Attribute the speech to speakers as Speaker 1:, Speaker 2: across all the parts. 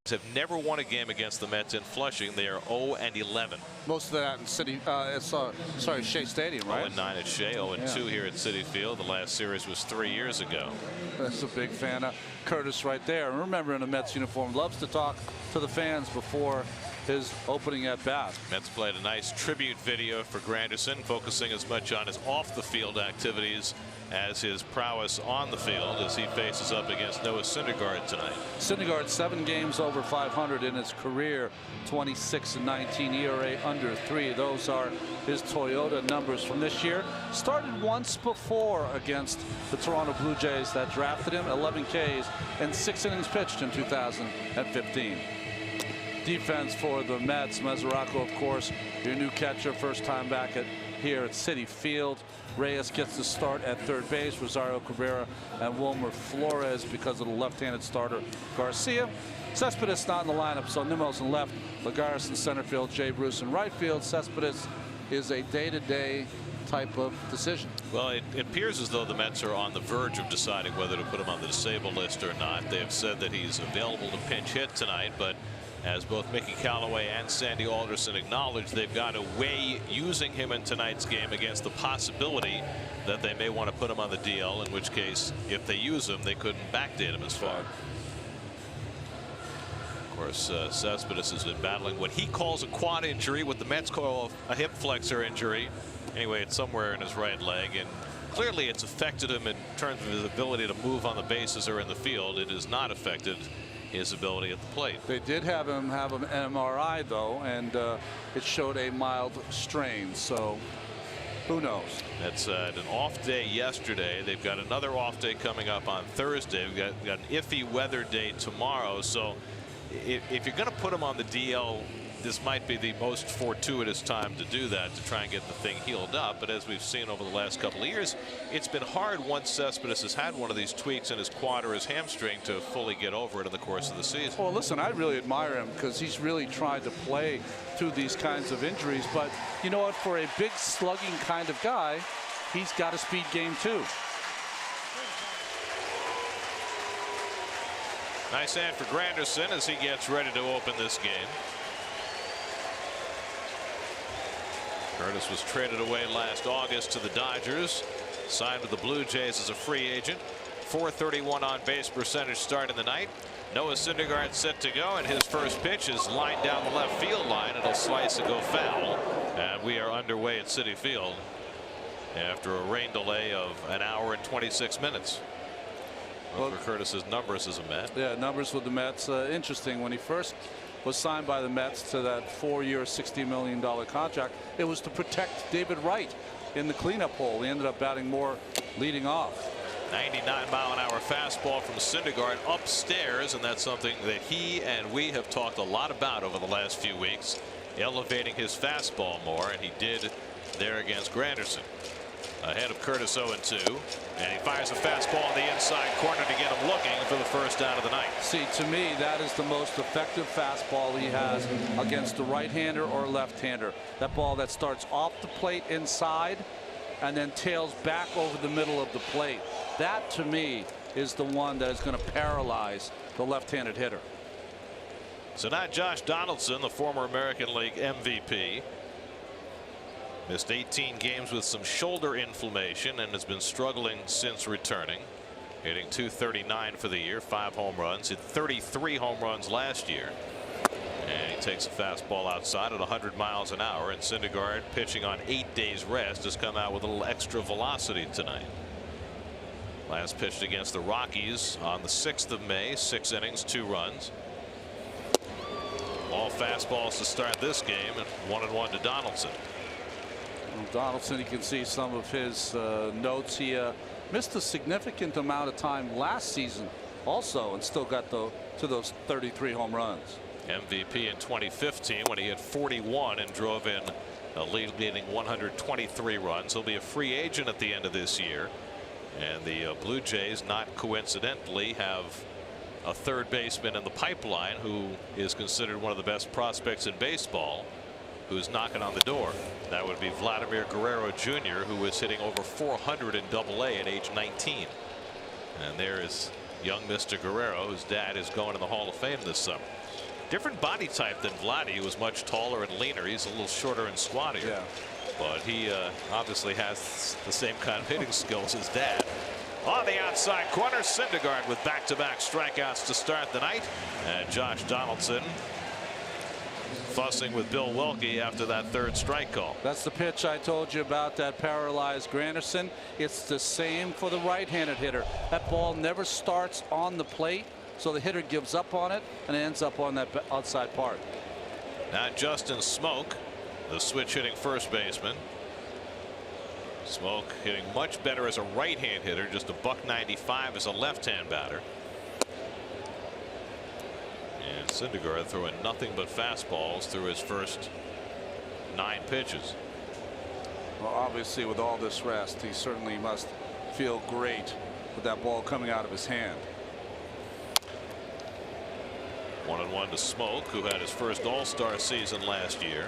Speaker 1: have never won a game against the Mets in Flushing. They are 0-11.
Speaker 2: Most of that in Shea Stadium, right?
Speaker 1: 0-9 at Shea, 0-2 here at Citi Field. The last series was 3 years ago.
Speaker 2: That's a big fan of Curtis right there. Remember, in a Mets uniform, loves to talk to the fans before his opening at bat.
Speaker 1: Mets played a nice tribute video for Granderson, focusing as much on his off the field activities as his prowess on the field as he faces up against Noah Syndergaard tonight.
Speaker 2: Syndergaard 7 games over 500 in his career, 26-19 ERA under 3. Those are his Toyota numbers from this year. Started once before against the Toronto Blue Jays that drafted him, 11 Ks and 6 innings pitched in 2015. Defense for the Mets. Mesoraco, of course, your new catcher, first time back here at Citi Field. Reyes gets the start at third base. Rosario Cabrera and Wilmer Flores because of the left-handed starter Garcia. Cespedes not in the lineup, so Nimmo's in left, Lagares in center field, Jay Bruce in right field. Cespedes is a day-to-day type of decision.
Speaker 1: Well, it appears as though the Mets are on the verge of deciding whether to put him on the disabled list or not. They have said that he's available to pinch hit tonight, but as both Mickey Callaway and Sandy Alderson acknowledge, they've got to weigh using him in tonight's game against the possibility that they may want to put him on the DL, in which case, if they use him, they couldn't backdate him as far. Of course, Cespedes has been battling what he calls a quad injury, what the Mets call a hip flexor injury. Anyway, it's somewhere in his right leg, and clearly it's affected him in terms of his ability to move on the bases or in the field. It has not affected his ability at the plate.
Speaker 2: They did have him have an MRI though, and it showed a mild strain, so who knows.
Speaker 1: That's an off day yesterday. They've got another off day coming up on Thursday. We've got an iffy weather day tomorrow, so if you're going to put him on the DL, this might be the most fortuitous time to do that, to try and get the thing healed up. But as we've seen over the last couple of years, it's been hard once Cespedes has had one of these tweaks in his quad or his hamstring to fully get over it in the course of the season.
Speaker 2: Well, listen, I really admire him because he's really tried to play through these kinds of injuries. But you know what? For a big slugging kind of guy, he's got a speed game too.
Speaker 1: Nice hand for Granderson as he gets ready to open this game. Curtis was traded away last August to the Dodgers, signed with the Blue Jays as a free agent. .431 on base percentage starting the night. Noah Syndergaard set to go, and his first pitch is lined down the left field line. It'll slice and go foul, and we are underway at Citi Field after a rain delay of 1 hour and 26 minutes. Well, for Curtis's numbers as a Met.
Speaker 2: Yeah, numbers with the Mets. Interesting. When he first was signed by the Mets to that 4-year, $60 million contract, it was to protect David Wright in the cleanup hole. He ended up batting more leading off.
Speaker 1: 99-mile-an-hour fastball from Syndergaard upstairs, and that's something that he and we have talked a lot about over the last few weeks, elevating his fastball more, and he did there against Granderson. Ahead of Curtis 0-2, and he fires a fastball in the inside corner to get him looking for the first out of the night.
Speaker 2: See, to me, that is the most effective fastball he has against the right-hander or left-hander. That ball that starts off the plate inside and then tails back over the middle of the plate. That, to me, is the one that is going to paralyze the left-handed hitter.
Speaker 1: So now Josh Donaldson, the former American League MVP, missed 18 games with some shoulder inflammation and has been struggling since returning. Hitting .239 for the year, 5 home runs, hit 33 home runs last year. And he takes a fastball outside at 100 miles an hour, and Syndergaard, pitching on 8 days rest, has come out with a little extra velocity tonight. Last pitched against the Rockies on the 6th of May, 6 innings, 2 runs. All fastballs to start this game, and 1-1 to Donaldson.
Speaker 2: Donaldson, you can see some of his notes. He missed a significant amount of time last season also, and still got to those 33 home runs.
Speaker 1: MVP in 2015 when he hit 41 and drove in a leading 123 runs. He'll be a free agent at the end of this year, and the Blue Jays, not coincidentally, have a third baseman in the pipeline who is considered one of the best prospects in baseball, who's knocking on the door. That would be Vladimir Guerrero Jr., who was hitting over 400 in Double-A at age 19. And there is young Mr. Guerrero, whose dad is going to the Hall of Fame this summer. Different body type than Vladdy, who was much taller and leaner. He's a little shorter and squattier.
Speaker 2: Yeah.
Speaker 1: But he obviously has the same kind of hitting skills as Dad. On the outside corner, Syndergaard with back-to-back strikeouts to start the night. And Josh Donaldson fussing with Bill Wilkie after that third strike call.
Speaker 2: That's the pitch I told you about, that paralyzed Granderson. It's the same for the right-handed hitter. That ball never starts on the plate, so the hitter gives up on it and it ends up on that outside part.
Speaker 1: Now Justin Smoak, the switch hitting first baseman. Smoak hitting much better as a right-hand hitter, just a .195 as a left-hand batter. And Syndergaard throwing nothing but fastballs through his first 9 pitches.
Speaker 2: Well, obviously with all this rest, he certainly must feel great with that ball coming out of his hand.
Speaker 1: 1-1 to Smoak, who had his first All-Star season last year.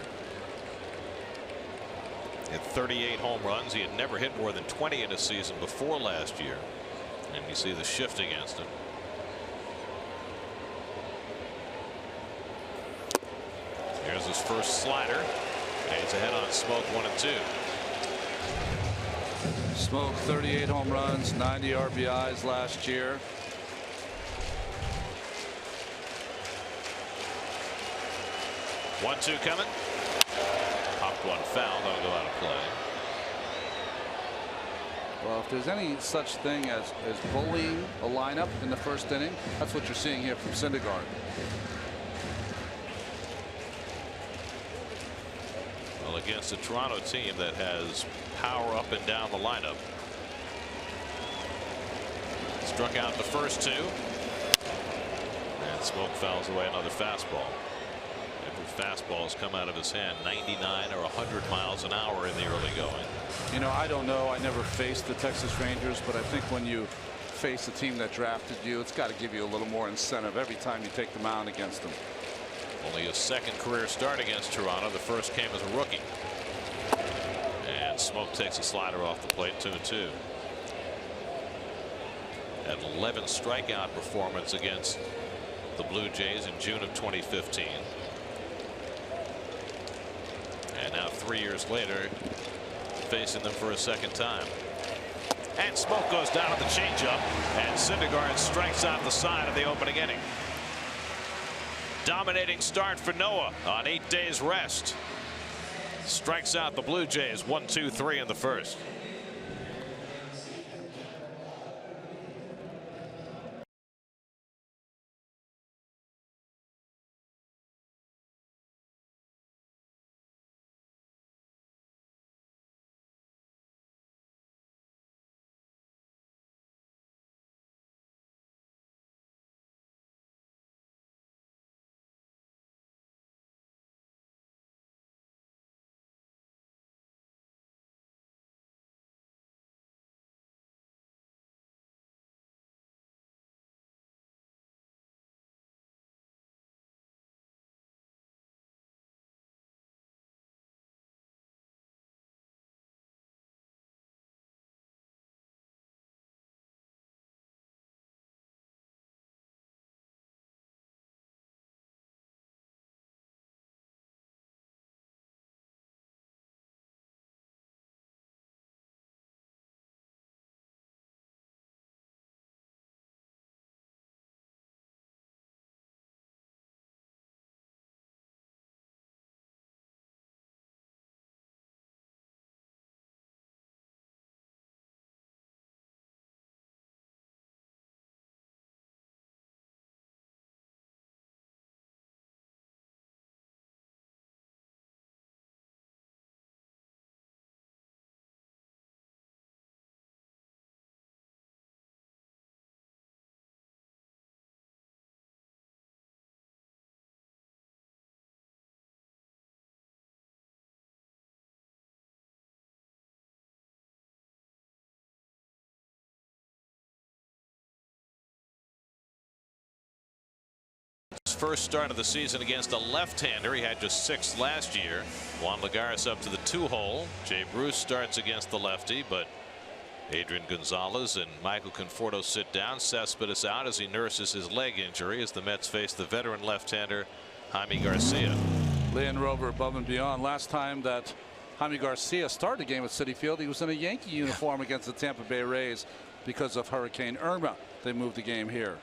Speaker 1: Hit 38 home runs. He had never hit more than 20 in a season before last year. And you see the shift against him. Here's his first slider. And he's ahead on Smoak 1-2.
Speaker 2: Smoak 38 home runs, 90 RBIs last year.
Speaker 1: One-two coming. Popped one foul. That'll go out of play.
Speaker 2: Well, if there's any such thing as bullying a lineup in the first inning, that's what you're seeing here from Syndergaard.
Speaker 1: Well, against a Toronto team that has power up and down the lineup. Struck out the first 2. And Smoak fouls away another fastball. Every fastball has come out of his hand 99 or 100 miles an hour in the early going.
Speaker 2: You know, I don't know. I never faced the Texas Rangers, but I think when you face a team that drafted you, it's got to give you a little more incentive every time you take the mound against them.
Speaker 1: Only his second career start against Toronto. The first came as a rookie. And Smoak takes a slider off the plate, 2-2. An 11 strikeout performance against the Blue Jays in June of 2015. And now 3 years later, facing them for a second time. And Smoak goes down on the changeup, and Syndergaard strikes out the side of the opening inning. Dominating start for Noah on 8 days rest. Strikes out the Blue Jays 1-2-3 in the first. First start of the season against a left-hander. He had just 6 last year. Juan Lagares up to the 2-hole. Jay Bruce starts against the lefty, but Adrian Gonzalez and Michael Conforto sit down. Cespedes out as he nurses his leg injury as the Mets face the veteran left-hander Jaime Garcia.
Speaker 2: Land Rover above and beyond. Last time that Jaime Garcia started a game at Citi Field, he was in a Yankee uniform against the Tampa Bay Rays because of Hurricane Irma. They moved the game here.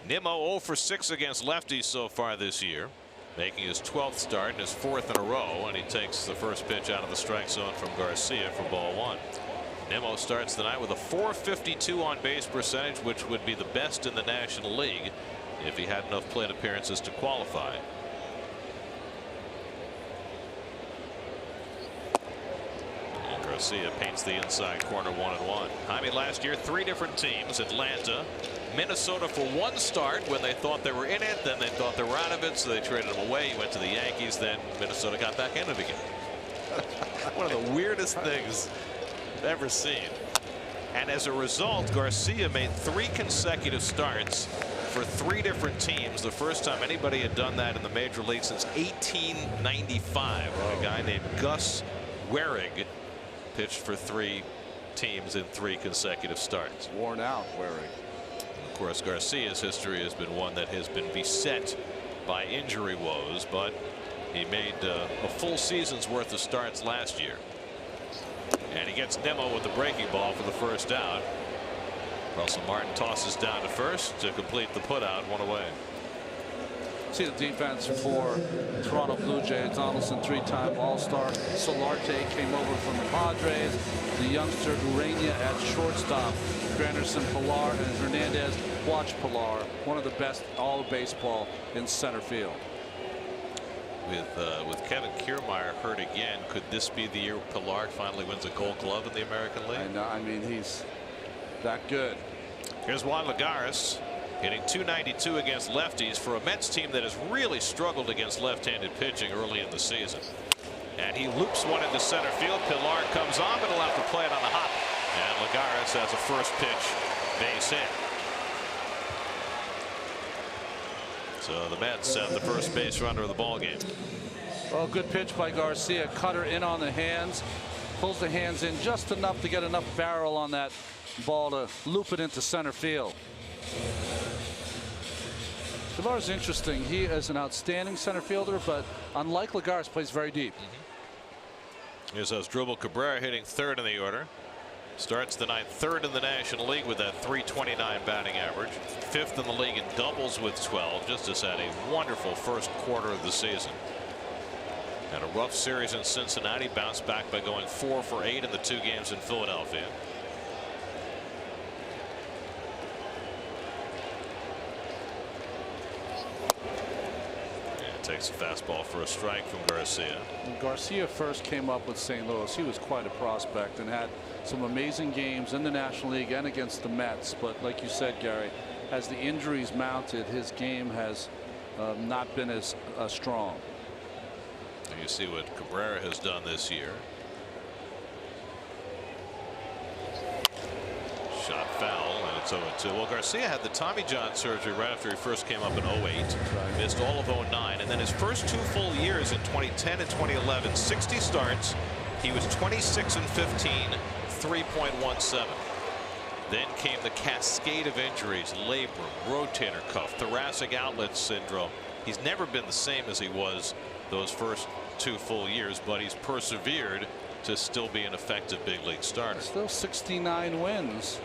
Speaker 1: Nimmo 0 for 6 against lefties so far this year, making his 12th start and his 4th in a row, and he takes the first pitch out of the strike zone from Garcia for ball 1. Nimmo starts the night with a .452 on base percentage, which would be the best in the National League if he had enough plate appearances to qualify. And Garcia paints the inside corner 1-1. Jaime last year 3 different teams: Atlanta, Minnesota for 1 start when they thought they were in it, then they thought they were out of it, so they traded him away. He went to the Yankees, then Minnesota got back in it again. One of the weirdest things I've ever seen. And as a result, Garcia made 3 consecutive starts for 3 different teams. The first time anybody had done that in the major league since 1895. A guy named Gus Waring pitched for 3 teams in 3 consecutive starts.
Speaker 2: Worn out Waring.
Speaker 1: Of course, Garcia's history has been one that has been beset by injury woes, but he made a full season's worth of starts last year. And he gets Nimmo with the breaking ball for the first out. Russell Martin tosses down to first to complete the putout, 1 away.
Speaker 2: See the defense for Toronto Blue Jays. Donaldson, 3-time All-Star. Solarte came over from the Padres. The youngster Urania at shortstop. Granderson, Pilar, and Hernandez. Watch Pilar, one of the best all of baseball in center field.
Speaker 1: With Kevin Kiermaier hurt again, could this be the year Pilar finally wins a Gold Glove in the American League?
Speaker 2: I know. I mean, he's that good.
Speaker 1: Here's Juan Lagares hitting .292 against lefties for a Mets team that has really struggled against left-handed pitching early in the season. And he loops one into center field. Pilar comes on, but he'll have to play it on the hop. And Lagares has a first pitch base hit. So the Mets have the first base runner of the ball game.
Speaker 2: Well, good pitch by Garcia. Cutter in on the hands. Pulls the hands in just enough to get enough barrel on that ball to loop it into center field. Pilar's interesting. He is an outstanding center fielder, but unlike Lagares, plays very deep.
Speaker 1: Here's Asdrubal Cabrera hitting 3rd in the order. Starts the night 3rd in the National League with that .329 batting average. 5th in the league in doubles with 12. Just has had a wonderful first quarter of the season. Had a rough series in Cincinnati. Bounced back by going 4 for 8 in the 2 games in Philadelphia. Takes a fastball for a strike from Garcia.
Speaker 2: When Garcia first came up with St. Louis, he was quite a prospect and had some amazing games in the National League and against the Mets. But like you said, Gary, as the injuries mounted, his game has not been as strong.
Speaker 1: And you see what Cabrera has done this year. Shot foul, and it's 0-2. Well, Garcia had the Tommy John surgery right after he first came up in 08. Missed all of 09, and then his first 2 full years in 2010 and 2011, 60 starts. He was 26 and 15, 3.17. Then came the cascade of injuries: labrum, rotator cuff, thoracic outlet syndrome. He's never been the same as he was those first 2 full years, but he's persevered to still be an effective big league starter.
Speaker 2: Still 69 wins.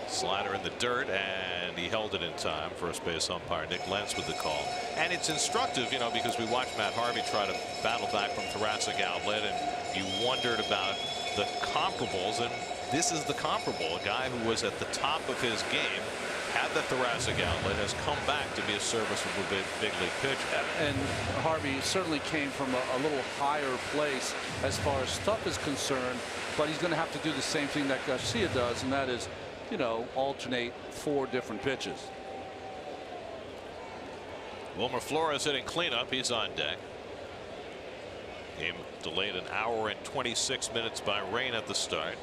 Speaker 1: Slider in the dirt, and he held it in time. First base umpire Nick Lentz with the call. And it's instructive, you know, because we watched Matt Harvey try to battle back from thoracic outlet, and you wondered about the comparables, and this is the comparable. A guy who was at the top of his game, had the thoracic outlet, has come back to be a serviceable big league pitcher.
Speaker 2: And Harvey certainly came from a little higher place as far as stuff is concerned, but he's going to have to do the same thing that Garcia does, and that is, you know, alternate 4 different pitches.
Speaker 1: Wilmer Flores hitting cleanup. He's on deck. Game delayed an hour and 26 minutes by rain at the start.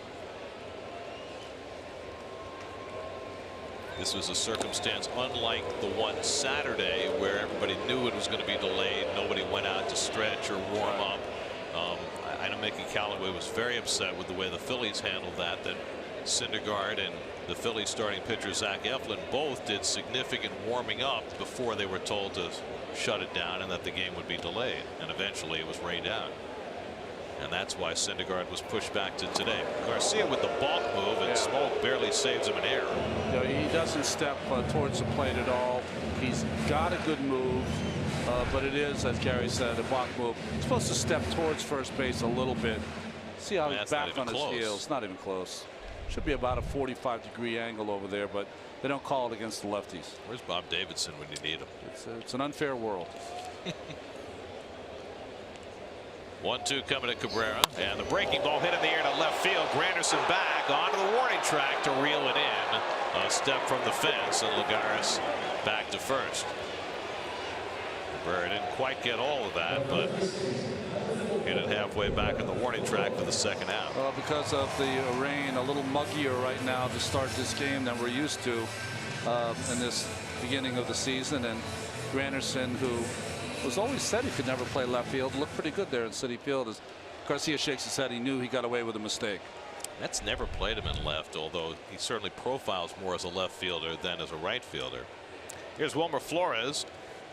Speaker 1: This was a circumstance unlike the one Saturday where everybody knew it was going to be delayed. Nobody went out to stretch or warm up. I know Mickey Callaway was very upset with the way the Phillies handled that Syndergaard and the Phillies starting pitcher Zach Eflin both did significant warming up before they were told to shut it down and that the game would be delayed, and eventually it was rained out. And that's why Syndergaard was pushed back to today. Garcia with the balk move, and Smoke barely saves him an error.
Speaker 2: He doesn't step towards the plate at all. He's got a good move, but it is, as Gary said, a balk move. He's supposed to step towards first base a little bit. See how he's back on his heels. Not even close. Should be about a 45-degree angle over there, but they don't call it against the lefties.
Speaker 1: Where's Bob Davidson when you need him?
Speaker 2: It's an unfair world.
Speaker 1: 1-2 coming to Cabrera, and the breaking ball hit in the air to left field. Granderson back onto the warning track to reel it in. A step from the fence, and Lagares back to first. Cabrera didn't quite get all of that, but hit it halfway back in the warning track for the second out.
Speaker 2: Well, because of the rain, a little muggier right now to start this game than we're used to in this beginning of the season. And Granderson, who was always said he could never play left field, looked pretty good there in Citi Field. As Garcia shakes his head, he knew he got away with a mistake.
Speaker 1: Mets never played him in left, although he certainly profiles more as a left fielder than as a right fielder. Here's Wilmer Flores.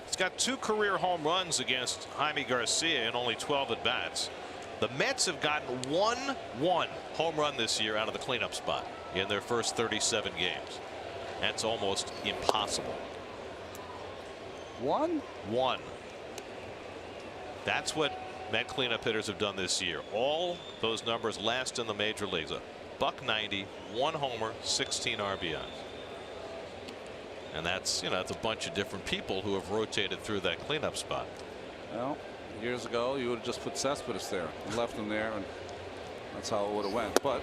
Speaker 1: He's got 2 career home runs against Jaime Garcia in only 12 at bats. The Mets have gotten one home run this year out of the cleanup spot in their first 37 games. That's almost impossible.
Speaker 2: One.
Speaker 1: That's what Met cleanup hitters have done this year. All those numbers last in the major leagues. A .190, 1 homer, 16 RBIs. And that's, that's a bunch of different people who have rotated through that cleanup spot.
Speaker 2: Well, years ago you would have just put Cespedes there and left him there, and that's how it would have went. But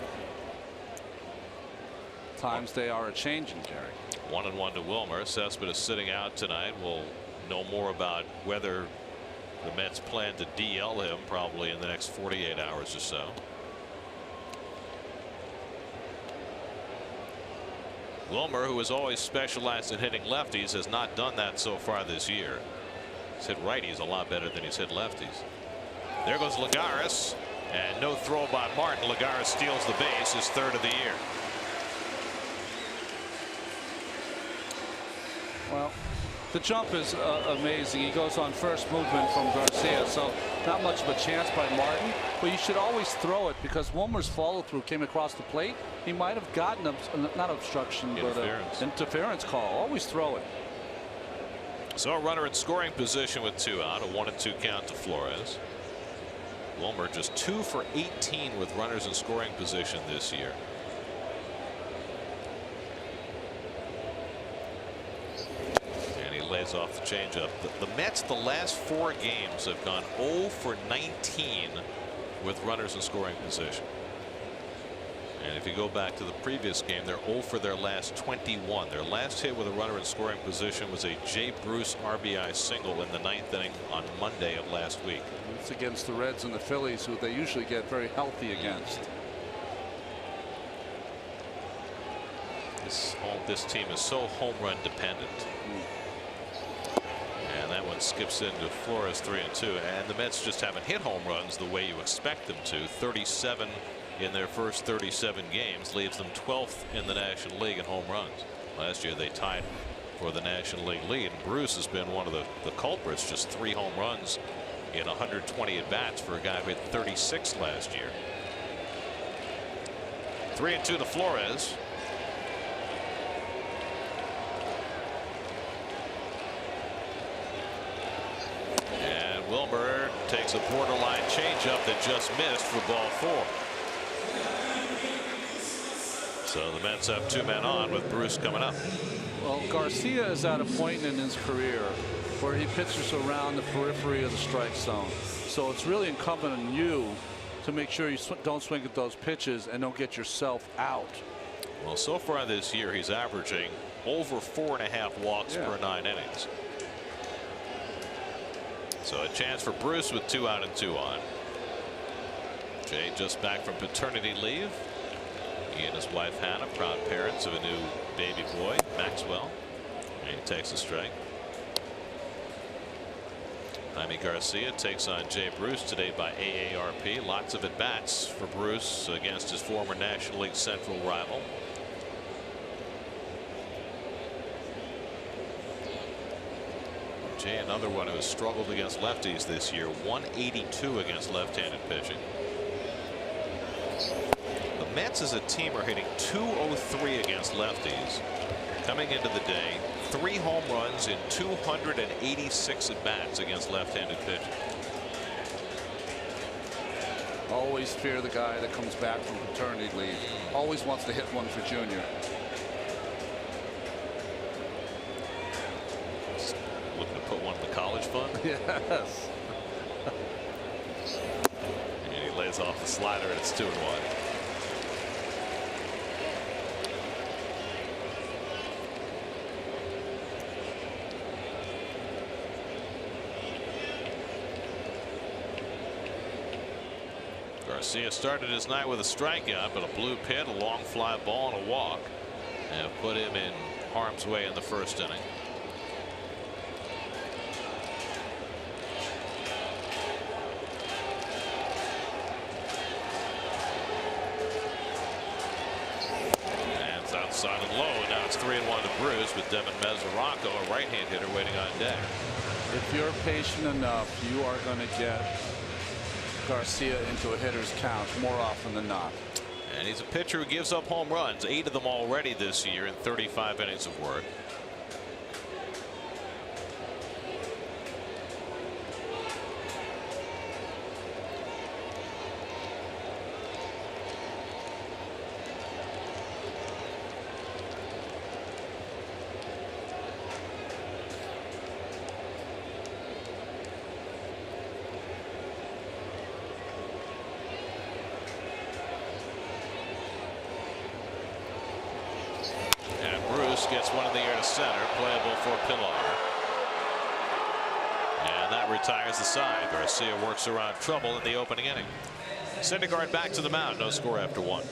Speaker 2: times they are a changing, Gary.
Speaker 1: 1-1 to Wilmer. Cespedes sitting out tonight. We'll know more about whether the Mets plan to DL him probably in the next 48 hours or so. Wilmer, who has always specialized in hitting lefties, has not done that so far this year. He's hit righties a lot better than he's hit lefties. There goes Lagares, and no throw by Martin. Lagares steals the base, his 3rd of the year.
Speaker 2: Well, the jump is amazing. He goes on first movement from Garcia, so not much of a chance by Martin, but you should always throw it, because Wilmer's follow through came across the plate. He might have gotten not obstruction, but interference call. Always throw it.
Speaker 1: So a runner in scoring position with 2 out, a 1-2 count to Flores. Wilmer just 2 for 18 with runners in scoring position this year. Lays off the changeup. The Mets, the last 4 games, have gone 0 for 19 with runners in scoring position. And if you go back to the previous game, they're 0 for their last 21. Their last hit with a runner in scoring position was a Jay Bruce RBI single in the 9th inning on Monday of last week.
Speaker 2: It's against the Reds and the Phillies, who they usually get very healthy against.
Speaker 1: This team is so home run dependent. And that one skips into Flores 3-2, and the Mets just haven't hit home runs the way you expect them to. 37 in their first 37 games leaves them 12th in the National League in home runs. Last year they tied for the National League lead, and Bruce has been one of the culprits. Just 3 home runs in 120 at bats for a guy who hit 36 last year. 3-2 to Flores. Wilmer takes a borderline changeup that just missed for ball 4. So the Mets have 2 men on with Bruce coming up.
Speaker 2: Well, Garcia is at a point in his career where he pitches around the periphery of the strike zone. So it's really incumbent on you to make sure you don't swing at those pitches and don't get yourself out.
Speaker 1: Well, so far this year, he's averaging over 4.5 walks per 9 innings. So a chance for Bruce with 2 out and 2 on. Jay just back from paternity leave. He and his wife Hannah, proud parents of a new baby boy, Maxwell. And he takes a strike. Jaime Garcia takes on Jay Bruce today by AARP. Lots of at-bats for Bruce against his former National League Central rival. Jay, another one who has struggled against lefties this year. 182 against left-handed pitching. The Mets as a team are hitting 203 against lefties. Coming into the day, 3 home runs in 286 at-bats against left-handed pitching.
Speaker 2: Always fear the guy that comes back from paternity leave. Always wants to hit one for Junior.
Speaker 1: Looking to put one in the college fund.
Speaker 2: Yes.
Speaker 1: And he lays off the slider, and it's 2-1. Garcia started his night with a strikeout, but a blue pit, a long fly ball, and a walk, and put him in harm's way in the first inning. And it's outside and low. Now it's 3-1 to Bruce with Devin Mesoraco, a right-hand hitter, waiting on deck.
Speaker 2: If you're patient enough, you are going to get Garcia into a hitter's count more often than not.
Speaker 1: And he's a pitcher who gives up home runs, 8 of them already this year in 35 innings of work. Gets one in the air to center, playable for Pilar. And that retires the side. Garcia works around trouble in the opening inning. Syndergaard back to the mound, no score after 1.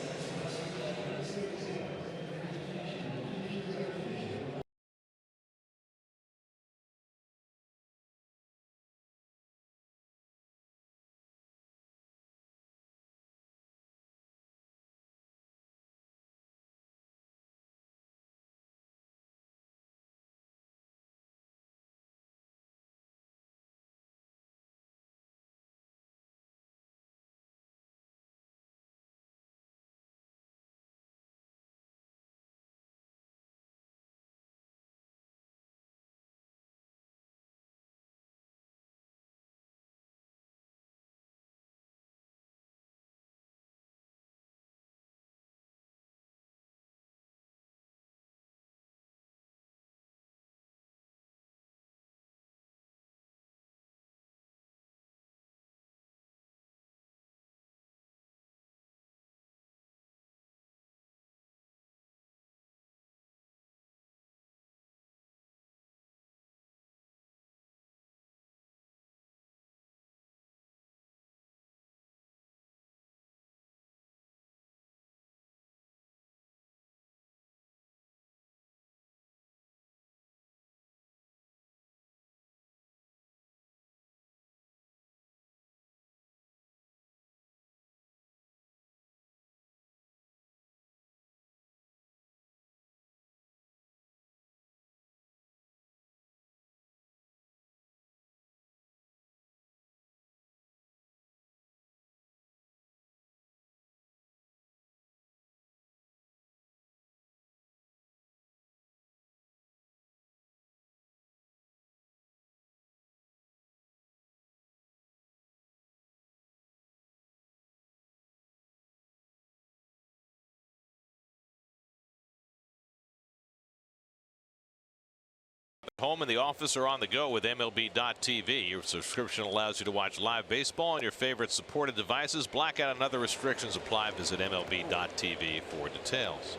Speaker 1: Home, in the office, or on the go with MLB.tv. Your subscription allows you to watch live baseball on your favorite supported devices. Blackout and other restrictions apply. Visit MLB.tv for details.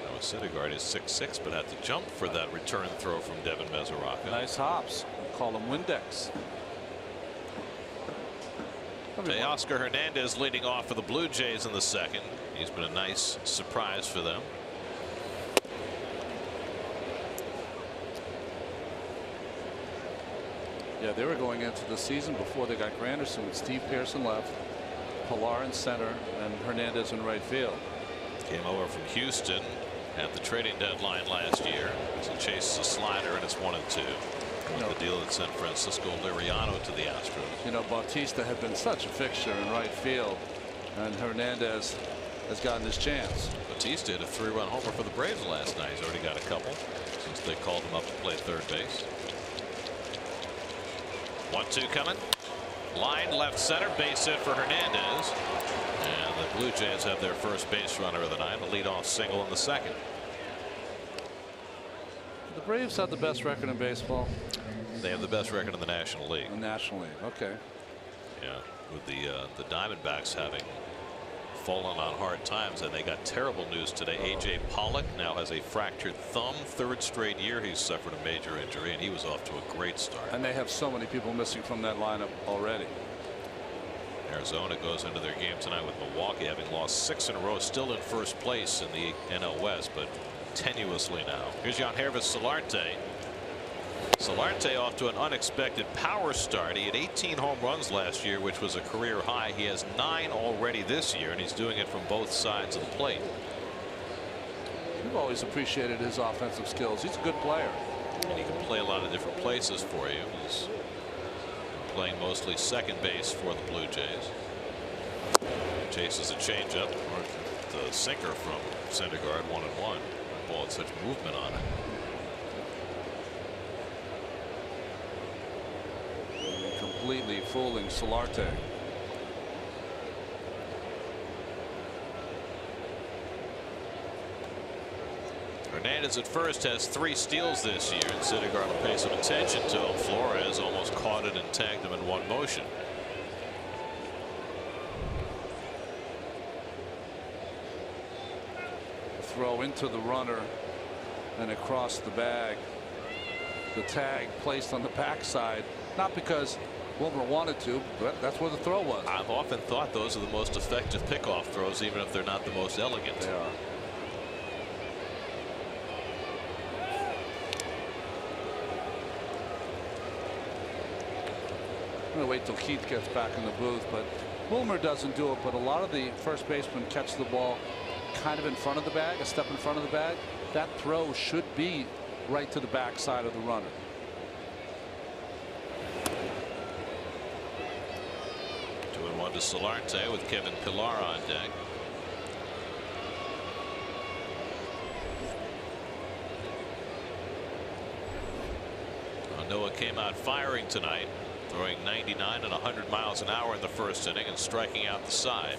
Speaker 1: Noah Syndergaard is 6'6", but had to jump for that return throw from Devin Mesoraco.
Speaker 2: Nice hops. We'll call them Windex.
Speaker 1: Oscar Hernandez leading off for the Blue Jays in the second. He's been a nice surprise for them.
Speaker 2: Yeah, they were going into the season before they got Granderson with Steve Pearson left, Pilar in center, and Hernandez in right field.
Speaker 1: Came over from Houston at the trading deadline last year. So chases a slider, and it's 1-2. The deal that sent Francisco Liriano to the Astros.
Speaker 2: You know, Bautista had been such a fixture in right field, and Hernandez has gotten his chance.
Speaker 1: Bautista hit a 3-run homer for the Braves last night. He's already got a couple since they called him up to play third base. 1-2 coming. Line left center, base hit for Hernandez. And the Blue Jays have their first base runner of the night, a leadoff single in the second.
Speaker 2: The Braves have the best record in baseball.
Speaker 1: They have the best record in the National League.
Speaker 2: The National League, okay.
Speaker 1: Yeah, with the Diamondbacks having fallen on hard times, and they got terrible news today. A.J. Pollock now has a fractured thumb. Third straight year he's suffered a major injury, and he was off to a great start.
Speaker 2: And they have so many people missing from that lineup already.
Speaker 1: Arizona goes into their game tonight with Milwaukee, having lost 6 in a row, still in first place in the NL West, but tenuously now. Here's Yangervis Solarte. Solarte off to an unexpected power start. He had 18 home runs last year, which was a career high. He has 9 already this year, and he's doing it from both sides of the plate.
Speaker 2: We've always appreciated his offensive skills. He's a good player.
Speaker 1: And he can play a lot of different places for you. He's playing mostly second base for the Blue Jays. Chases a changeup, or the sinker from Syndergaard, 1-1. Ball had such movement on it.
Speaker 2: Completely fooling Solarte.
Speaker 1: Hernandez at first has 3 steals this year, and Syndergaard will pay some attention to him. Flores almost caught it and tagged him in one motion.
Speaker 2: Throw into the runner and across the bag. The tag placed on the backside, not because Wilmer wanted to, but that's where the throw was.
Speaker 1: I've often thought those are the most effective pickoff throws, even if they're not the most elegant.
Speaker 2: They are. I'm going to wait till Keith gets back in the booth, but Wilmer doesn't do it, but a lot of the first basemen catch the ball kind of in front of the bag, a step in front of the bag. That throw should be right to the backside of the runner.
Speaker 1: To Solarte with Kevin Pillar on deck. Noah came out firing tonight, throwing 99 and 100 miles an hour in the first inning and striking out the side.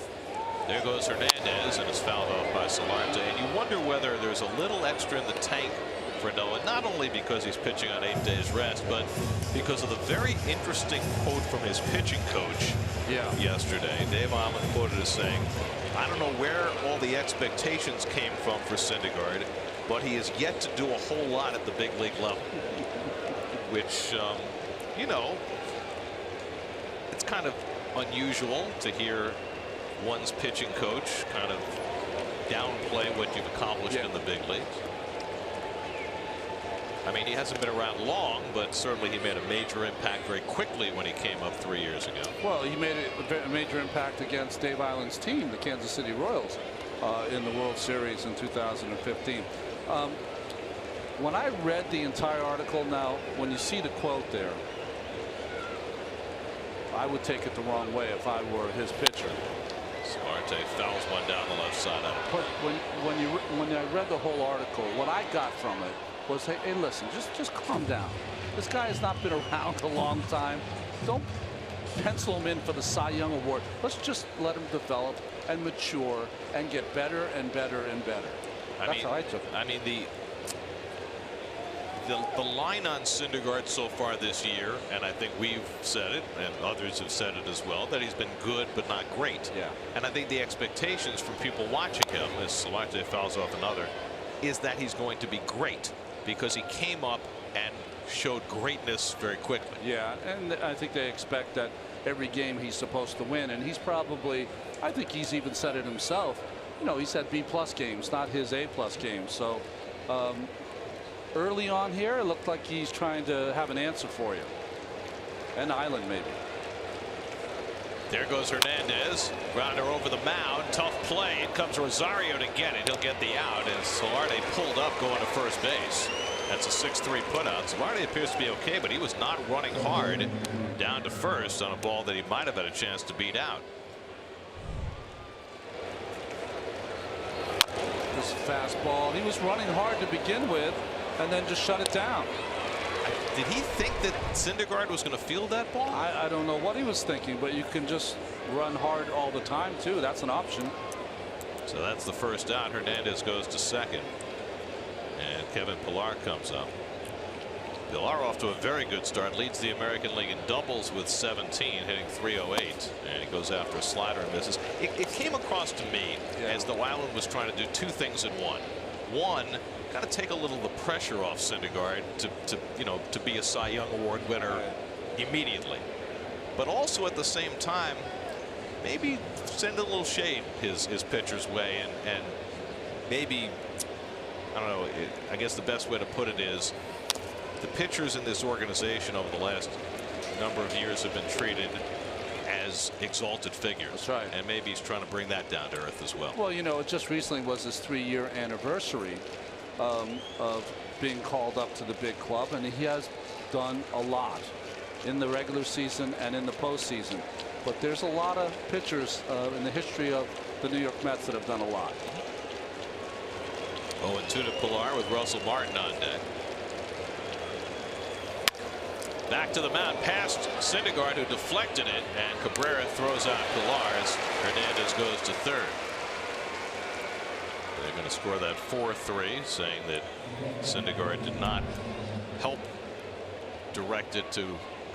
Speaker 1: There goes Hernandez, and it's fouled off by Solarte. And you wonder whether there's a little extra in the tank for Noah, not only because he's pitching on 8 days rest, but because of the very interesting quote from his pitching coach yesterday. Dave Allen quoted as saying, "I don't know where all the expectations came from for Syndergaard, but he is yet to do a whole lot at the big league level." Which, you know, it's kind of unusual to hear one's pitching coach kind of downplay what you've accomplished in the big leagues. I mean, he hasn't been around long, but certainly he made a major impact very quickly when he came up 3 years ago.
Speaker 2: Well, he made a major impact against Dave Island's team, the Kansas City Royals, in the World Series in 2015. When I read the entire article, now when you see the quote there, I would take it the wrong way if I were his pitcher.
Speaker 1: Solarte fouls one down the left side.
Speaker 2: But when I read the whole article, what I got from it was, hey, listen, just calm down. This guy has not been around a long time. Don't pencil him in for the Cy Young Award. Let's just let him develop and mature and get better and better and better. That's how I took it.
Speaker 1: I mean, the line on Syndergaard so far this year, and I think we've said it and others have said it as well, that he's been good but not great.
Speaker 2: Yeah.
Speaker 1: And I think the expectations from people watching him, as Solarte fouls off another, is that he's going to be great because he came up and showed greatness very quickly.
Speaker 2: Yeah, and I think they expect that every game he's supposed to win, and he's probably, I think he's even said it himself, you know, he's had B+ games, not his A+ games. So early on here, it looked like he's trying to have an answer for you. and Island maybe.
Speaker 1: There goes Hernandez. Grounder over the mound. Tough play. In comes Rosario to get it. He'll get the out. And Solarte pulled up going to first base. That's a 6-3 putout. Solarte appears to be okay, but he was not running hard down to first on a ball that he might have had a chance to beat out.
Speaker 2: This fastball. He was running hard to begin with, and then just shut it down.
Speaker 1: Did he think that Syndergaard was going to field that ball?
Speaker 2: I don't know what he was thinking, but you can just run hard all the time too. That's an option.
Speaker 1: So that's the first out. Hernandez goes to second, and Kevin Pillar comes up. Pillar off to a very good start. Leads the American League in doubles with 17, hitting .308, and he goes after a slider and misses. It came across to me as though Island was trying to do two things in one. One, got to take a little of the pressure off Syndergaard to be a Cy Young Award winner immediately, but also at the same time maybe send a little shade his pitcher's way, and maybe, I don't know, I guess the best way to put it is the pitchers in this organization over the last number of years have been treated as exalted figures.
Speaker 2: That's right.
Speaker 1: And maybe he's trying to bring that down to earth as well.
Speaker 2: Well, you know, it just recently was his 3-year anniversary of being called up to the big club, and he has done a lot in the regular season and in the postseason. But there's a lot of pitchers in the history of the New York Mets that have done a lot.
Speaker 1: 0-2 to Pillar with Russell Martin on deck. Back to the mound past Syndergaard, who deflected it, and Cabrera throws out Pillar as Hernandez goes to third. They're going to score that 4-3, saying that Syndergaard did not help direct it to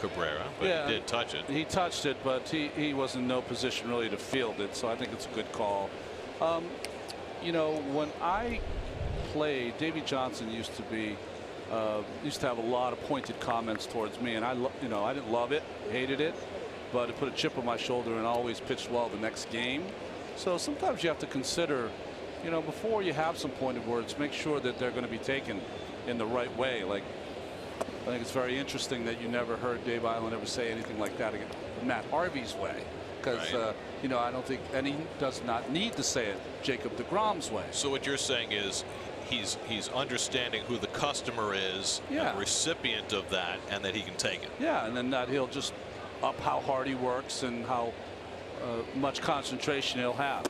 Speaker 1: Cabrera, but he did touch it.
Speaker 2: He touched it, but he was in no position really to field it, so I think it's a good call. You know, when I played, Davey Johnson used to have a lot of pointed comments towards me, and I didn't love it, hated it, but it put a chip on my shoulder, and always pitched well the next game. So sometimes you have to consider, you know, before you have some pointed words, make sure that they're going to be taken in the right way. Like, I think it's very interesting that you never heard Dave Island ever say anything like that against Matt Harvey's way, because you know, I don't think, and he does not need to say it Jacob deGrom's way.
Speaker 1: So what you're saying is he's understanding who the customer is, and the recipient of that, and that he can take it. Yeah,
Speaker 2: and then that he'll just up how hard he works and how much concentration he'll have.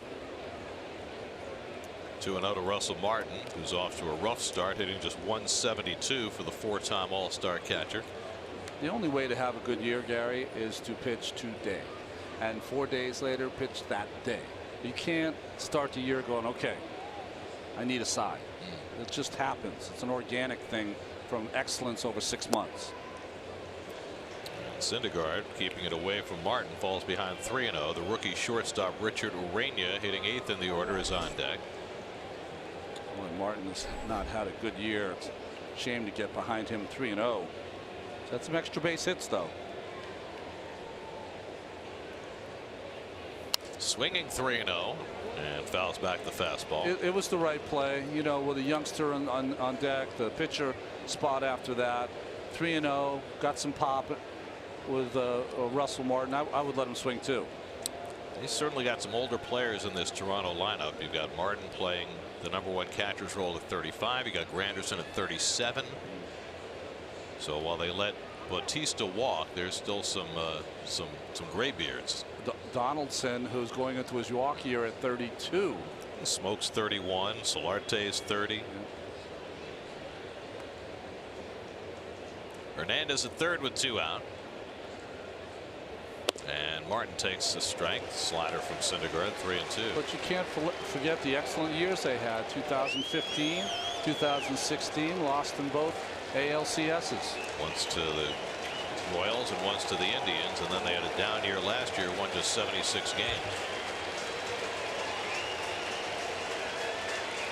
Speaker 1: 2-0 to Russell Martin, who's off to a rough start, hitting just .172 for the 4-time All-Star catcher.
Speaker 2: The only way to have a good year, Gary, is to pitch today, and 4 days later pitch that day. You can't start the year going, okay, I need a side. It just happens. It's an organic thing from excellence over 6 months.
Speaker 1: And Syndergaard, keeping it away from Martin, falls behind 3-0. The rookie shortstop Richard Urania, hitting 8th in the order, is on deck.
Speaker 2: Boy, Martin has not had a good year. It's a shame to get behind him 3-0. That's some extra base hits, though.
Speaker 1: Swinging 3-0, and fouls back the fastball.
Speaker 2: It was the right play, you know, with a youngster on deck, the pitcher spot after that. 3-0, got some pop with Russell Martin. I would let him swing too.
Speaker 1: He's certainly got some older players in this Toronto lineup. You've got Martin playing the #1 catcher's role at 35. You got Granderson at 37. So while they let Bautista walk, there's still some graybeards.
Speaker 2: Donaldson, who's going into his walk year at 32.
Speaker 1: Smokes 31. Solarte is 30. Yeah. Hernandez at third with 2 out. And Martin takes the strike. Slider from Syndergaard, 3-2.
Speaker 2: But you can't forget the excellent years they had. 2015, 2016, lost in both ALCSs.
Speaker 1: Once to the Royals and once to the Indians, and then they had a down year last year, won just 76 games.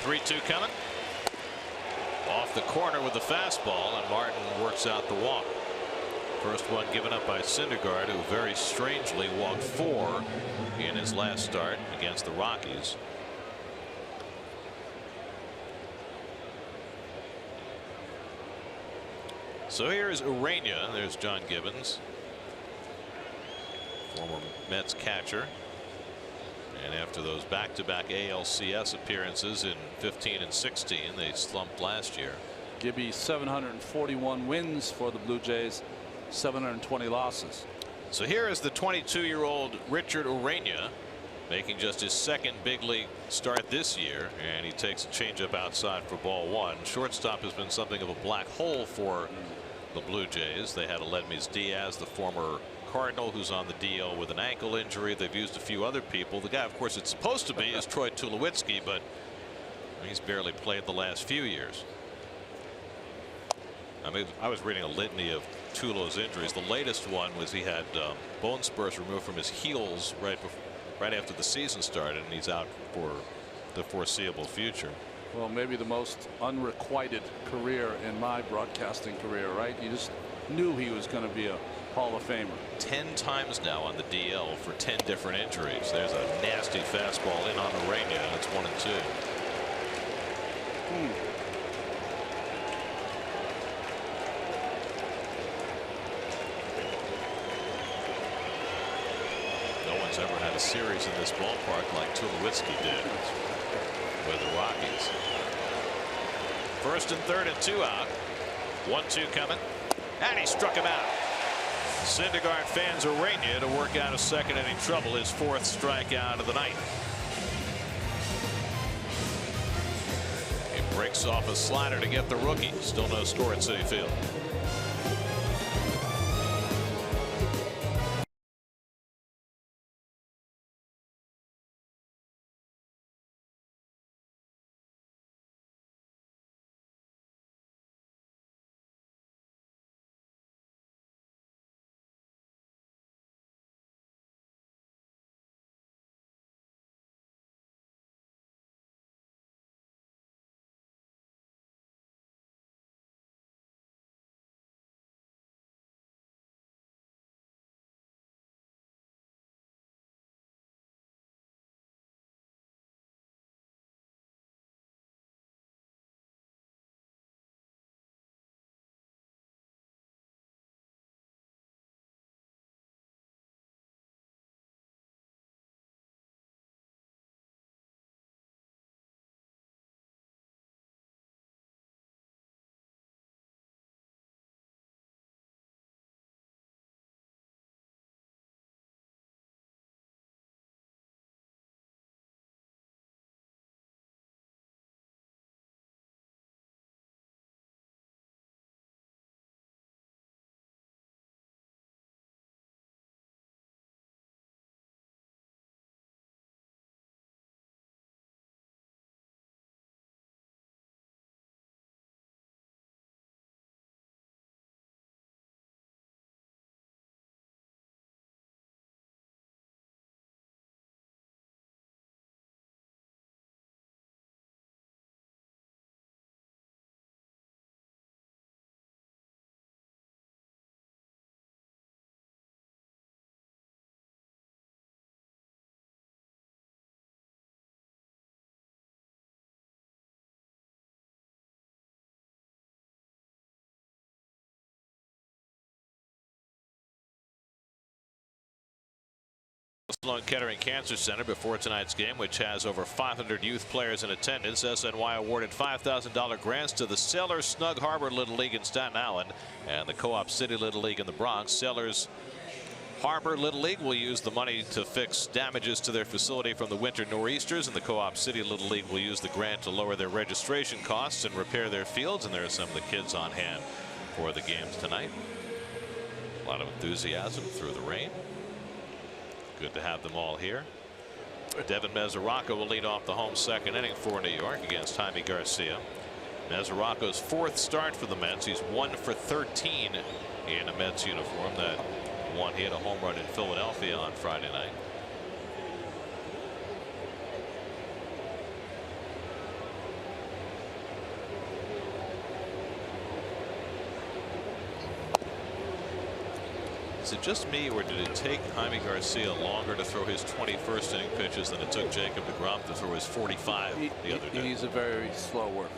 Speaker 1: 3-2 coming. Off the corner with the fastball, and Martin works out the walk. First one given up by Syndergaard, who very strangely walked 4 in his last start against the Rockies. So here's Urania. There's John Gibbons. former Mets catcher. And after those back-to-back ALCS appearances in 15 and 16, they slumped last year.
Speaker 2: Gibby 741 wins for the Blue Jays, 720 losses.
Speaker 1: So here is the 22-year-old Richard Urena, making just his second big league start this year, and he takes a changeup outside for ball one. Shortstop has been something of a black hole for the Blue Jays. They had Aledmys Diaz, the former Cardinal, who's on the DL with an ankle injury. They've used a few other people. The guy, of course, it's supposed to be is Troy Tulowitzki, but he's barely played the last few years. I mean, I was reading a litany of Tulo's injuries. The latest one was he had bone spurs removed from his heels right after the season started, and he's out for the foreseeable future.
Speaker 2: Well, maybe the most unrequited career in my broadcasting career, right? You just knew he was going to be a Hall of Famer.
Speaker 1: 10 times now on the DL for 10 different injuries. There's a nasty fastball in on Urena, and it's 1-2. No one's ever had a series in this ballpark like Tulowitzki did with the Rockies. First and third and 2 out. 1-2 coming, and he struck him out. Syndergaard fans Urena to work out a second inning trouble, his 4th strikeout of the night. He breaks off a slider to get the rookie. Still no score at Citi Field. Sloan Kettering Cancer Center before tonight's game, which has over 500 youth players in attendance. SNY awarded $5,000 grants to the Sellers Snug Harbor Little League in Staten Island and the Co-op City Little League in the Bronx. Sellers Harbor Little League will use the money to fix damages to their facility from the winter nor'easters, and the Co-op City Little League will use the grant to lower their registration costs and repair their fields. And there are some of the kids on hand for the games tonight. A lot of enthusiasm through the rain. Good to have them all here. Devin Mesoraco will lead off the home second inning for New York against Jaime Garcia. Mesoraco's 4th start for the Mets. He's 1 for 13 in a Mets uniform. That one, he had a home run in Philadelphia on Friday night. Is it just me, or did it take Jaime Garcia longer to throw his 21st inning pitches than it took Jacob deGrom to throw his 45 the other day?
Speaker 2: He's a very slow worker.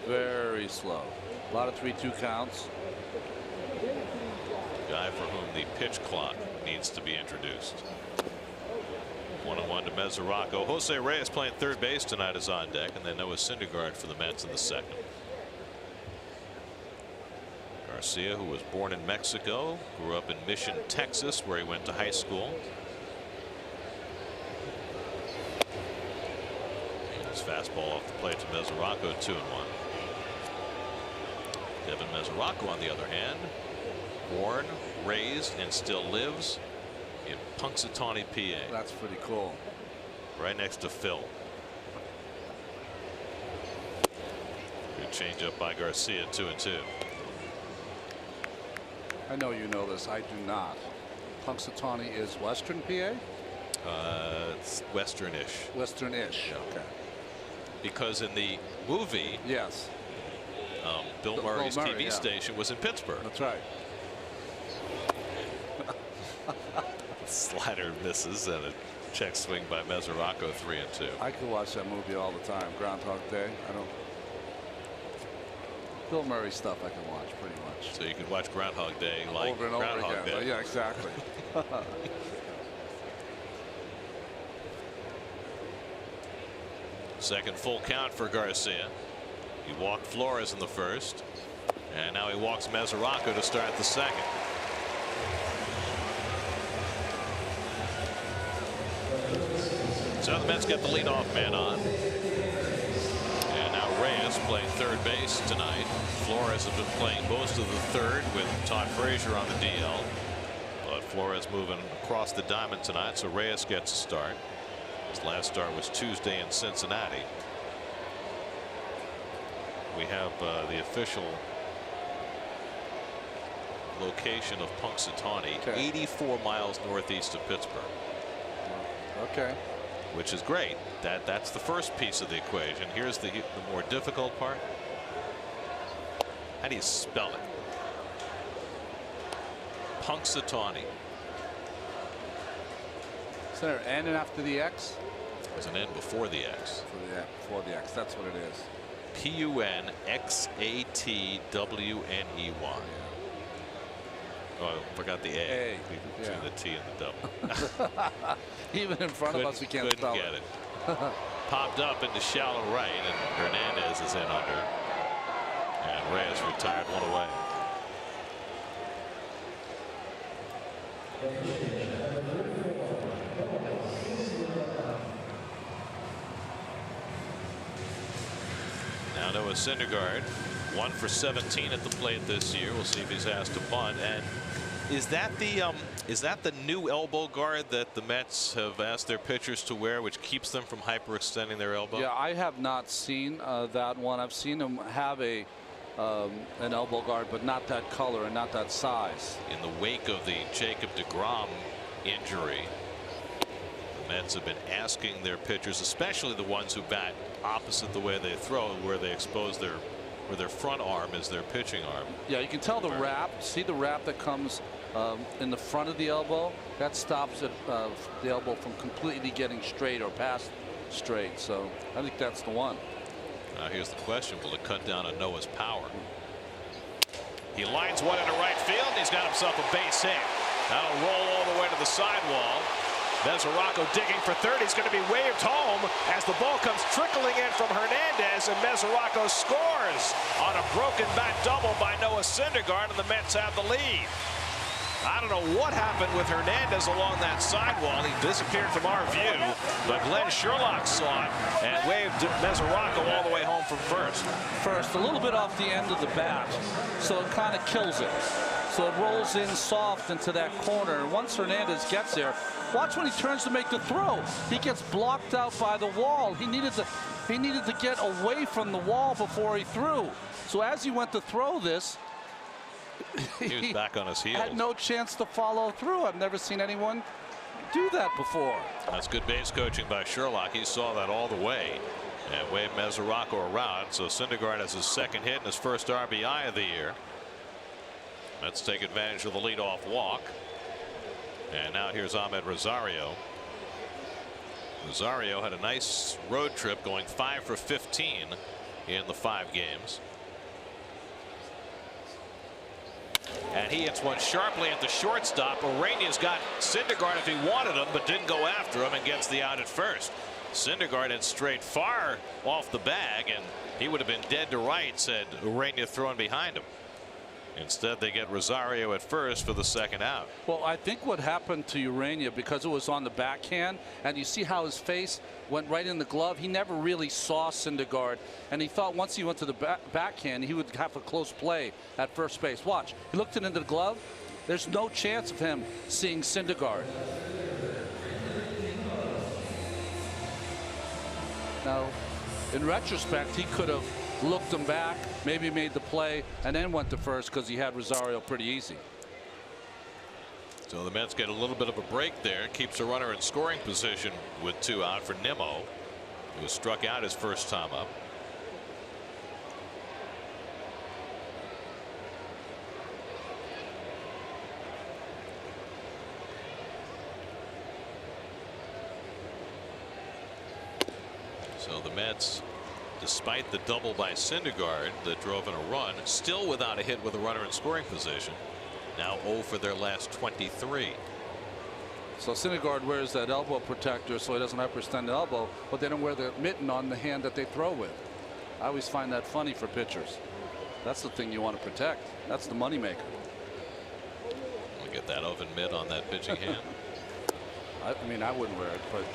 Speaker 2: Very slow. A lot of 3-2 counts.
Speaker 1: Guy for whom the pitch clock needs to be introduced. 1-1 to Mesoraco. Jose Reyes playing third base tonight is on deck, and then Noah Syndergaard for the Mets in the second. Garcia, who was born in Mexico, grew up in Mission, Texas, where he went to high school. His fastball off the plate to Mesoraco, 2-1. Devin Mesoraco, on the other hand, born, raised, and still lives in Punxsutawney, PA.
Speaker 2: That's pretty cool.
Speaker 1: Right next to Phil. Good changeup by Garcia, 2-2.
Speaker 2: I know you know this. I do not. Punxsutawney is Western PA?
Speaker 1: It's Western-ish.
Speaker 2: Western-ish. Okay.
Speaker 1: Because in the movie,
Speaker 2: yes,
Speaker 1: Bill Murray's TV station was in Pittsburgh.
Speaker 2: That's right.
Speaker 1: Slider misses and a check swing by Mesoraco, 3-2.
Speaker 2: I could watch that movie all the time. Groundhog Day. I don't. Bill Murray stuff I can watch pretty much.
Speaker 1: So you can watch Groundhog Day like
Speaker 2: over and over
Speaker 1: Groundhog
Speaker 2: again.
Speaker 1: Day.
Speaker 2: Yeah, exactly.
Speaker 1: Second full count for Garcia. He walked Flores in the first, and now he walks Mesoraco to start the second. So the Mets get the leadoff man on. And now Reyes playing third base tonight. Flores has been playing most of the third with Todd Frazier on the DL. But Flores moving across the diamond tonight, so Reyes gets a start. His last start was Tuesday in Cincinnati. We have the official location of Punxsutawney, 84 miles northeast of Pittsburgh.
Speaker 2: Okay.
Speaker 1: Which is great. That's the first piece of the equation. Here's the more difficult part. How do you spell it? Punxsutawney.
Speaker 2: Is there an N after the X?
Speaker 1: There's an N before the X.
Speaker 2: Before the X. That's what it is.
Speaker 1: Punxsutawney. Oh, I forgot the A. Between the T and the W.
Speaker 2: Even in front of us, we can't spell
Speaker 1: get it. Popped up into shallow right, and Hernandez is in under. And Reyes retired one away. Now Noah Syndergaard, 1 for 17 at the plate this year. We'll see if he's asked to bunt. And is that the new elbow guard that the Mets have asked their pitchers to wear, which keeps them from hyperextending their elbow?
Speaker 2: Yeah, I have not seen that one. I've seen them have an elbow guard, but not that color and not that size.
Speaker 1: In the wake of the Jacob deGrom injury, the Mets have been asking their pitchers, especially the ones who bat opposite the way they throw, where they expose where their front arm is their pitching arm.
Speaker 2: Yeah, you can tell the wrap. See the wrap that comes in the front of the elbow? That stops it, the elbow from completely getting straight or past straight. So I think that's the one.
Speaker 1: Now here's the question: will it cut down on Noah's power? He lines one into right field, and he's got himself a base hit. That'll roll all the way to the sidewall. Mesoraco digging for third. He's going to be waved home as the ball comes trickling in from Hernandez, and Mesoraco scores on a broken bat double by Noah Syndergaard, and the Mets have the lead. I don't know what happened with Hernandez along that sidewall. He disappeared from our view, but Glenn Sherlock saw it and waved Mesoraco all the way home from first.
Speaker 2: A little bit off the end of the bat, so it kind of kills it. So it rolls in soft into that corner, and once Hernandez gets there, watch when he turns to make the throw. He gets blocked out by the wall. He needed to get away from the wall before he threw. So as he went to throw this,
Speaker 1: he was back on his heels.
Speaker 2: Had no chance to follow through. I've never seen anyone do that before.
Speaker 1: That's good base coaching by Sherlock. He saw that all the way and waved Mesoraco around. So Syndergaard has his second hit and his first RBI of the year. Let's take advantage of the leadoff walk. And now here's Ahmed Rosario. Rosario had a nice road trip, going 5 for 15 in the 5 games. and he hits one sharply at the shortstop. Ureña's got Syndergaard if he wanted him, but didn't go after him and gets the out at first. Syndergaard had strayed far off the bag, and he would have been dead to rights had Ureña thrown behind him. Instead, they get Rosario at first for the second out.
Speaker 2: Well, I think what happened to Ureña, because it was on the backhand, and you see how his face went right in the glove, he never really saw Syndergaard, and he thought once he went to the backhand, he would have a close play at first base. Watch, he looked into the glove. There's no chance of him seeing Syndergaard. Now, in retrospect, he could have looked him back, maybe made the play, and then went to first because he had Rosario pretty easy.
Speaker 1: So the Mets get a little bit of a break there. Keeps a runner in scoring position with 2 out for Nimmo, who struck out his first time up. So the Mets, despite the double by Syndergaard that drove in a run, still without a hit with a runner in scoring position. Now 0 for their last 23.
Speaker 2: So Syndergaard wears that elbow protector so he doesn't hyperextend the elbow, but they don't wear the mitten on the hand that they throw with. I always find that funny for pitchers. That's the thing you want to protect. That's the moneymaker.
Speaker 1: We'll get that oven mitt on that pitching hand.
Speaker 2: I mean, I wouldn't wear it, but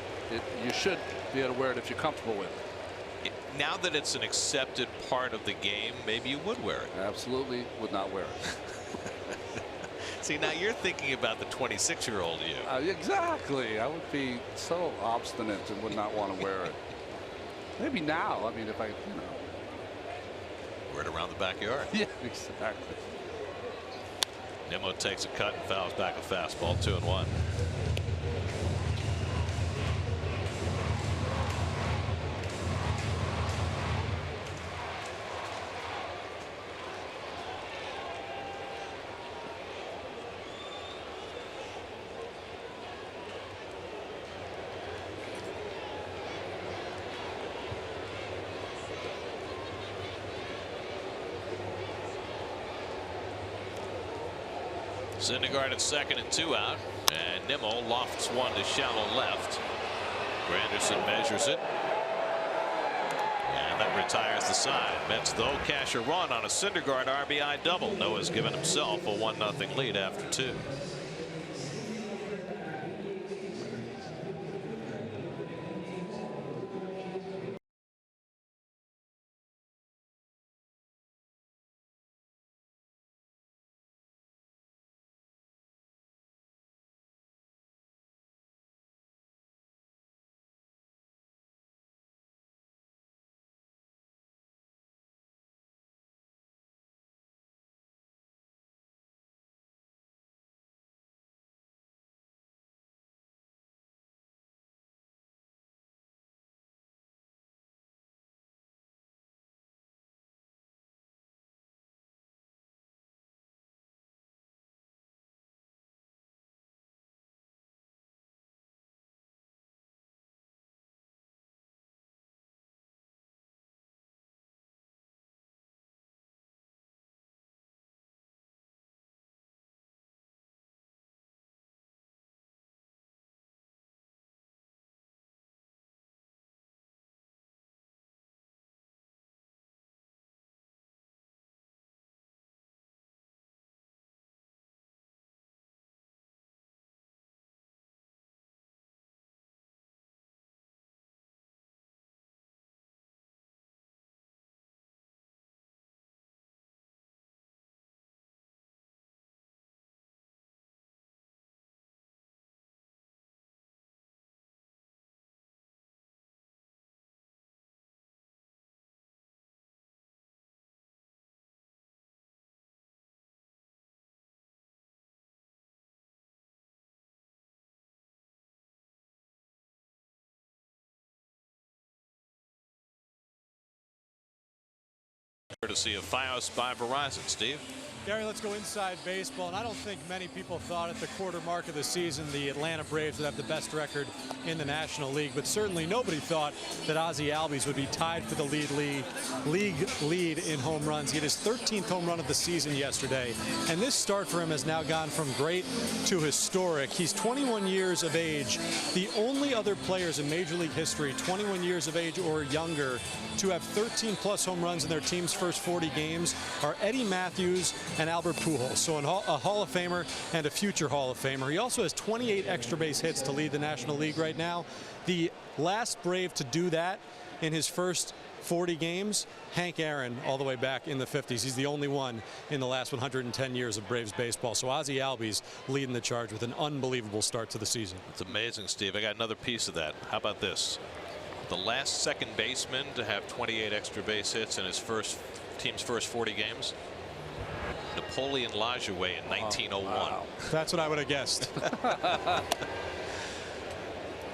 Speaker 2: you should be able to wear it if you're comfortable with it.
Speaker 1: Now that it's an accepted part of the game, maybe you would wear it.
Speaker 2: Absolutely would not wear it.
Speaker 1: See, now you're thinking about the 26-year-old you.
Speaker 2: Exactly. I would be so obstinate and would not want to wear it. Maybe now. I mean, if I,
Speaker 1: Wear it around the backyard.
Speaker 2: Yeah, exactly.
Speaker 1: Nimmo takes a cut and fouls back a fastball, 2-1. Syndergaard at second and 2 out, and Nimmo lofts one to shallow left. Granderson measures it, and that retires the side. Mets though cash a run on a Syndergaard RBI double. Noah's given himself a 1-0 lead after 2. Courtesy of Fios by Verizon. Steve.
Speaker 3: Gary, let's go inside baseball. And I don't think many people thought at the quarter mark of the season the Atlanta Braves would have the best record in the National League. But certainly nobody thought that Ozzie Albies would be tied for the league lead in home runs. He had his 13th home run of the season yesterday. And this start for him has now gone from great to historic. He's 21 years of age. The only other players in Major League history, 21 years of age or younger, to have 13-plus home runs in their team's first 40 games are Eddie Matthews and Albert Pujols. So a Hall of Famer and a future Hall of Famer. He also has 28 extra base hits to lead the National League right now. The last Brave to do that in his first 40 games, Hank Aaron, all the way back in the 50s. He's the only one in the last 110 years of Braves baseball. So Ozzie Albies leading the charge with an unbelievable start to the season.
Speaker 1: It's amazing, Steve. I got another piece of that. How about this? The last second baseman to have 28 extra base hits in his team's first 40 games, Napoleon Lajoie in 1901.
Speaker 3: Wow. That's what I would have guessed.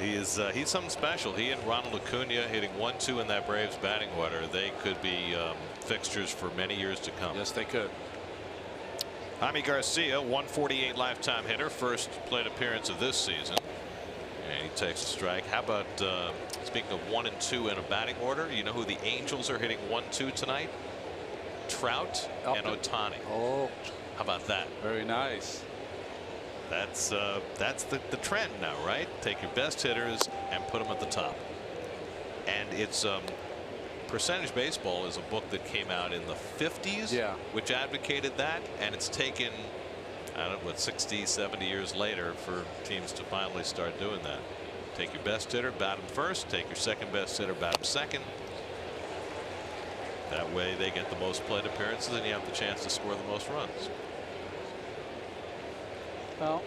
Speaker 1: He's something special. He and Ronald Acuna hitting 1-2 in that Braves batting order. They could be fixtures for many years to come.
Speaker 2: Yes, they could.
Speaker 1: Jaime Garcia, 148 lifetime hitter, first plate appearance of this season. And he takes a strike. How about speaking of 1 and 2 in a batting order? You know who the Angels are hitting 1-2 tonight? Trout and Ohtani.
Speaker 2: Oh,
Speaker 1: how about that?
Speaker 2: Very nice.
Speaker 1: That's the trend now, right? Take your best hitters and put them at the top. And it's Percentage Baseball is a book that came out in the 50s, which advocated that, and it's taken, I don't know, what, 60, 70 years later for teams to finally start doing that. Take your best hitter, bat him first. Take your second best hitter, bat him second. That way they get the most plate appearances and you have the chance to score the most runs.
Speaker 2: Well,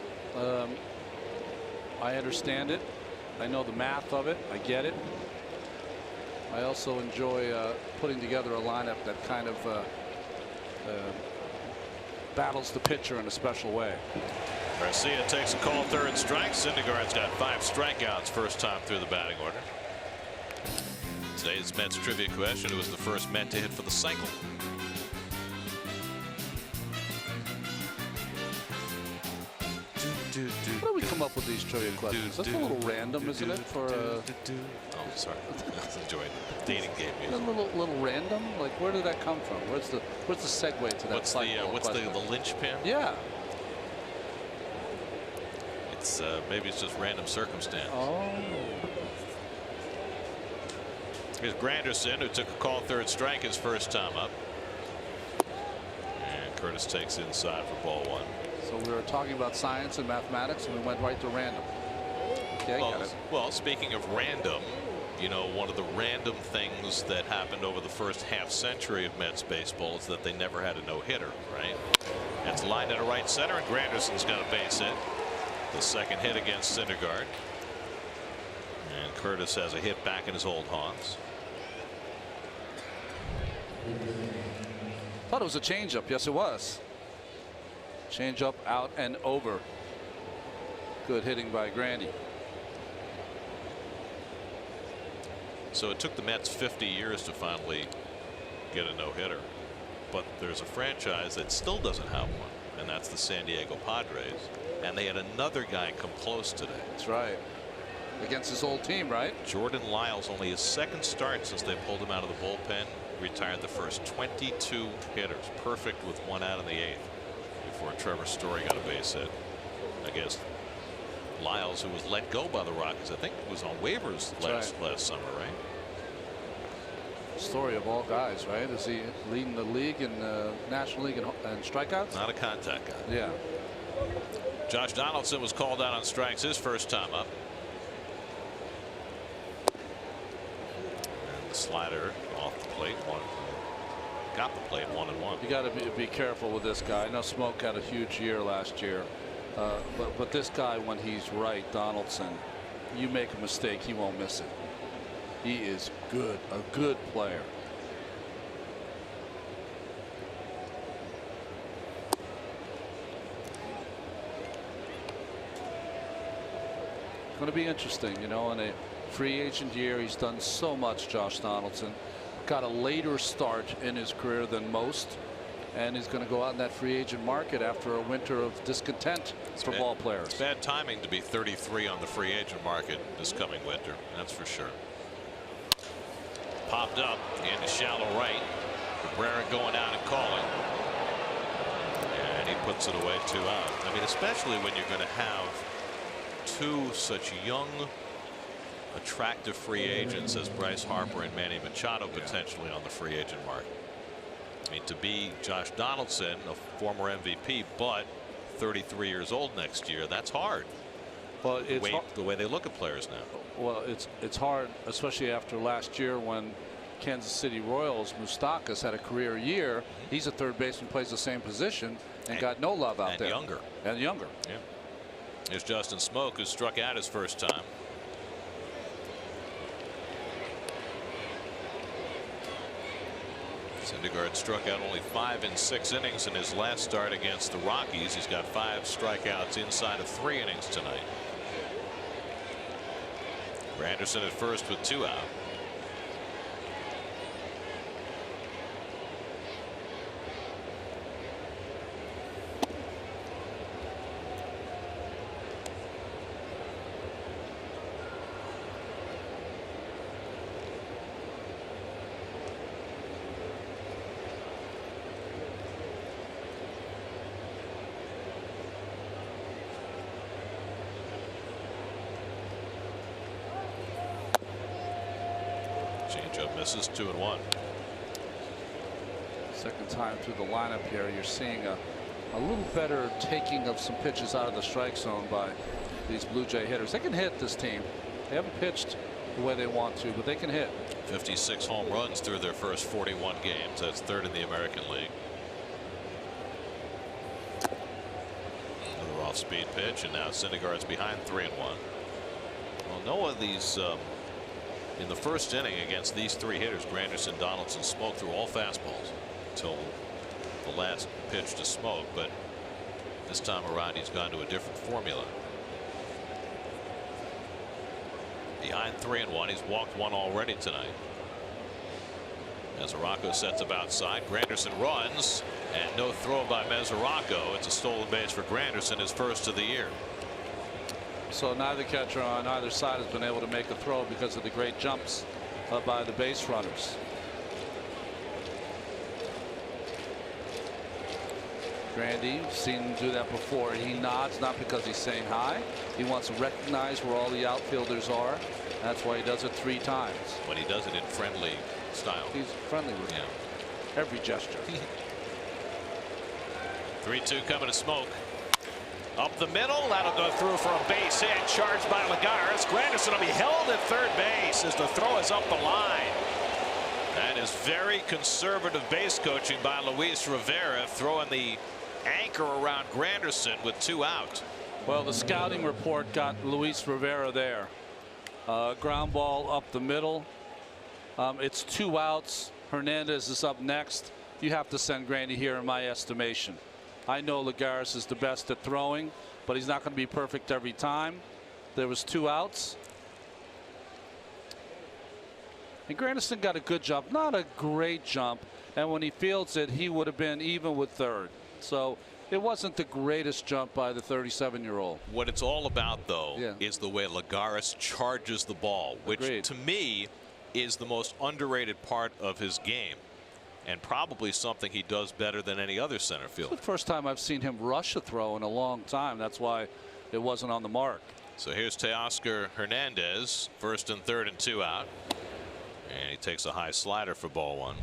Speaker 2: I understand it. I know the math of it. I get it. I also enjoy putting together a lineup that kind of battles the pitcher in a special way.
Speaker 1: Garcia takes a call, 3rd strike. Syndergaard's got 5 strikeouts first time through the batting order. Today's Mets trivia question: who was the first Met to hit for the cycle?
Speaker 2: How do we come up with these trivia questions? That's a little random, isn't it? For
Speaker 1: oh, sorry. Let's enjoy it. Dating game music.
Speaker 2: A little random. Like, where did that come from? Where's the segue to that?
Speaker 1: What's the linchpin?
Speaker 2: Yeah.
Speaker 1: It's maybe it's just random circumstance.
Speaker 2: Oh.
Speaker 1: Here's Granderson, who took a call, 3rd strike his first time up. And Curtis takes inside for ball 1.
Speaker 2: So we were talking about science and mathematics, and we went right to random. Okay, got it.
Speaker 1: Well, speaking of random, you know, one of the random things that happened over the first half-century of Mets baseball is that they never had a no-hitter, right? It's lined into right center, and Granderson's got a base hit. The second hit against Syndergaard. And Curtis has a hit back in his old haunts.
Speaker 2: Thought it was a changeup. Yes, it was. Changeup out and over. Good hitting by Grandy.
Speaker 1: So it took the Mets 50 years to finally get a no-hitter. But there's a franchise that still doesn't have one, and that's the San Diego Padres. And they had another guy come close today.
Speaker 2: That's right. Against his old team, right?
Speaker 1: Jordan Lyles, only his 2nd start since they pulled him out of the bullpen, retired the first 22 hitters. Perfect with 1 out in the 8th before Trevor Story got a base hit against Lyles, who was let go by the Rockies. I think it was on waivers last summer, right?
Speaker 2: Story of all guys, right? Is he leading the league in National League in strikeouts?
Speaker 1: Not a contact guy.
Speaker 2: Yeah.
Speaker 1: Josh Donaldson was called out on strikes his first time up. And the slider off the plate. Got the plate 1-1.
Speaker 2: You got to be careful with this guy. I know Smoke had a huge year last year. But this guy, when he's right, Donaldson, you make a mistake, he won't miss it. He is good, a good player. Going to be interesting, you know, in a free agent year. He's done so much, Josh Donaldson. Got a later start in his career than most. and he's going to go out in that free agent market after a winter of discontent for ball players.
Speaker 1: It's bad timing to be 33 on the free agent market this coming winter, that's for sure. Popped up into shallow right. Cabrera going out and calling. And he puts it away, 2 out. I mean, especially when you're going to have 2 such young, attractive free agents as Bryce Harper and Manny Machado potentially on the free agent market. I mean, to be Josh Donaldson, a former MVP, but 33 years old next year, that's hard.
Speaker 2: Well, it's
Speaker 1: the way they look at players now.
Speaker 2: Well, it's hard, especially after last year when Kansas City Royals Moustakas had a career year. He's a third baseman, plays the same position, and got no love out there.
Speaker 1: Younger.
Speaker 2: And younger.
Speaker 1: Yeah. Here's Justin Smoke, who struck out his first time. Syndergaard struck out only 5 in 6 innings in his last start against the Rockies. He's got 5 strikeouts inside of 3 innings tonight. Granderson at first with 2 out. Changeup misses, 2-1.
Speaker 2: Second time through the lineup here, you're seeing a little better taking of some pitches out of the strike zone by these Blue Jay hitters. They can hit, this team. They haven't pitched the way they want to, but they can hit.
Speaker 1: 56 home runs through their first 41 games. That's 3rd in the American League. Another off-speed pitch, and now Syndergaard's behind 3-1. Well, no of these in the first inning against these 3 hitters, Granderson, Donaldson, Smoke, threw all fastballs until the last pitch to Smoke, but this time around he's gone to a different formula. Behind 3-1, he's walked 1 already tonight. Mesoraco sets up outside. Granderson runs, and no throw by Mesoraco. It's a stolen base for Granderson, his first of the year.
Speaker 2: So neither catcher on either side has been able to make a throw because of the great jumps by the base runners. Grandy, seen him do that before. He nods not because he's saying hi. He wants to recognize where all the outfielders are. That's why he does it 3 times.
Speaker 1: But he does it in friendly style.
Speaker 2: He's friendly with every gesture.
Speaker 1: 3-2 coming to Smoke. Up the middle, that'll go through for a base hit, charged by Lagares. Granderson will be held at third base as the throw is up the line. That is very conservative base coaching by Luis Rivera, throwing the anchor around Granderson with 2 out.
Speaker 2: Well, the scouting report got Luis Rivera there. Ground ball up the middle. It's 2 outs. Hernandez is up next. You have to send Grandy here in my estimation. I know Lagares is the best at throwing, but he's not going to be perfect every time. There was 2 outs. And Granderson got a good jump, not a great jump. And when he fields it, he would have been even with third. So it wasn't the greatest jump by the 37-year-old.
Speaker 1: What it's all about, though, is the way Lagares charges the ball, which to me is the most underrated part of his game, and probably something he does better than any other center fielder.
Speaker 2: It's the first time I've seen him rush a throw in a long time. That's why it wasn't on the mark.
Speaker 1: So here's Teoscar Hernandez, 1st and 3rd and 2 out. And he takes a high slider for ball 1.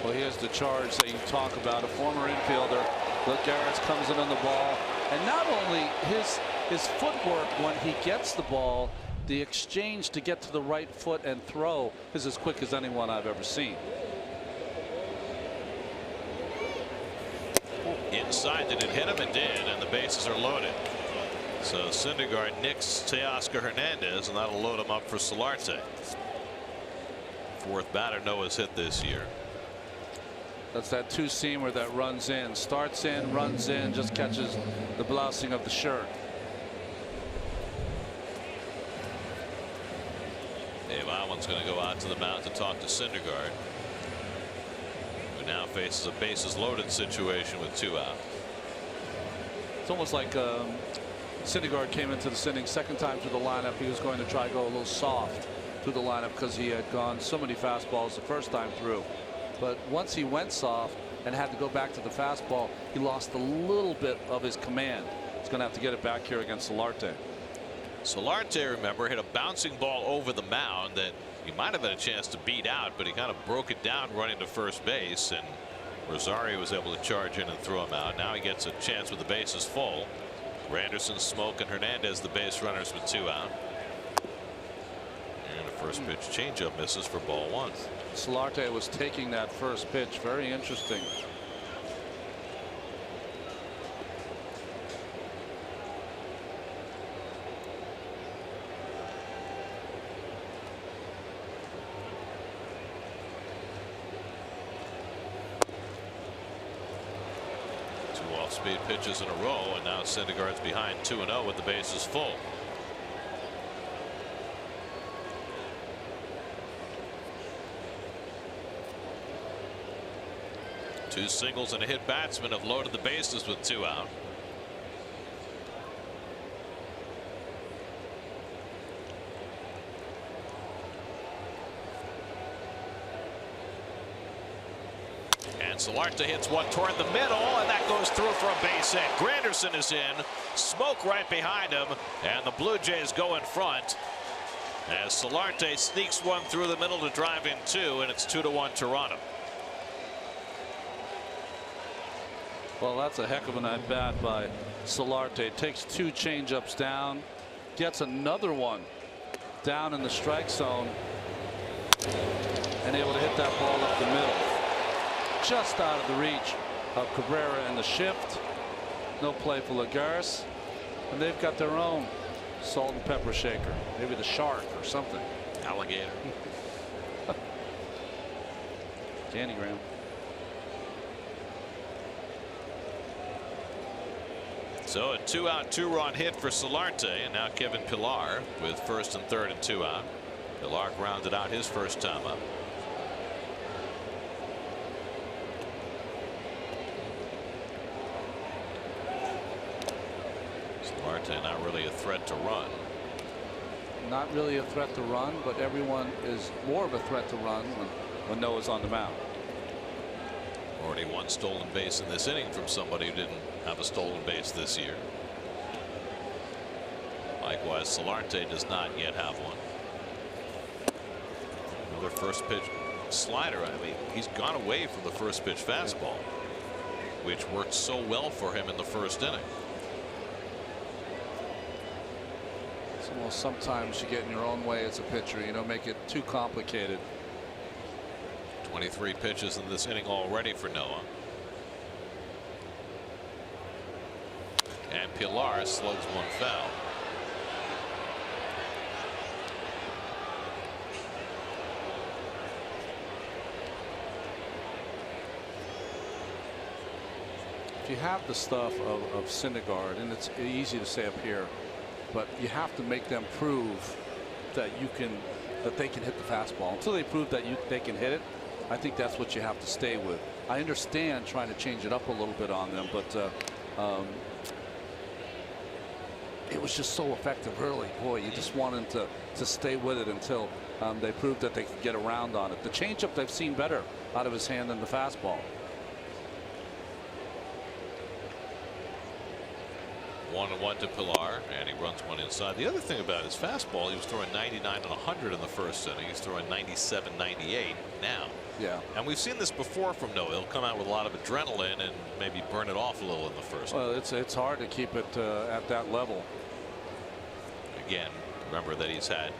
Speaker 2: Well, here's the charge that you talk about. A former infielder. Lagares comes in on the ball. And not only his footwork when he gets the ball, the exchange to get to the right foot and throw is as quick as anyone I've ever seen.
Speaker 1: Inside, did it hit him? It did, and the bases are loaded. So Syndergaard nicks Teoscar Hernandez, and that'll load him up for Solarte. 4th batter Noah's hit this year.
Speaker 2: That's that 2-seamer that runs in, starts in, runs in, just catches the blousing of the shirt. Dave
Speaker 1: Allen's going to go out to the mound to talk to Syndergaard. who now faces a bases loaded situation with 2 out.
Speaker 2: It's almost like Syndergaard came into this inning second time through the lineup. He was going to try to go a little soft through the lineup because he had gone so many fastballs the first time through. But once he went soft and had to go back to the fastball, he lost a little bit of his command. He's going to have to get it back here against Solarte.
Speaker 1: Solarte, remember, hit a bouncing ball over the mound that he might have had a chance to beat out, but he kind of broke it down running to first base, and Rosario was able to charge in and throw him out. Now he gets a chance with the bases full. Granderson, Smoke, and Hernandez the base runners with 2 out. And a first pitch changeup misses for ball 1.
Speaker 2: Solarte was taking that first pitch. Very interesting.
Speaker 1: Off-speed pitches in a row, and now Syndergaard's behind 2-0 with the bases full. Two singles and a hit batsman have loaded the bases with 2 out. And Solarte hits one toward the middle, and that goes through for a base hit. Granderson is in, Smoke right behind him, and the Blue Jays go in front as Solarte sneaks one through the middle to drive in 2, and it's 2-1 Toronto.
Speaker 2: Well, that's a heck of an at bat by Solarte. Takes 2 changeups down, gets another one down in the strike zone, and able to hit that ball up the middle. Just out of the reach of Cabrera and the shift. No play for Lagares, and they've got their own salt and pepper shaker. Maybe the Shark or something.
Speaker 1: Alligator.
Speaker 2: Candygram.
Speaker 1: So a 2-out 2-run hit for Solarte, and now Kevin Pillar with first and third and 2 out. Pillar grounded out his first time up. Solarte not really a threat to run.
Speaker 2: Not really a threat to run, but everyone is more of a threat to run when Noah's on the mound.
Speaker 1: Already 1 stolen base in this inning from somebody who didn't have a stolen base this year. Likewise, Solarte does not yet have one. Another first pitch slider. I mean, he's gone away from the first pitch fastball, which worked so well for him in the first inning.
Speaker 2: Well, sometimes you get in your own way as a pitcher. You don't make it too complicated.
Speaker 1: 23 pitches in this inning already for Noah. And Pillar slugs one foul.
Speaker 2: If you have the stuff of Syndergaard, and it's easy to say up here, but you have to make them prove that they can hit the fastball. Until they prove that they can hit it, I think that's what you have to stay with. I understand trying to change it up a little bit on them, but it was just so effective early. Boy, you just want them to stay with it until they proved that they could get around on it. The changeup they've seen better out of his hand than the fastball.
Speaker 1: 1-1 to Pillar, and he runs one inside. The other thing about his fastball, he was throwing 99 and 100 in the first inning. He's throwing 97, 98 now.
Speaker 2: Yeah.
Speaker 1: And we've seen this before from Noah. He'll come out with a lot of adrenaline and maybe burn it off a little in the first.
Speaker 2: Well, it's hard to keep it at that level.
Speaker 1: Again, remember that he's had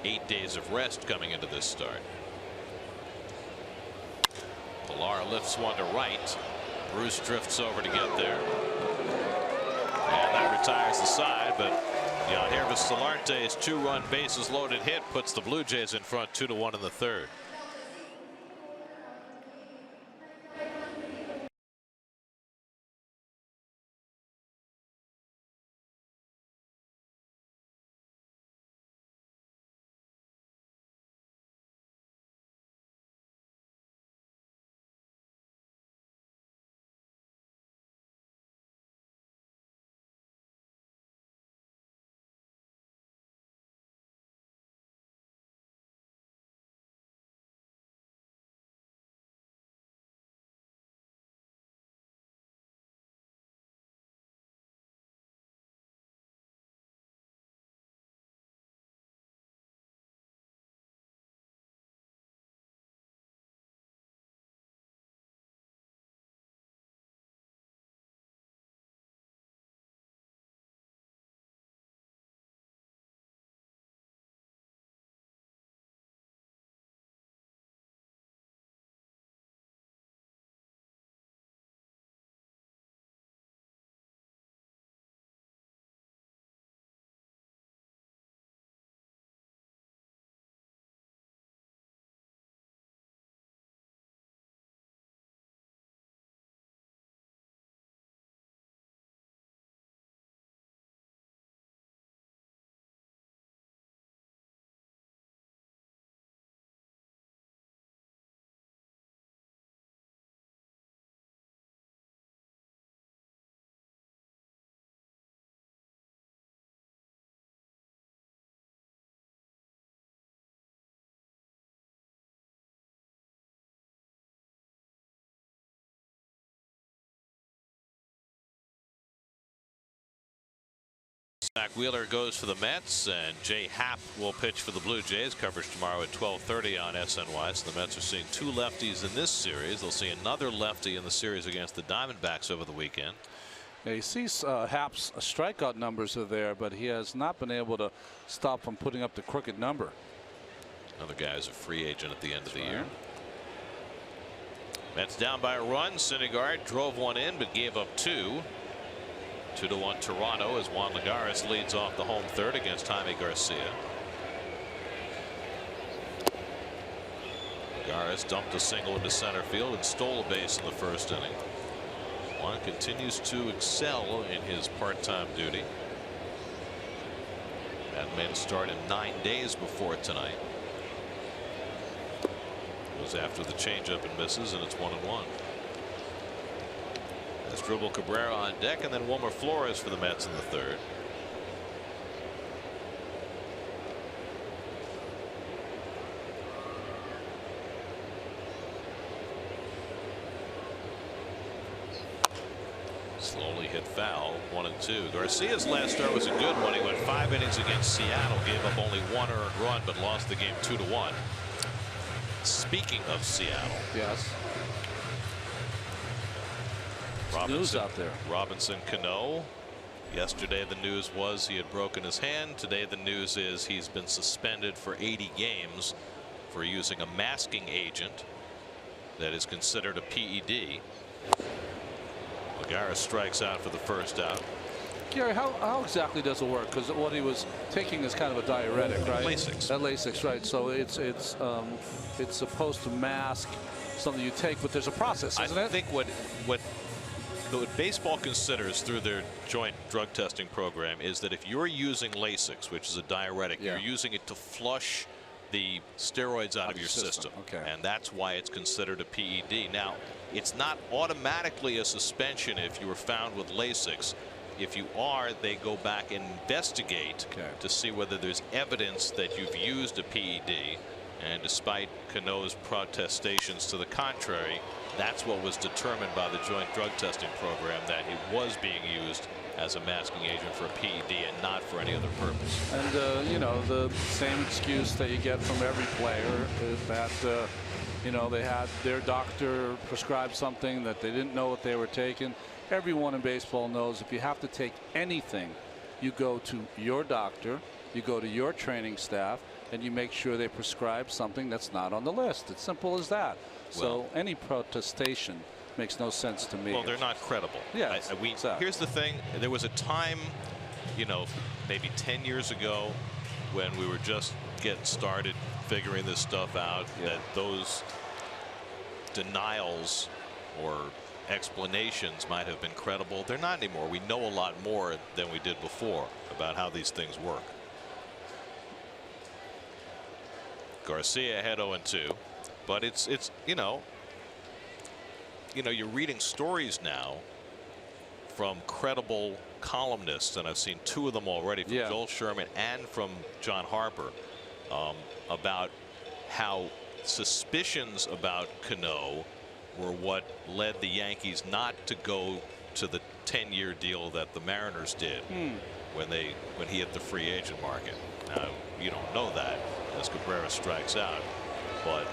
Speaker 1: 8 days of rest coming into this start. Pillar lifts one to right. Bruce drifts over to get there. And that retires the side, but Yangervis Solarte's 2-run bases loaded hit puts the Blue Jays in front 2-1 in the third. Zach Wheeler goes for the Mets, and Jay Happ will pitch for the Blue Jays. Coverage tomorrow at 12:30 on SNY. So the Mets are seeing 2 lefties in this series. They'll see another lefty in the series against the Diamondbacks over the weekend.
Speaker 2: Yeah, you see Happ's strikeout numbers are there, but he has not been able to stop from putting up the crooked number.
Speaker 1: Another guy is a free agent at the end of the year. Mets down by a run. Syndergaard drove one in, but gave up 2. 2-1 Toronto as Juan Lagares leads off the home third against Jaime Garcia. Lagares dumped a single into center field and stole a base in the first inning. Juan continues to excel in his part-time duty. Hadn't made a start in 9 days before tonight. It was after the changeup and misses, and it's 1-1. Asdrubal Cabrera on deck, and then Wilmer Flores for the Mets in the third. Slowly hit foul, 1-2. Garcia's last start was a good one. He went 5 innings against Seattle, gave up only 1 earned run, but lost the game 2-1. Speaking of Seattle.
Speaker 2: Yes. News out there.
Speaker 1: Robinson Cano. Yesterday the news was he had broken his hand. Today the news is he's been suspended for 80 games for using a masking agent that is considered a PED. Lagares strikes out for the first out.
Speaker 2: Gary, how exactly does it work? Because what he was taking is kind of a diuretic, right?
Speaker 1: Lasix.
Speaker 2: Lasix, right? So it's supposed to mask something you take, but there's a process, isn't it?
Speaker 1: I think what baseball considers through their joint drug testing program is that if you're using Lasix, which is a diuretic, you're using it to flush the steroids out of your system.
Speaker 2: Okay.
Speaker 1: And that's why it's considered a PED. Now, it's not automatically a suspension if you were found with Lasix. If you are, they go back and investigate to see whether there's evidence that you've used a PED. And despite Cano's protestations to the contrary, that's what was determined by the joint drug testing program, that it was being used as a masking agent for a PED and not for any other purpose.
Speaker 2: And you know, the same excuse that you get from every player is that you know, they had their doctor prescribe something that they didn't know what they were taking. Everyone in baseball knows if you have to take anything, you go to your doctor, you go to your training staff, and you make sure they prescribe something that's not on the list. It's simple as that. So any protestation makes no sense to me.
Speaker 1: Well, they're not credible.
Speaker 2: Yeah.
Speaker 1: Here's the thing. There was a time, you know, maybe 10 years ago when we were just getting started figuring this stuff out, that those denials or explanations might have been credible. They're not anymore. We know a lot more than we did before about how these things work. Garcia ahead 0-2, but it's you know you're reading stories now from credible columnists, and I've seen 2 of them already, from Joel Sherman and from John Harper, about how suspicions about Cano were what led the Yankees not to go to the 10-year deal that the Mariners did when he hit the free agent market. Now, you don't know that as Cabrera strikes out, but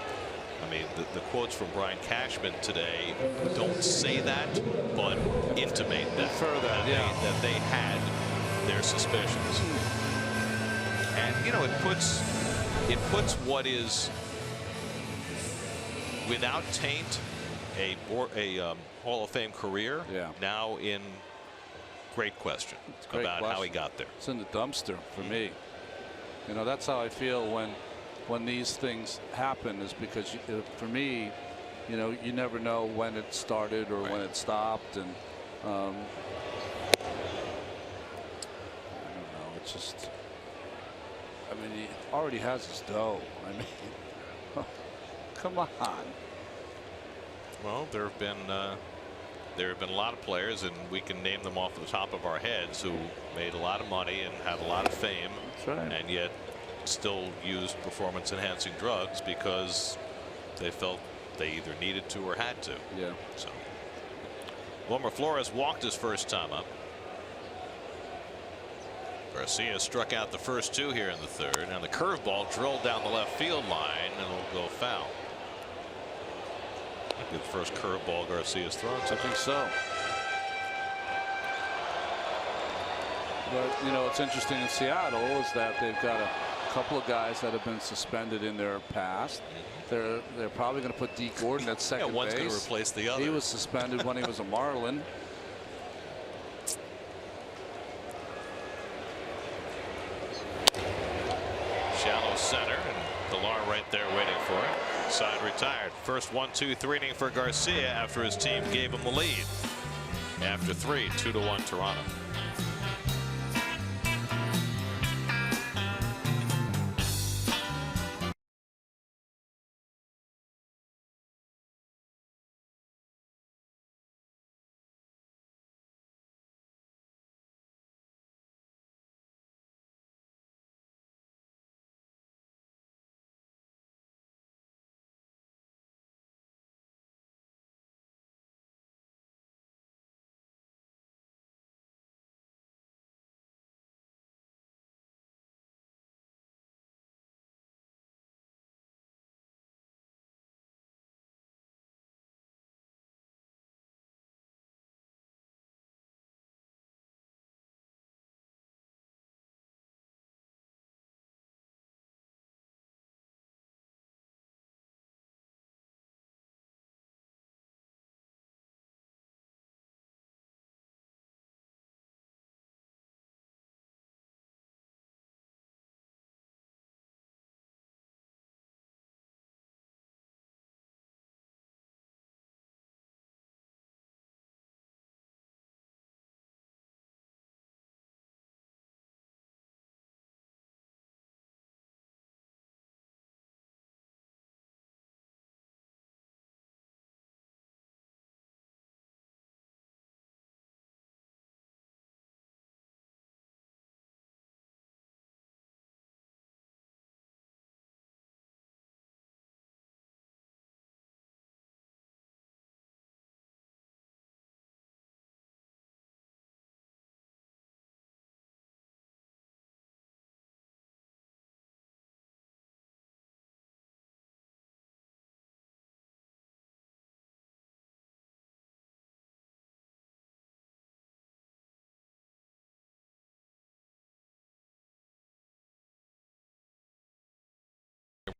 Speaker 1: I mean the quotes from Brian Cashman today don't say that, but intimate that, that they had their suspicions. And you know, it puts what is without taint a Hall of Fame career now in great question about how he got there.
Speaker 2: It's in the dumpster for me. You know, that's how I feel when these things happen, is because for me, you know, you never know when it started or when it stopped, and I don't know. It's just, I mean, he already has his dough. I mean, come on.
Speaker 1: Well, there have been a lot of players, and we can name them off the top of our heads, who made a lot of money and had a lot of fame, and yet still used performance-enhancing drugs because they felt they either needed to or had to.
Speaker 2: Yeah.
Speaker 1: So, Wilmer Flores walked his first time up. Garcia struck out the first two here in the third, and the curveball drilled down the left field line, and it'll go foul. Might be the first curveball Garcia's thrown.
Speaker 2: I think so. But you know, what's interesting in Seattle is that they've got a couple of guys that have been suspended in their past. They're probably going to put D. Gordon at second
Speaker 1: one's
Speaker 2: base.
Speaker 1: going to replace the other.
Speaker 2: He was suspended when he was a Marlin.
Speaker 1: Shallow center, and Pilar right there waiting for it. Side retired. First 1-2-3 inning for Garcia after his team gave him the lead. After 3, 2-1 Toronto.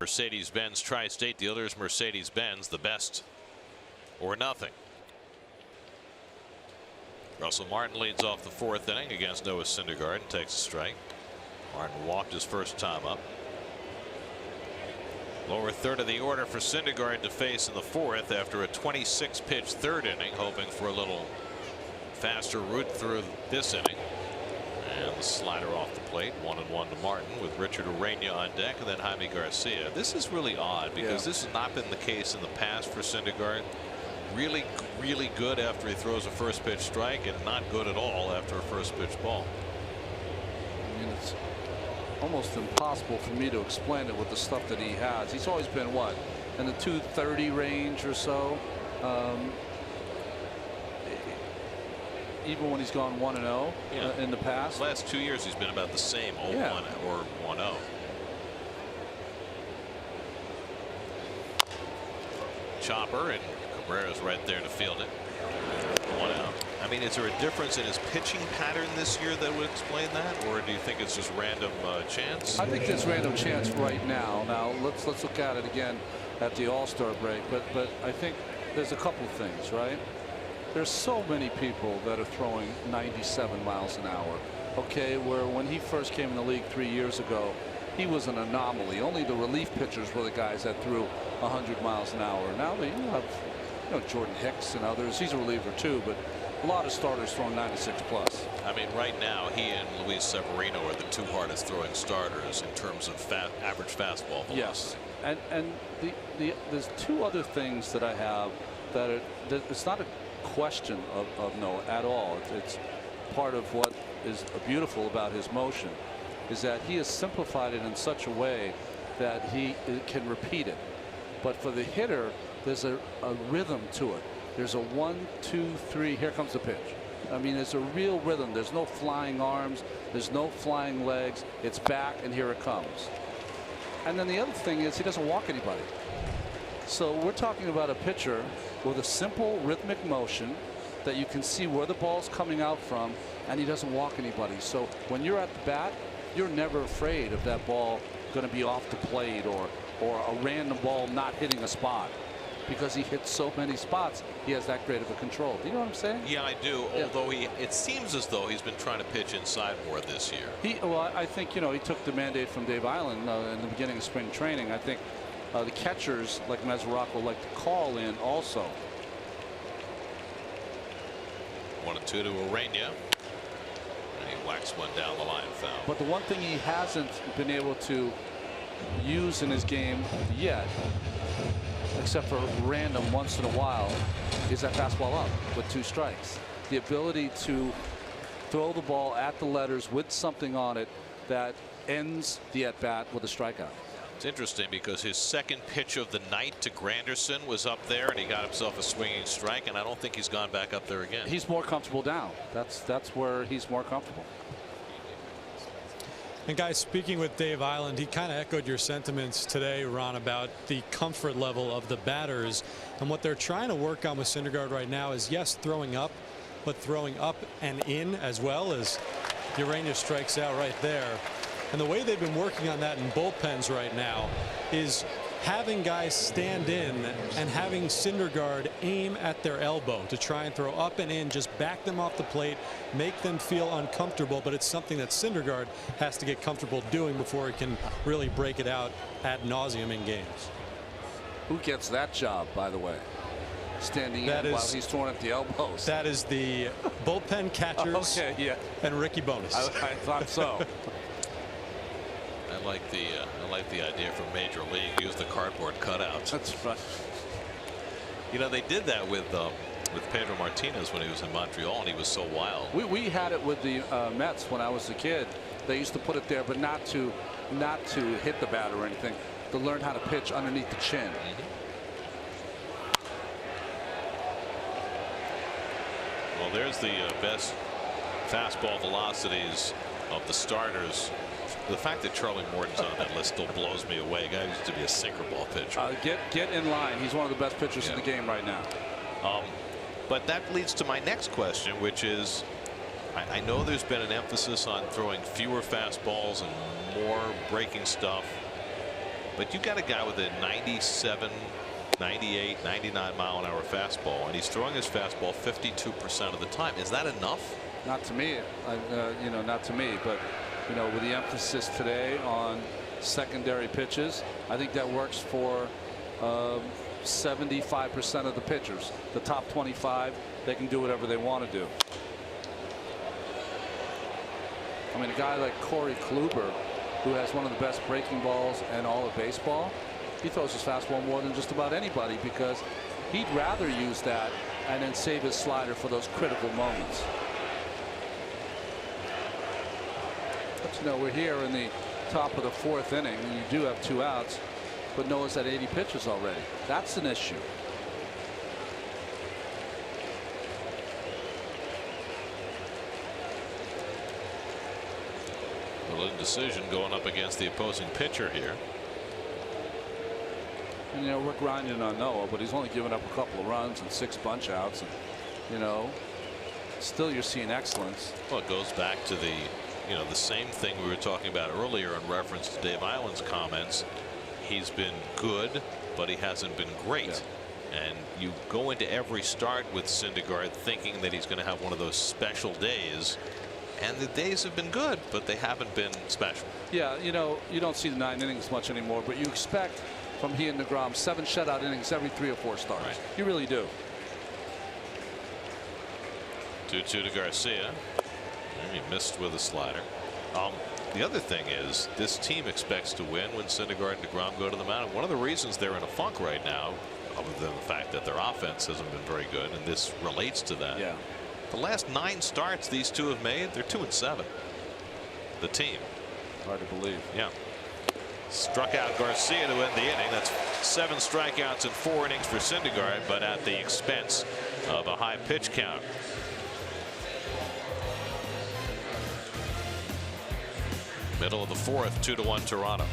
Speaker 1: Mercedes-Benz Tri-State. The other is Mercedes-Benz, the best or nothing. Russell Martin leads off the 4th inning against Noah Syndergaard and takes a strike. Martin walked his first time up. Lower third of the order for Syndergaard to face in the 4th after a 26-pitch 3rd inning, hoping for a little faster route through this inning. And the slider off the plate. 1-1 to Martin with Richard Urena on deck, and then Jaime Garcia. This is really odd because this has not been the case in the past for Syndergaard. Really, really good after he throws a first pitch strike, and not good at all after a first pitch ball.
Speaker 2: I mean, it's almost impossible for me to explain it with the stuff that he has. He's always been what, in the 230 range or so. Even when he's gone 1-0 in the past.
Speaker 1: The last 2 years he's been about the same, 0-1 or 1-0. Chopper, and Cabrera's right there to field it. 1 out. I mean, is there a difference in his pitching pattern this year that would explain that, or do you think it's just random chance?
Speaker 2: I think there's random chance right now. Now let's look at it again at the All-Star break. But I think there's a couple of things, right? There's so many people that are throwing 97 miles an hour. Okay, where when he first came in the league 3 years ago, he was an anomaly. Only the relief pitchers were the guys that threw 100 miles an hour. Now you have, Jordan Hicks and others. He's a reliever too, but a lot of starters throwing 96 plus.
Speaker 1: I mean, right now he and Luis Severino are the 2 hardest throwing starters in terms of average fastball velocity.
Speaker 2: Yes, and there's 2 other things that I have that it's not a question of Noah at all. It's part of what is beautiful about his motion is that he has simplified it in such a way that he can repeat it. But for the hitter, there's a rhythm to it. There's a 1, 2, 3. Here comes the pitch. I mean, there's a real rhythm. There's no flying arms. There's no flying legs. It's back, and here it comes. And then the other thing is he doesn't walk anybody. So we're talking about a pitcher with a simple rhythmic motion that you can see where the ball's coming out from, and he doesn't walk anybody. So when you're at the bat, you're never afraid of that ball going to be off the plate or a random ball not hitting a spot, because he hits so many spots. He has that great of a control. Do you know what I'm saying?
Speaker 1: Yeah, I do. Yeah. Although it seems as though he's been trying to pitch inside more this year.
Speaker 2: Well, I think, you know, he took the mandate from Dave Island in the beginning of spring training. I think the catchers like Mesoraco like to call in also.
Speaker 1: 1-2 to Urania. And he whacks one down the line, foul.
Speaker 2: But the one thing he hasn't been able to use in his game yet, except for random once in a while, is that fastball up with 2 strikes. The ability to throw the ball at the letters with something on it that ends the at-bat with a strikeout.
Speaker 1: It's interesting because his second pitch of the night to Granderson was up there, and he got himself a swinging strike, and I don't think he's gone back up there again.
Speaker 2: He's more comfortable down. That's where he's more comfortable.
Speaker 3: And guys, speaking with Dave Island, he kind of echoed your sentiments today, Ron, about the comfort level of the batters. And what they're trying to work on with Syndergaard right now is, yes, throwing up, but throwing up and in as well, as Urania strikes out right there. And the way they've been working on that in bullpens right now is having guys stand in and having Syndergaard aim at their elbow to try and throw up and in, just back them off the plate, make them feel uncomfortable. But it's something that Syndergaard has to get comfortable doing before he can really break it out ad nauseum in games.
Speaker 2: Who gets that job, by the way? Standing in while he's throwing at the elbows.
Speaker 3: That is the bullpen catchers.
Speaker 2: Okay, yeah.
Speaker 3: And Ricky Bonas.
Speaker 2: I thought so.
Speaker 1: I like the idea from Major League. Use the cardboard cutouts.
Speaker 2: That's right.
Speaker 1: You know, they did that with Pedro Martinez when he was in Montreal, and he was so wild.
Speaker 2: We had it with the Mets when I was a kid. They used to put it there, but not to hit the bat or anything. To learn how to pitch underneath the chin.
Speaker 1: Well, there's the best fastball velocities of the starters. The fact that Charlie Morton's on that list still blows me away. Guy used to be a sinker ball pitcher.
Speaker 2: Get in line. He's one of the best pitchers in the game right now.
Speaker 1: But that leads to my next question, which is, I know there's been an emphasis on throwing fewer fastballs and more breaking stuff, but you got a guy with a 97, 98, 99 mile an hour fastball, and he's throwing his fastball 52% of the time. Is that enough? Not to me.
Speaker 2: You know, not to me, but you know, with the emphasis today on secondary pitches, I think that works for 75% of the pitchers. The top 25, they can do whatever they want to do. I mean, a guy like Corey Kluber, who has one of the best breaking balls in all of baseball, he throws his fastball more than just about anybody, because he'd rather use that and then save his slider for those critical moments. But you know, we're here in the top of the 4th inning, and you do have 2 outs, but Noah's at 80 pitches already. That's an issue.
Speaker 1: A little indecision going up against the opposing pitcher here.
Speaker 2: And you know, we're grinding on Noah, but he's only given up a couple of runs and 6 bunch outs, and you know, still you're seeing excellence.
Speaker 1: Well, it goes back to the same thing we were talking about earlier in reference to Dave Island's comments. He's been good, but he hasn't been great. Yeah. And you go into every start with Syndergaard thinking that he's going to have one of those special days, and the days have been good, but they haven't been special.
Speaker 2: Yeah, you know, you don't see the 9 innings much anymore, but you expect from he and DeGrom 7 shutout innings every 3 or 4 starts. Right. You really do.
Speaker 1: 2-2 to Garcia. He missed with a slider. The other thing is, this team expects to win when Syndergaard and DeGrom go to the mound. One of the reasons they're in a funk right now, other than the fact that their offense hasn't been very good, and this relates to that.
Speaker 2: Yeah.
Speaker 1: The last 9 starts these two have made, they're 2-7. The team.
Speaker 2: Hard to believe.
Speaker 1: Yeah. Struck out Garcia to end the inning. That's 7 strikeouts in 4 innings for Syndergaard, but at the expense of a high pitch count. Middle of the fourth, 2-1 Toronto.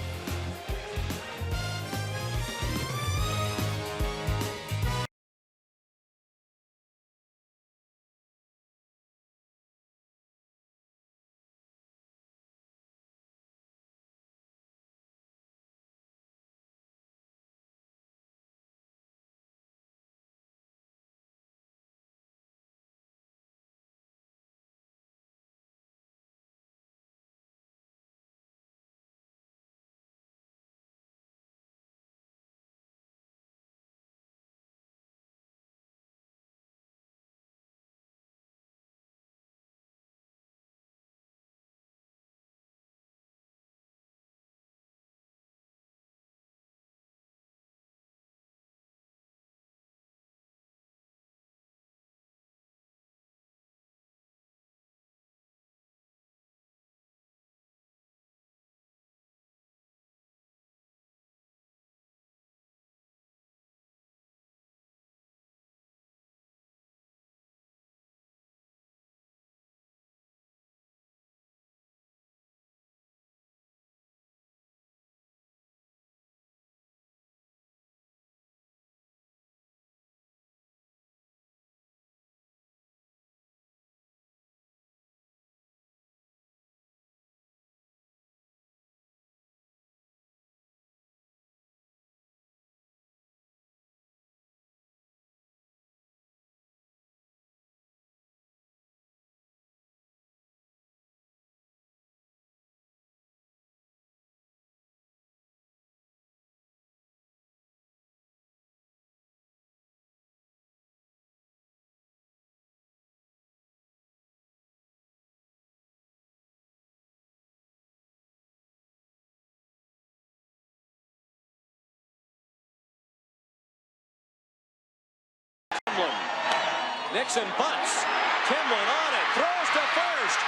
Speaker 4: Nixon bunts. Timlin on it. Throws to first.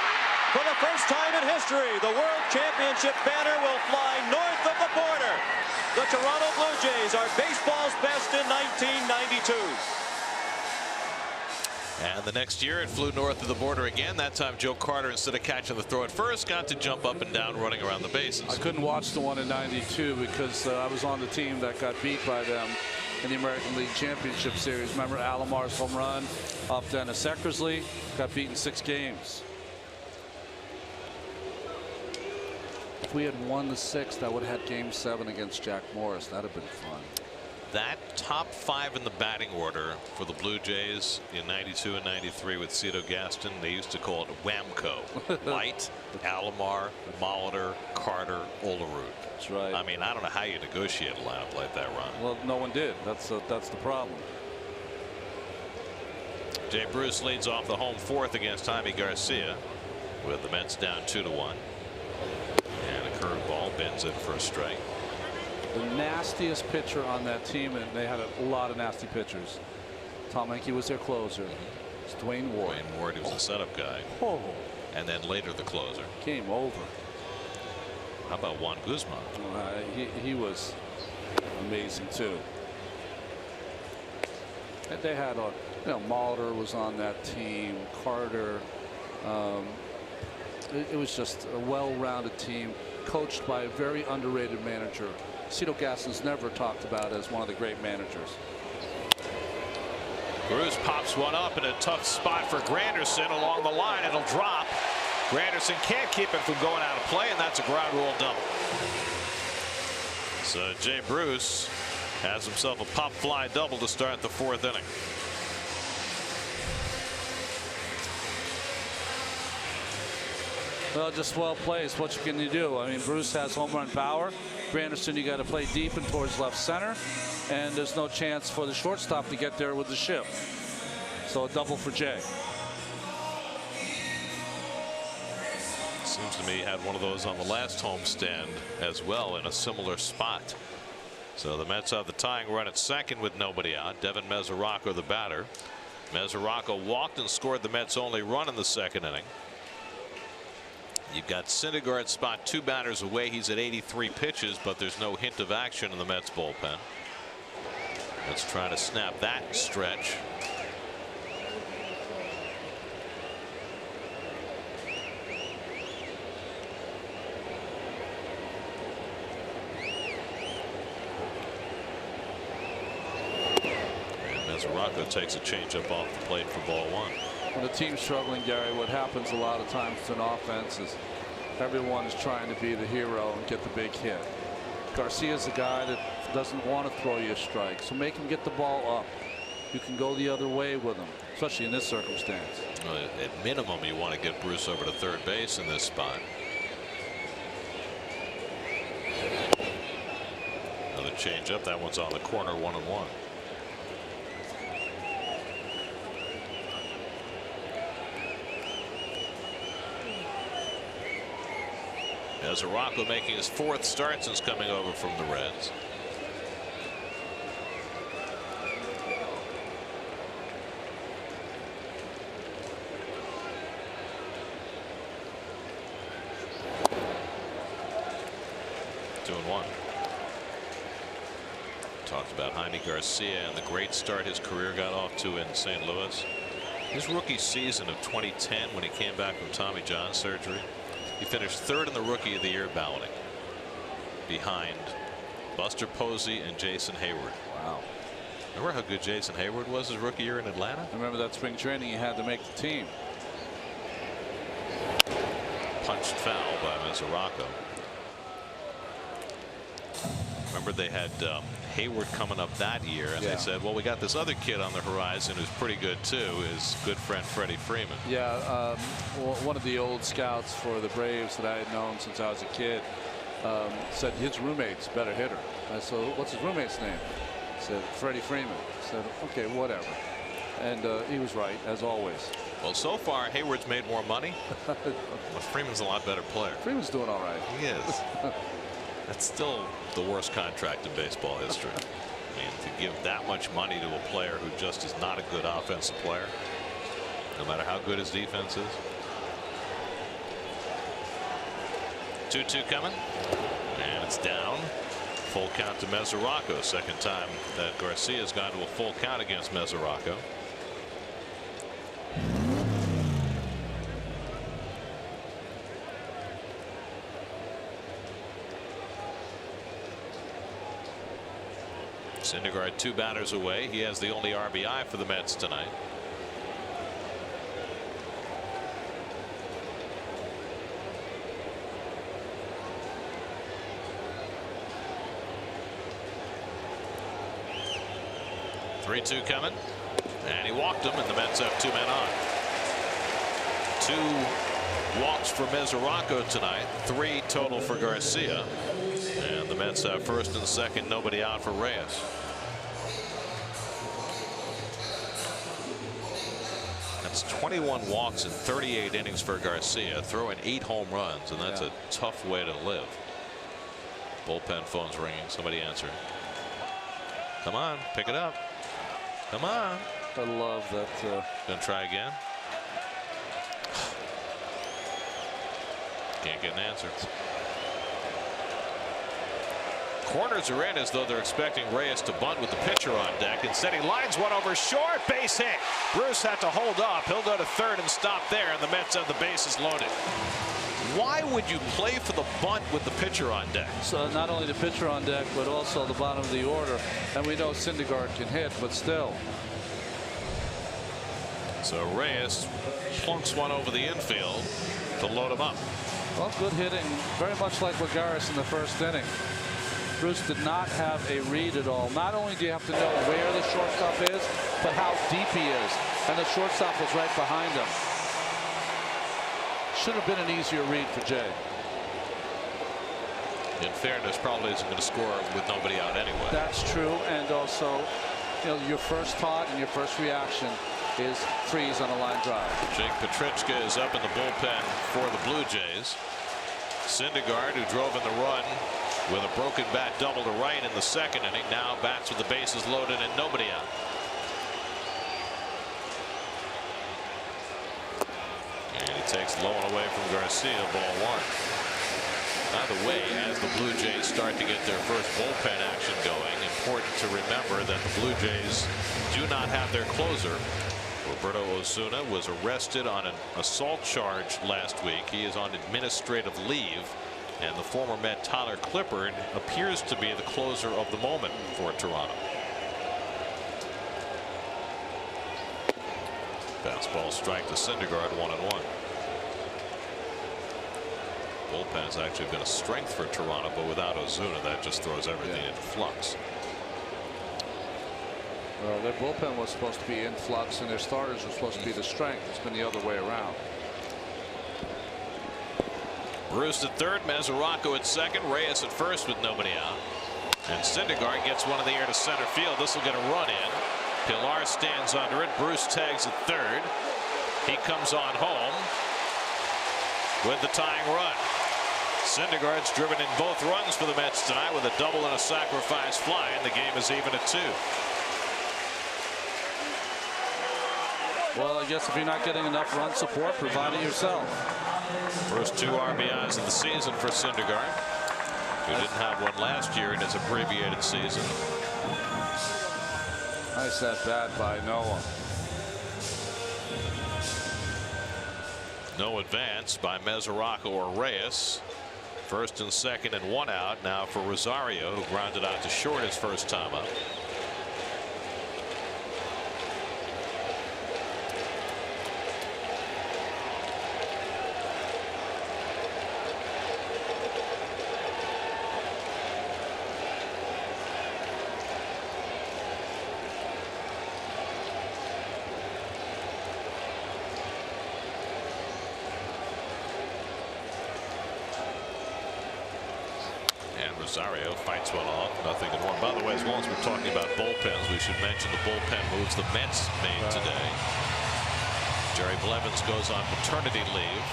Speaker 4: For the first time in history, the World Championship banner will fly north of the border. The Toronto Blue Jays are baseball's best in 1992.
Speaker 1: And the next year it flew north of the border again. That time Joe Carter, instead of catching the throw at first, got to jump up and down running around the bases.
Speaker 2: I couldn't watch the one in '92 because I was on the team that got beat by them in the American League Championship Series. Remember Alomar's home run off Dennis Eckersley? Got beaten 6 games. If we had won the 6th, I would have had Game 7 against Jack Morris. That'd have been fun.
Speaker 1: That top 5 in the batting order for the Blue Jays in '92 and '93 with Cito Gaston, they used to call it Whamco. Light, Alomar, Molitor, Carter, Olerud.
Speaker 2: That's right.
Speaker 1: I mean, I don't know how you negotiate a lineup like that, Ron.
Speaker 2: Well, no one did. That's the problem.
Speaker 1: Jay Bruce leads off the home 4th against Jaime Garcia with the Mets down 2-1. And a curveball bends it for a strike.
Speaker 2: The nastiest pitcher on that team, and they had a lot of nasty pitchers. Tom Henke was their closer. It's Dwayne Ward.
Speaker 1: Dwayne Ward, he was the setup guy.
Speaker 2: Oh.
Speaker 1: And then later the closer.
Speaker 2: Game over.
Speaker 1: How about Juan Guzman?
Speaker 2: He was amazing too. And they had Molitor was on that team. Carter. It was just a well-rounded team, coached by a very underrated manager. Cito Gaston's never talked about as one of the great managers.
Speaker 1: Bruce pops one up in a tough spot for Granderson along the line. It'll drop. Granderson can't keep it from going out of play, and that's a ground rule double. So Jay Bruce has himself a pop fly double to start the 4th inning.
Speaker 2: Well, just well placed. What can you do? I mean, Bruce has home run power. Granderson, you got to play deep and towards left center, and there's no chance for the shortstop to get there with the ship. So a double for Jay.
Speaker 1: Seems to me he had one of those on the last homestand as well in a similar spot. So the Mets have the tying run at second with nobody out. Devin Mesoraco the batter. Mesoraco walked and scored the Mets' only run in the 2nd inning. You've got Syndergaard spot 2 batters away. He's at 83 pitches, but there's no hint of action in the Mets bullpen. Let's try to snap that stretch. Mesoraco takes a changeup off the plate for ball 1.
Speaker 2: When a team's struggling, Gary, what happens a lot of times to an offense is everyone is trying to be the hero and get the big hit. Garcia's a guy that doesn't want to throw you a strike, so make him get the ball up. You can go the other way with him, especially in this circumstance.
Speaker 1: At minimum, you want to get Bruce over to third base in this spot. Another changeup. That one's on the corner, 1-1. Mesoraco making his 4th start since coming over from the Reds. Talked about Jaime Garcia and the great start his career got off to in St. Louis. His rookie season of 2010, when he came back from Tommy John surgery, he finished 3rd in the Rookie of the Year balloting, behind Buster Posey and Jason Hayward.
Speaker 2: Wow.
Speaker 1: Remember how good Jason Hayward was his rookie year in Atlanta?
Speaker 2: I remember that spring training he had to make the team.
Speaker 1: Punched foul by Mesoraco. Remember they had Hayward coming up that year, and they said, well, we got this other kid on the horizon who's pretty good too, his good friend Freddie Freeman.
Speaker 2: Yeah, one of the old scouts for the Braves that I had known since I was a kid said his roommate's a better hitter. I said, what's his roommate's name? He said, Freddie Freeman. I said, okay, whatever. And he was right, as always.
Speaker 1: Well, so far, Hayward's made more money, but Freeman's a lot better player.
Speaker 2: Freeman's doing all right.
Speaker 1: He is. That's still the worst contract in baseball history. I mean, to give that much money to a player who just is not a good offensive player, no matter how good his defense is. 2-2 coming, and it's down. Full count to Mesoraco. Second time that Garcia's gone to a full count against Mesoraco. Syndergaard 2 batters away. He has the only RBI for the Mets tonight. Three-two coming, and he walked him, and the Mets have 2 men on. 2 walks for Mesoraco tonight, 3 total for Garcia. And the Mets have first and second, nobody out for Reyes. That's 21 walks in 38 innings for Garcia, throwing 8 home runs, and that's a tough way to live. Bullpen phone's ringing. Somebody answer. Come on, pick it up. Come on.
Speaker 2: I love that.
Speaker 1: Gonna try again. Can't get an answer. Corners are in as though they're expecting Reyes to bunt with the pitcher on deck. Instead, he lines one over short. Base hit. Bruce had to hold up. He'll go to third and stop there, and the Mets have the bases loaded. Why would you play for the bunt with the pitcher on deck?
Speaker 2: So not only the pitcher on deck, but also the bottom of the order. And we know Syndergaard can hit, but still.
Speaker 1: So Reyes plunks one over the infield to load him up.
Speaker 2: Well, good hitting, very much like Lagares in the first inning. Bruce did not have a read at all. Not only do you have to know where the shortstop is, but how deep he is. And the shortstop was right behind him. Should have been an easier read for Jay.
Speaker 1: In fairness, probably isn't going to score with nobody out anyway.
Speaker 2: That's true. And also, you know, your first thought and your first reaction is freeze on a line drive.
Speaker 1: Jake Petrichka is up in the bullpen for the Blue Jays. Syndergaard, who drove in the run with a broken bat double to right in the second inning, now bats with the bases loaded and nobody out. And he takes low and away from Garcia, ball 1. By the way, as the Blue Jays start to get their first bullpen action going, important to remember that the Blue Jays do not have their closer. Roberto Osuna was arrested on an assault charge last week. He is on administrative leave, and the former Met Tyler Clippard appears to be the closer of the moment for Toronto. Fastball strike to Syndergaard, 1-1. Bullpen has actually been a strength for Toronto, but without Ozuna, that just throws everything into flux.
Speaker 2: Well, their bullpen was supposed to be in flux, and their starters were supposed to be the strength. It's been the other way around.
Speaker 1: Bruce at third, Mesoraco at second, Reyes at first with nobody out. And Syndergaard gets one in the air to center field. This will get a run in. Pilar stands under it. Bruce tags at third. He comes on home with the tying run. Syndergaard's driven in both runs for the Mets tonight with a double and a sacrifice fly, and the game is even at 2.
Speaker 2: Well, I guess if you're not getting enough run support, provide it yourself.
Speaker 1: First 2 RBIs of the season for Syndergaard, who didn't have one last year in his abbreviated season.
Speaker 2: Nice at bat by Noah.
Speaker 1: No advance by Mesoraco or Reyes. First and second and 1 out now for Rosario, who grounded out to short his first time up. Rosario fights one off, 0-1. By the way, as long as we're talking about bullpens, we should mention the bullpen moves the Mets made today. Jerry Blevins goes on paternity leave.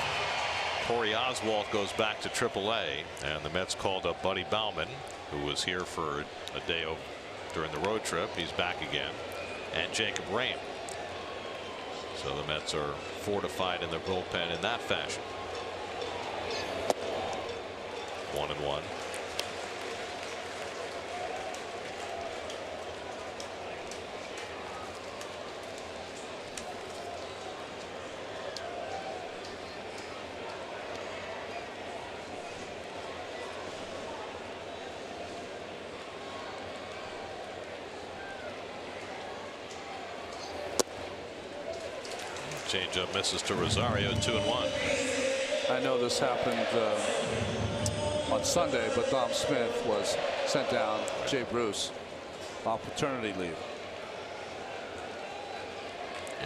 Speaker 1: Corey Oswalt goes back to AAA, and the Mets called up Buddy Bauman, who was here for a day during the road trip. He's back again, and Jacob Rain. So the Mets are fortified in their bullpen in that fashion. 1-1. Changeup misses to Rosario, 2-1.
Speaker 2: I know this happened on Sunday, but Dom Smith was sent down. Jay Bruce off paternity leave.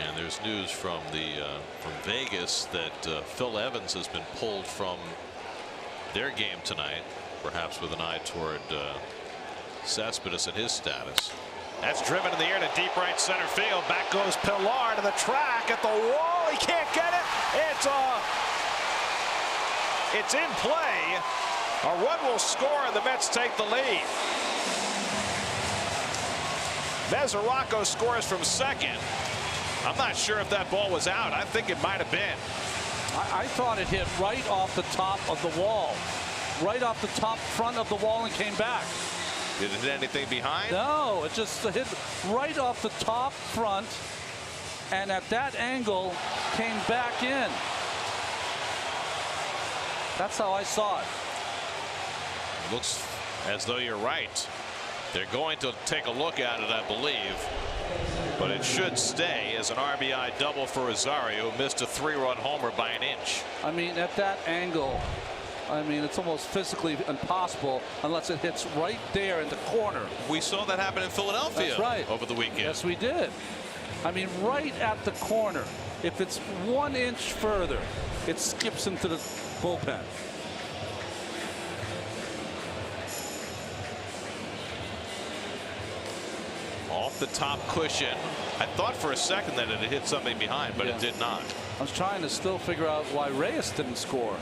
Speaker 1: And there's news from Vegas that Phil Evans has been pulled from their game tonight, perhaps with an eye toward Cespedes and his status. That's driven in the air to deep right center field. Back goes Pilar to the track at the wall. He can't get it. It's in play. A run will score, and the Mets take the lead. Mesoraco scores from second. I'm not sure if that ball was out. I think it might have been.
Speaker 2: I thought it hit right off the top of the wall, right off the top front of the wall, and came back.
Speaker 1: Did it hit anything behind?
Speaker 2: No, it just hit right off the top front, and at that angle came back in. That's how I saw it.
Speaker 1: Looks as though you're right. They're going to take a look at it, I believe, but it should stay as an RBI double for Rosario, who missed a 3-run homer by an inch.
Speaker 2: I mean, at that angle, I mean, it's almost physically impossible unless it hits right there in the corner.
Speaker 1: We saw that happen in Philadelphia.
Speaker 2: That's right.
Speaker 1: Over the weekend.
Speaker 2: Yes, we did. I mean, right at the corner. If it's 1 inch further, it skips into the bullpen.
Speaker 1: Off the top cushion. I thought for a second that it had hit something behind, but it did not.
Speaker 2: I was trying to still figure out why Reyes didn't score.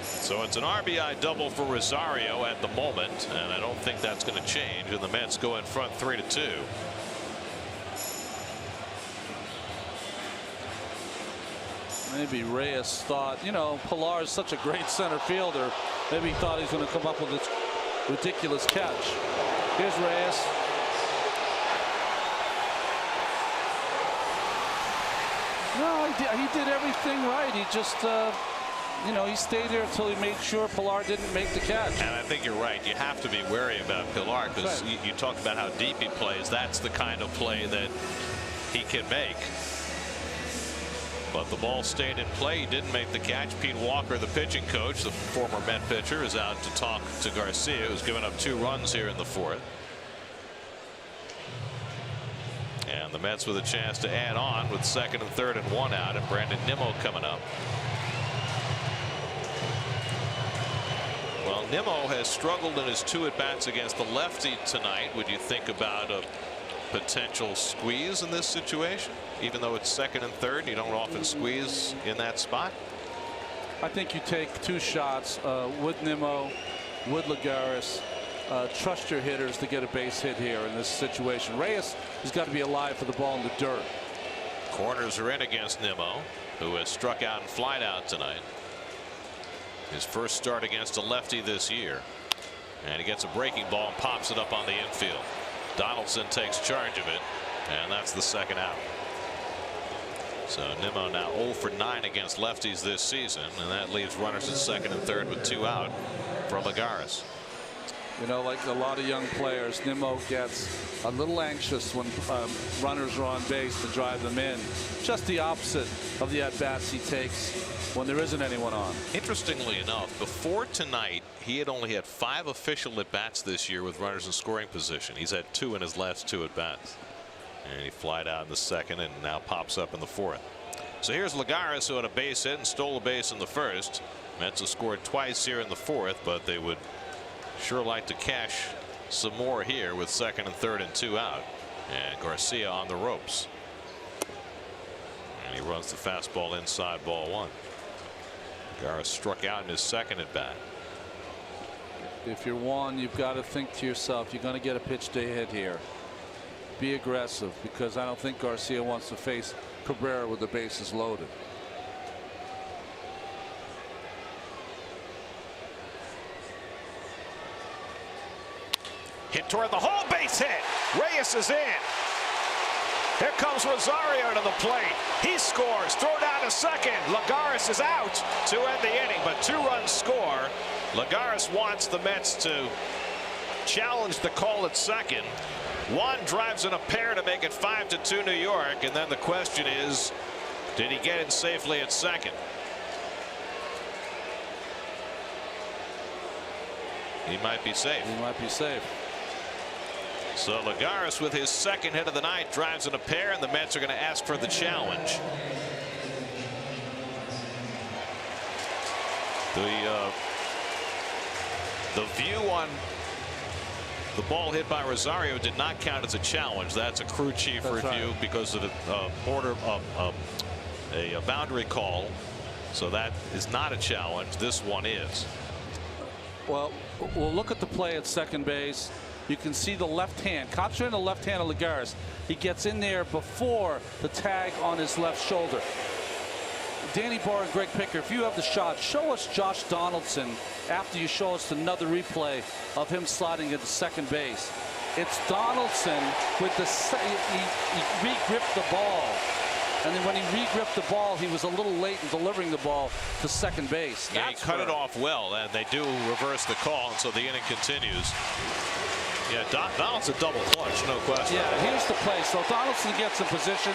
Speaker 1: So it's an RBI double for Rosario at the moment, and I don't think that's going to change, and the Mets go in front 3-2.
Speaker 2: Maybe Reyes thought, you know, Pilar is such a great center fielder. Maybe he thought he was going to come up with this ridiculous catch. Here's Reyes. No, he did everything right. He just you know, he stayed there until he made sure Pilar didn't make the catch.
Speaker 1: And I think you're right. You have to be wary about Pilar because
Speaker 2: right.
Speaker 1: you talked about how deep he plays. That's the kind of play that he can make. But the ball stayed in play. He didn't make the catch. Pete Walker, the pitching coach, the former Met pitcher, is out to talk to Garcia, who's given up 2 runs here in the 4th. And the Mets with a chance to add on with 2nd and 3rd and 1 out, and Brandon Nimmo coming up. Well, Nimmo has struggled in his 2 at-bats against the lefty tonight. Would you think about a potential squeeze in this situation, even though it's 2nd and 3rd? You don't often squeeze in that spot.
Speaker 2: I think you take 2 shots with Nimmo, with Lagares. Trust your hitters to get a base hit here in this situation. Reyes has got to be alive for the ball in the dirt.
Speaker 1: Corners are in against Nimmo, who has struck out and flied out tonight. His first start against a lefty this year. And he gets a breaking ball and pops it up on the infield. Donaldson takes charge of it, and that's the 2nd out. So Nimmo now 0 for 9 against lefties this season, and that leaves runners at 2nd and 3rd with 2 out from Lagares.
Speaker 2: You know, like a lot of young players, Nimmo gets a little anxious when runners are on base to drive them in. Just the opposite of the at-bats he takes when there isn't anyone on.
Speaker 1: Interestingly enough, before tonight, he had only had 5 official at-bats this year with runners in scoring position. He's had 2 in his last 2 at-bats. And he flied out in the 2nd and now pops up in the 4th. So here's Lagares, who had a base hit and stole a base in the 1st. Mets have scored twice here in the 4th, but they would sure like to cash some more here with 2nd and 3rd and 2 out. And Garcia on the ropes. And he runs the fastball inside, ball 1. Lagares struck out in his 2nd at bat.
Speaker 2: If you're one, you've got to think to yourself, you're going to get a pitch to hit here. Be aggressive, because I don't think Garcia wants to face Cabrera with the bases loaded.
Speaker 1: Hit toward the hole, base hit. Reyes is in. Here comes Rosario to the plate. He scores. Throw down to 2nd. Lagares is out to end the inning, but 2-run score. Lagares wants the Mets to challenge the call at 2nd. Juan drives in a pair to make it 5-2 New York, and then the question is, did he get in safely at 2nd? He might be safe.
Speaker 2: He might be safe.
Speaker 1: So Lagares with his 2nd hit of the night drives in a pair, and the Mets are going to ask for the challenge. The view on the ball hit by Rosario did not count as a challenge. That's a crew chief review because of a boundary call. So that is not a challenge. This one is.
Speaker 2: Well, we'll look at the play at 2nd base. You can see the left hand. Concentrate on the left hand of Lagares. He gets in there before the tag on his left shoulder. Danny Barr and Greg Picker, if you have the shot, show us Josh Donaldson after you show us another replay of him sliding into 2nd base. It's Donaldson with the he re-gripped the ball. And then when he re-gripped the ball, he was a little late in delivering the ball to 2nd base.
Speaker 1: Yeah, he cut it off well, and they do reverse the call, and so the inning continues. Yeah, Donaldson double clutch, no question.
Speaker 2: Yeah, here's the play. So Donaldson gets in position.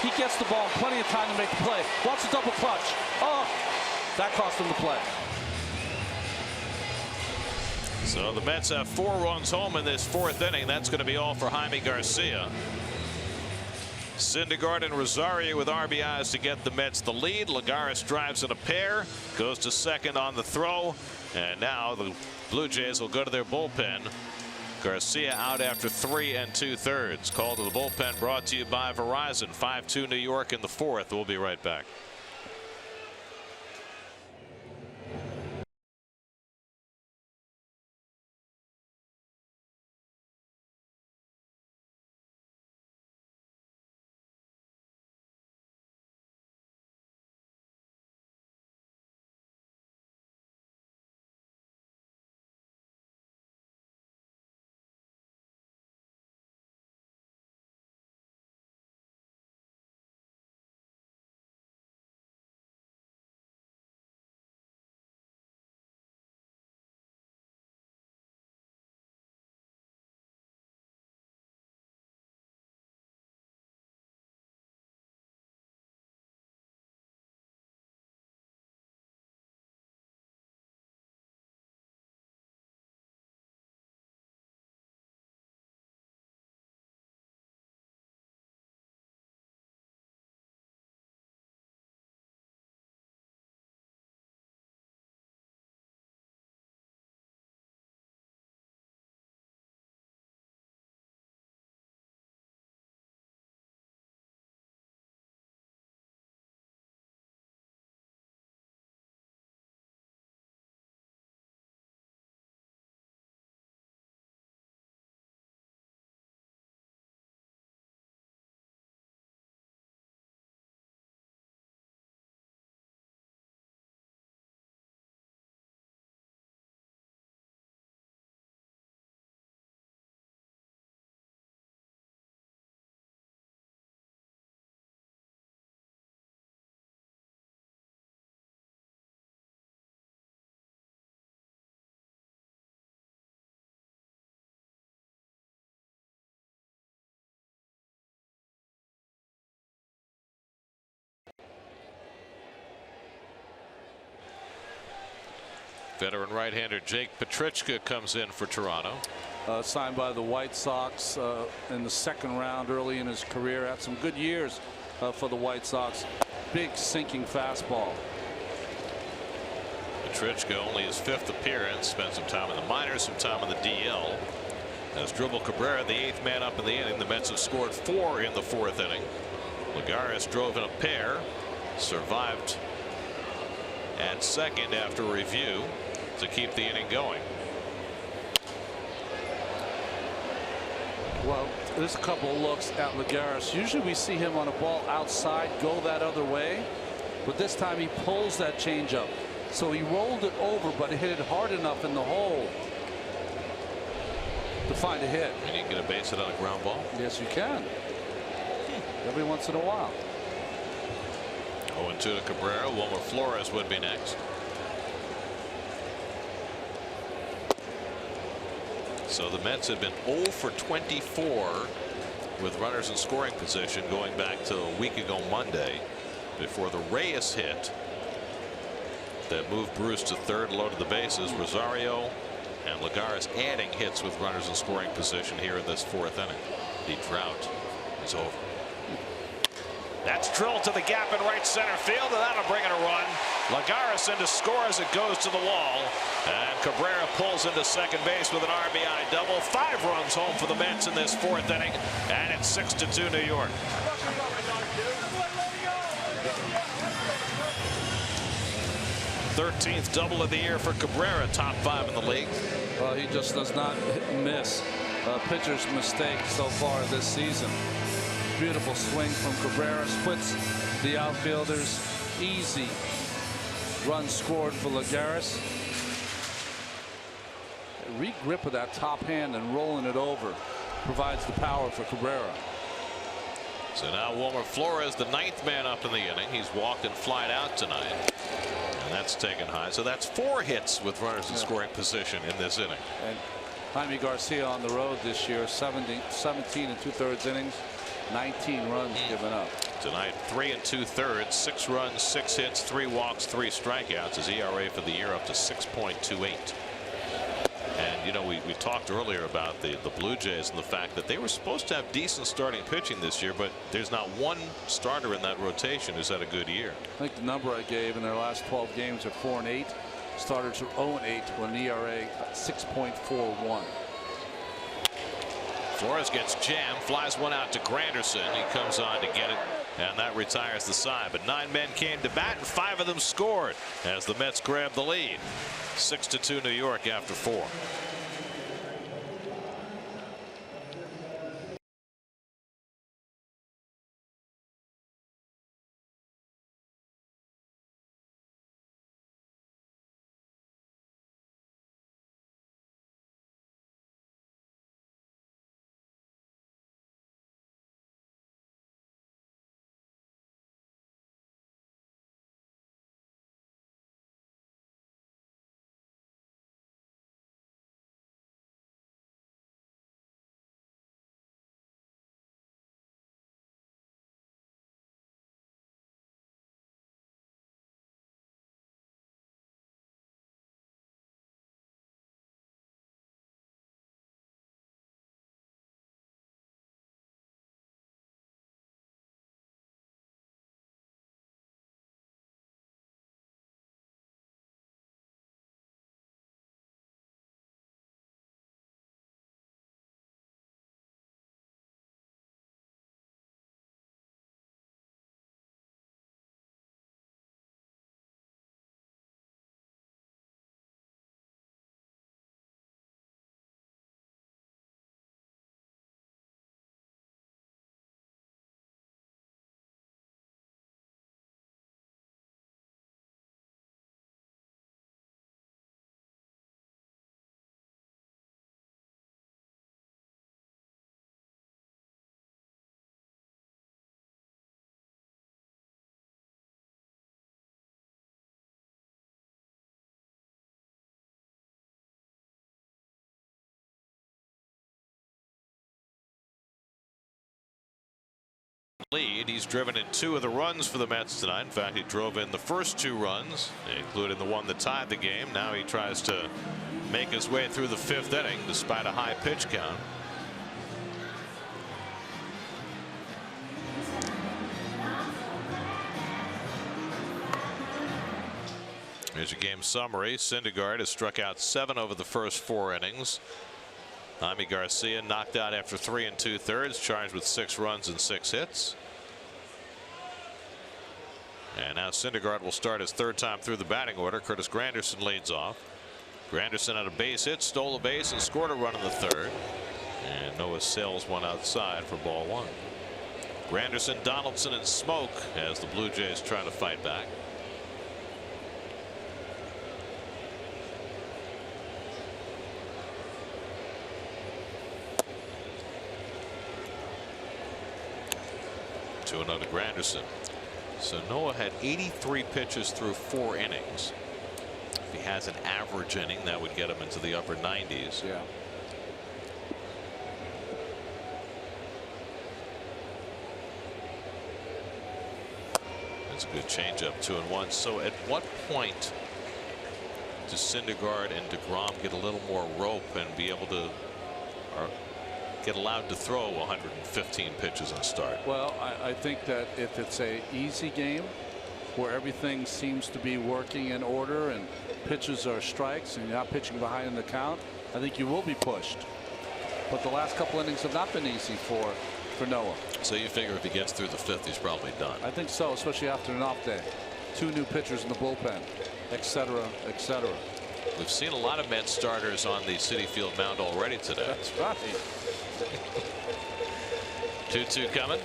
Speaker 2: He gets the ball, plenty of time to make the play. Wants a double clutch. Oh, that cost him the play.
Speaker 1: So the Mets have 4 runs home in this 4th inning. That's going to be all for Jaime Garcia. Syndergaard and Rosario with RBIs to get the Mets the lead. Lagares drives in a pair, goes to 2nd on the throw, and now the Blue Jays will go to their bullpen. Garcia out after 3 2/3. Call to the bullpen brought to you by Verizon. 5-2 New York in the 4th. We'll be right back. Veteran right-hander Jake Petrichka comes in for Toronto.
Speaker 2: Signed by the White Sox in the second round early in his career. Had some good years for the White Sox. Big sinking fastball.
Speaker 1: Petrichka only his 5th appearance. Spent some time in the minors, some time in the DL. As Dribble Cabrera, the 8th man up in the inning. The Mets have scored 4 in the 4th inning. Lagares drove in a pair. Survived at second after review to keep the inning going.
Speaker 2: Well, there's a couple of looks at Lagares. Usually we see him on a ball outside go that other way, but this time he pulls that changeup. So he rolled it over, but hit it hard enough in the hole to find a hit.
Speaker 1: And you can get a base hit on a ground ball.
Speaker 2: Yes, you can. Every once in a while.
Speaker 1: 0-2 to Cabrera. Wilmer Flores would be next. So the Mets had been 0 for 24 with runners in scoring position going back to a week ago Monday before the Reyes hit that moved Bruce to third, loaded the bases. Rosario and Lagares adding hits with runners in scoring position here in this 4th inning. The drought is over. That's drilled to the gap in right center field, and that'll bring in a run. Lagares in to score as it goes to the wall, and Cabrera pulls into second base with an RBI double. 5 runs home for the Mets in this 4th inning, and it's 6-2 New York. 13th double of the year for Cabrera, top 5 in the league.
Speaker 2: Well, he just does not miss pitcher's mistake so far this season. Beautiful swing from Cabrera, splits the outfielders. Easy run scored for Lagares. Re-grip of that top hand and rolling it over provides the power for Cabrera.
Speaker 1: So now Wilmer Flores, the 9th man up in the inning. He's walked and flied out tonight, and that's taken high. So that's 4 hits with runners in scoring position in this inning.
Speaker 2: And Jaime Garcia on the road this year, 17 2/3 innings. 19 runs given up.
Speaker 1: Tonight 3 2/3, 6 runs, 6 hits, 3 walks, 3 strikeouts. His ERA for the year up to 6.28. And you know, we talked earlier about the Blue Jays and the fact that they were supposed to have decent starting pitching this year, but there's not one starter in that rotation who's had a good year.
Speaker 2: I think the number I gave in their last 12 games are 4-8. Starters are 0-8 with an ERA 6.41.
Speaker 1: Flores gets jammed, flies one out to Granderson. He comes on to get it, and that retires the side. But 9 men came to bat, and 5 of them scored as the Mets grabbed the lead. 6-2 New York after 4. lead. He's driven in 2 of the runs for the Mets tonight. In fact, he drove in the first 2 runs, including the one that tied the game. Now he tries to make his way through the 5th inning despite a high pitch count. Here's your game summary. Syndergaard has struck out 7 over the first 4 innings. Jaime Garcia knocked out after 3 2/3, charged with 6 runs and 6 hits. And now Syndergaard will start his 3rd time through the batting order. Curtis Granderson leads off. Granderson had a base hit, stole a base, and scored a run in the 3rd. And Noah sails one outside for ball 1. Granderson, Donaldson, and Smoke as the Blue Jays try to fight back. To another Granderson. So Noah had 83 pitches through 4 innings. If he has an average inning, that would get him into the upper 90s.
Speaker 2: Yeah.
Speaker 1: That's a good changeup, 2-1. So at what point does Syndergaard and DeGrom get a little more rope and be able to get allowed to throw 115 pitches and start?
Speaker 2: Well, I think that if it's a easy game where everything seems to be working in order and pitches are strikes and you're not pitching behind in the count, I think you will be pushed. But the last couple innings have not been easy for Noah.
Speaker 1: So you figure if he gets through the 5th, he's probably done.
Speaker 2: I think so, especially after an off day. 2 new pitchers in the bullpen, etc., etc.
Speaker 1: We've seen a lot of Mets starters on the Citi Field mound already today.
Speaker 2: That's right.
Speaker 1: 2-2 coming.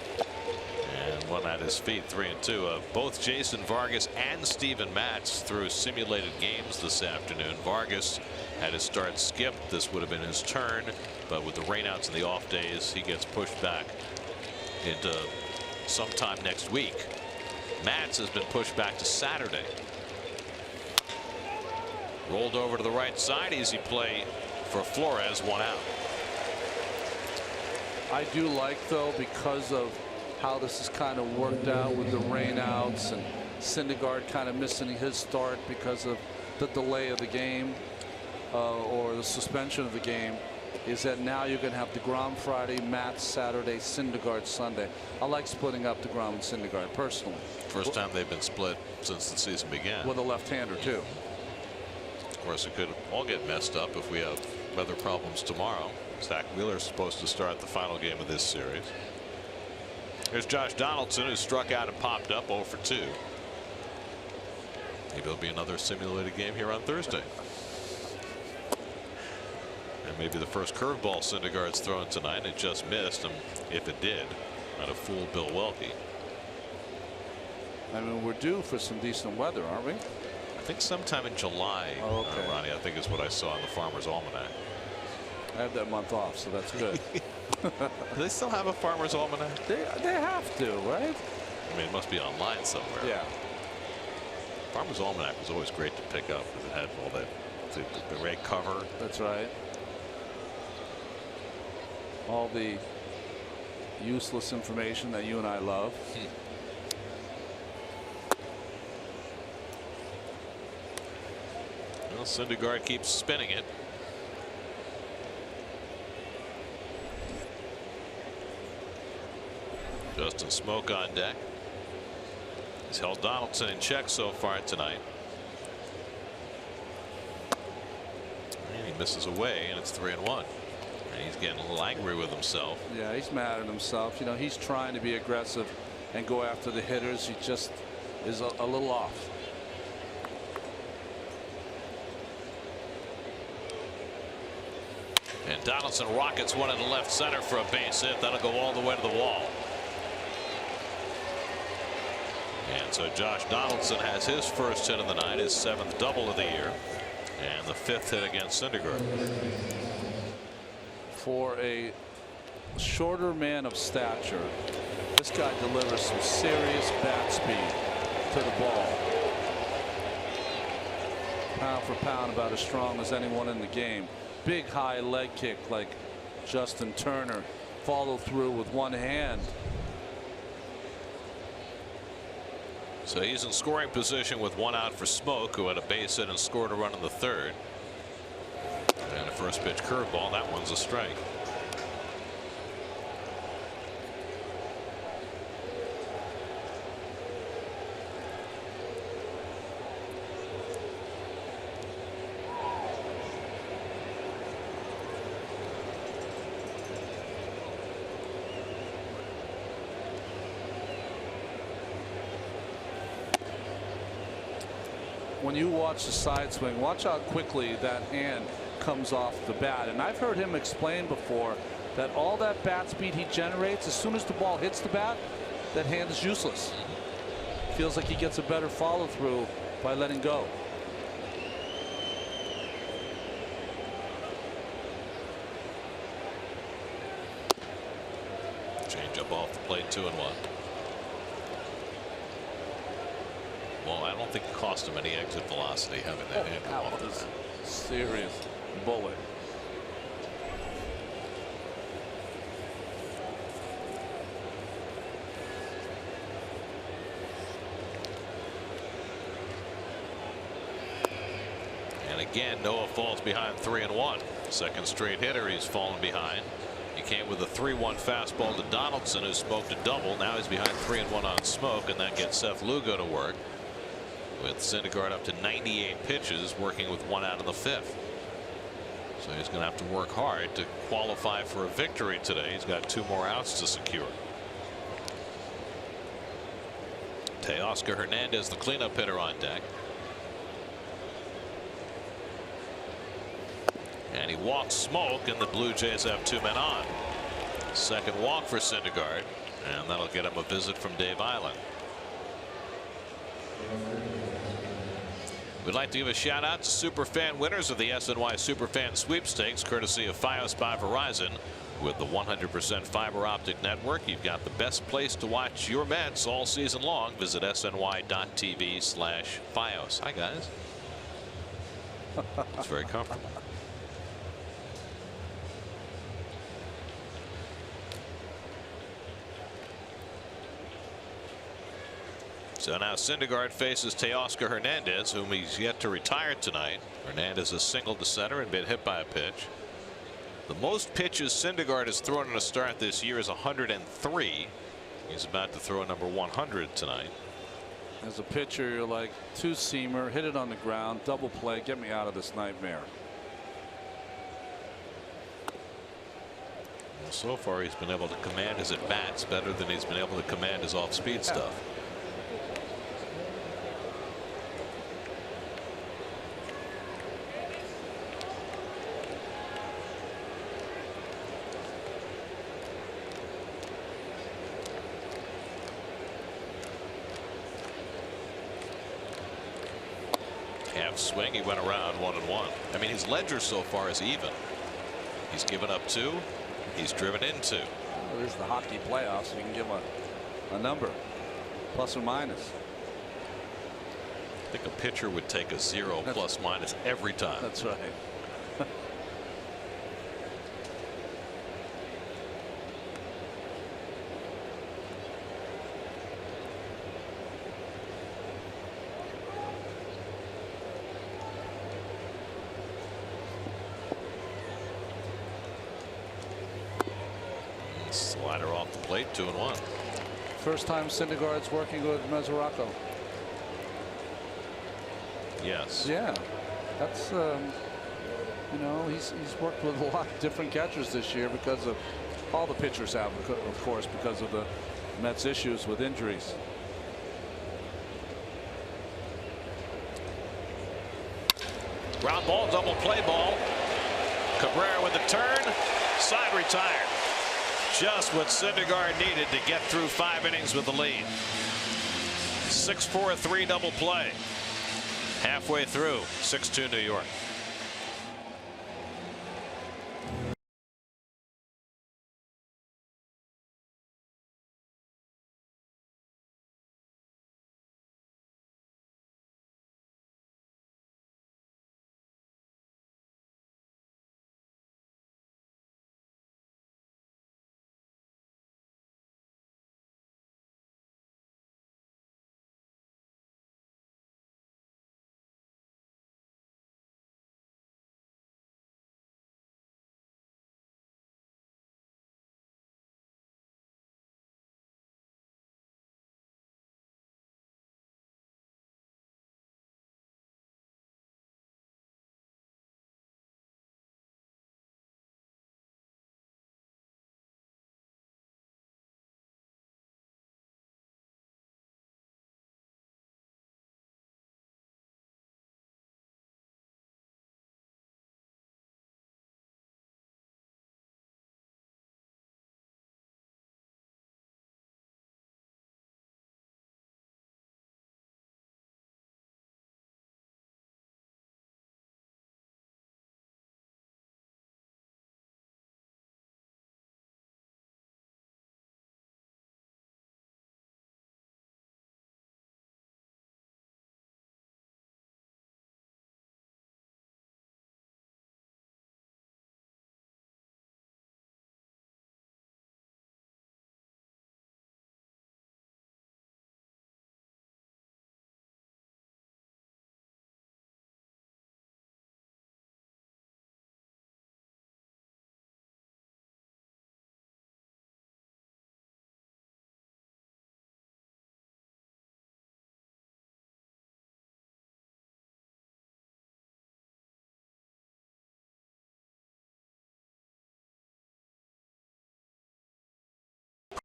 Speaker 1: And one at his feet, 3-2. Both Jason Vargas and Steven Matz threw simulated games this afternoon. Vargas had his start skipped. This would have been his turn, but with the rainouts and the off days, he gets pushed back into sometime next week. Matz has been pushed back to Saturday. Rolled over to the right side. Easy play for Flores, 1 out.
Speaker 2: I do like, though, because of how this is kind of worked out with the rainouts and Syndergaard kind of missing his start because of the delay of the game or the suspension of the game, is that now you're going to have DeGrom Friday, Matz Saturday, Syndergaard Sunday. I like splitting up DeGrom and Syndergaard personally.
Speaker 1: First time they've been split since the season began.
Speaker 2: With a left-hander, too.
Speaker 1: Of course, it could all get messed up if we have weather problems tomorrow. Zach Wheeler's supposed to start the final game of this series. Here's Josh Donaldson, who struck out and popped up 0 for 2. Maybe it'll be another simulated game here on Thursday. And maybe the first curveball Syndergaard's thrown tonight, and it just missed. And if it did, might have fooled Bill Welke.
Speaker 2: I mean, we're due for some decent weather, aren't we?
Speaker 1: I think sometime in July,
Speaker 2: okay.
Speaker 1: Ronnie, I think is what I saw in the Farmer's Almanac.
Speaker 2: I had that month off, so that's good.
Speaker 1: Do they still have a Farmer's Almanac?
Speaker 2: They have to, right?
Speaker 1: I mean, it must be online somewhere.
Speaker 2: Yeah.
Speaker 1: Farmer's Almanac was always great to pick up because it had all that, the red cover.
Speaker 2: That's right. All the useless information that you and I love.
Speaker 1: Well, Syndergaard keeps spinning it. Justin Smoke on deck. He's held Donaldson in check so far tonight. And he misses away, and it's 3-1. And he's getting a little angry with himself.
Speaker 2: Yeah, he's mad at himself. You know, he's trying to be aggressive and go after the hitters. He just is a little off.
Speaker 1: And Donaldson rockets one in the left center for a base hit. That'll go all the way to the wall. And so Josh Donaldson has his first hit of the night, his 7th double of the year, and the 5th hit against Syndergaard.
Speaker 2: For a shorter man of stature, this guy delivers some serious bat speed to the ball. Pound for pound, about as strong as anyone in the game. Big high leg kick like Justin Turner. Follow through with one hand.
Speaker 1: So he's in scoring position with one out for Smoke, who had a base hit and scored a run in the third. And a first pitch curveball. That one's a strike.
Speaker 2: When you watch the side swing, watch how quickly that hand comes off the bat. And I've heard him explain before that all that bat speed he generates, as soon as the ball hits the bat, that hand is useless. Feels like he gets a better follow through by letting go.
Speaker 1: Change up off the plate, 2-1. Well, I don't think it cost him any exit velocity having that hand come off the bat.
Speaker 2: Serious bullet.
Speaker 1: And again, Noah falls behind 3-1. Second straight hitter he's fallen behind. He came with a 3-1 fastball to Donaldson, who smoked a double. Now he's behind 3-1 on Smoke, and that gets Seth Lugo to work, with Syndergaard up to 98 pitches, working with one out in the fifth. So he's going to have to work hard to qualify for a victory today. He's got 2 more outs to secure. Teoscar Hernandez, the cleanup hitter, on deck. And he walks Smoke, and the Blue Jays have 2 men on. Second walk for Syndergaard, and that'll get him a visit from Dave Island. We'd like to give a shout out to Superfan winners of the SNY Superfan Sweepstakes, courtesy of Fios by Verizon. With the 100% fiber optic network, you've got the best place to watch your Mets all season long. Visit sny.tv/Fios. Hi, guys. It's very comfortable. So now Syndergaard faces Teoscar Hernandez, whom he's yet to retire tonight. Hernandez has singled to center and been hit by a pitch. The most pitches Syndergaard has thrown in a start this year is 103. He's about to throw a number 100 tonight.
Speaker 2: As a pitcher, you're like, two-seamer, hit it on the ground, double play, get me out of this nightmare.
Speaker 1: Well, so far he's been able to command his at-bats better than he's been able to command his off-speed stuff. Half swing, he went around 1-1. I mean, his ledger so far is even. He's given up 2. He's driven in 2.
Speaker 2: Well, this is the hockey playoffs. You can give a number, plus or minus.
Speaker 1: I think a pitcher would take a 0 plus minus every time.
Speaker 2: That's right.
Speaker 1: Slider off the plate, 2-1.
Speaker 2: First time Syndergaard's working with Mesoraco.
Speaker 1: Yes.
Speaker 2: Yeah, that's you know, he's worked with a lot of different catchers this year because of all the pitchers have, of course, because of the Mets issues with injuries.
Speaker 1: Ground ball, double play ball. Cabrera with the turn, side retired. Just what Syndergaard needed to get through 5 innings with the lead. 6-4-3 double play. Halfway through, 6-2 New York.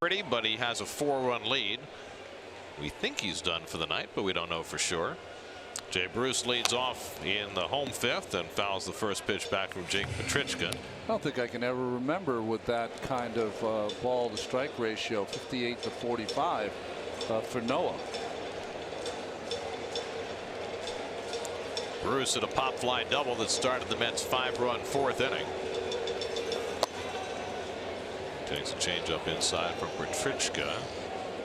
Speaker 1: pretty, but he has a 4-run lead. We think he's done for the night, but we don't know for sure. Jay Bruce leads off in the home fifth and fouls the first pitch back from Jake Petrichka.
Speaker 2: I don't think I can ever remember with that kind of ball to strike ratio, 58 to 45 for Noah.
Speaker 1: Bruce at a pop fly double that started the Mets' 5-run fourth inning. Takes a changeup inside from Petrichka,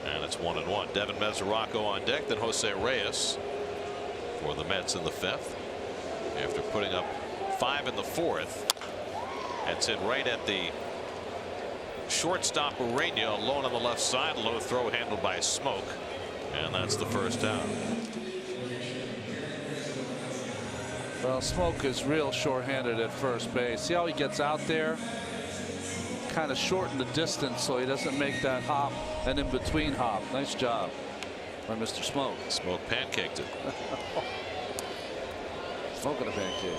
Speaker 1: and it's 1-1. Devin Mesoraco on deck, then Jose Reyes for the Mets in the fifth. After putting up 5 in the fourth, that's hit right at the shortstop Urania, alone on the left side. Low throw handled by Smoke, and that's the first out.
Speaker 2: Well, Smoke is real short-handed at first base. See how he gets out there, kind of shorten the distance so he doesn't make that hop and in between hop. Nice job by Mr. Smoke.
Speaker 1: Smoke pancaked it.
Speaker 2: Smoking a pancake.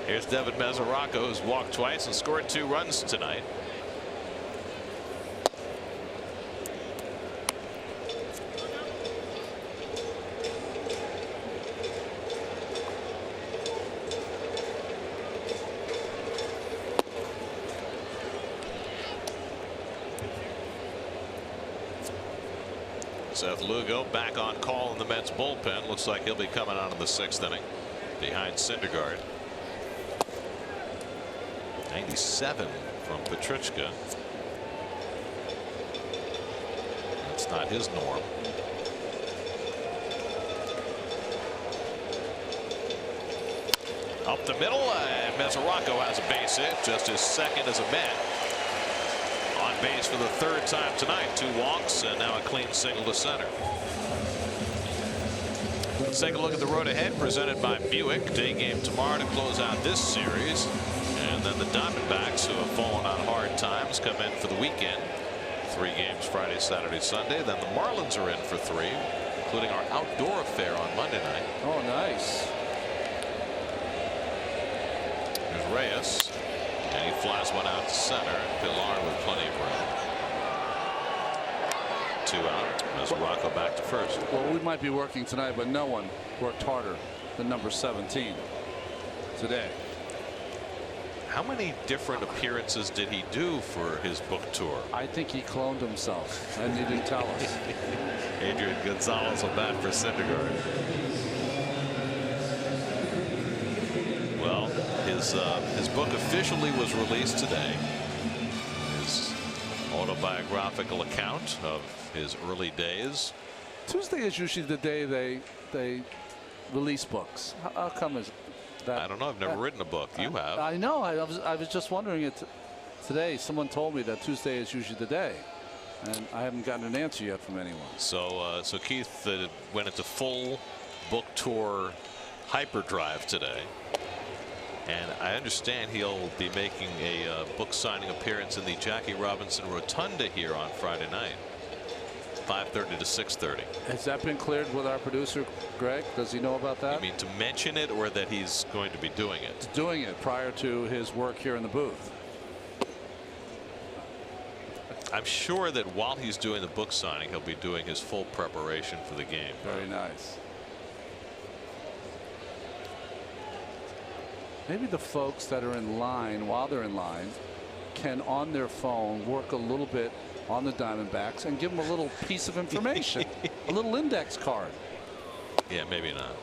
Speaker 1: Here's Devin Mesoraco, who's walked twice and scored 2 runs tonight. Seth Lugo back on call in the Mets bullpen. Looks like he'll be coming out in the 6th inning behind Syndergaard. 97 from Petrichka. That's not his norm. Up the middle, and Mesoraco has a base hit, just his second as a Met. On base for the 3rd time tonight. 2 walks and now a clean single to center. Let's take a look at the road ahead, presented by Buick. Day game tomorrow to close out this series. And then the Diamondbacks, who have fallen on hard times, come in for the weekend. 3 games Friday, Saturday, Sunday. Then the Marlins are in for 3, including our outdoor affair on Monday night.
Speaker 2: Oh, nice.
Speaker 1: There's Reyes. And he flies one out to center. Pilar with plenty of room. 2 out. Mesoraco back to first.
Speaker 2: Well, we might be working tonight, but no one worked harder than number 17 today.
Speaker 1: How many different appearances did he do for his book tour?
Speaker 2: I think he cloned himself, and he didn't tell us.
Speaker 1: Adrian Gonzalez will bat for Syndergaard. Well, his book officially was released today. His autobiographical account of his early days.
Speaker 2: Tuesday is usually the day they release books. How come is that?
Speaker 1: I don't know. I've never written a book. You have.
Speaker 2: I know. I was just wondering it today. Someone told me that Tuesday is usually the day, and I haven't gotten an answer yet from anyone.
Speaker 1: So Keith went into full book tour hyperdrive today. And I understand he'll be making a book signing appearance in the Jackie Robinson Rotunda here on Friday night, 5:30 to 6:30.
Speaker 2: Has that been cleared with our producer, Greg? Does he know about that?
Speaker 1: You mean to mention it, or that he's going to be doing it?
Speaker 2: Doing it prior to his work here in the booth.
Speaker 1: I'm sure that while he's doing the book signing, he'll be doing his full preparation for the game.
Speaker 2: Very nice. Maybe the folks that are in line, while they're in line, can on their phone work a little bit on the Diamondbacks and give them a little piece of information, a little index card.
Speaker 1: Yeah, maybe not.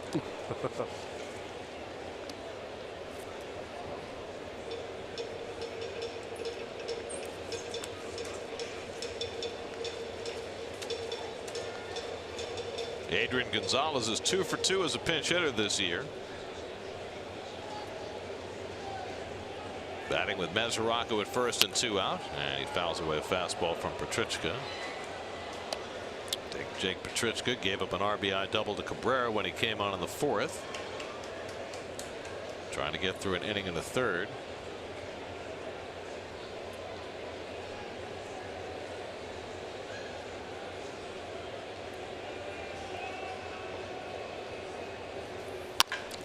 Speaker 1: Adrian Gonzalez is 2 for 2 as a pinch hitter this year. Batting with Mesoraco at first and 2 out, and he fouls away a fastball from Petrichka. Jake Petrichka gave up an RBI double to Cabrera when he came on in the 4th. Trying to get through an inning in the 3rd.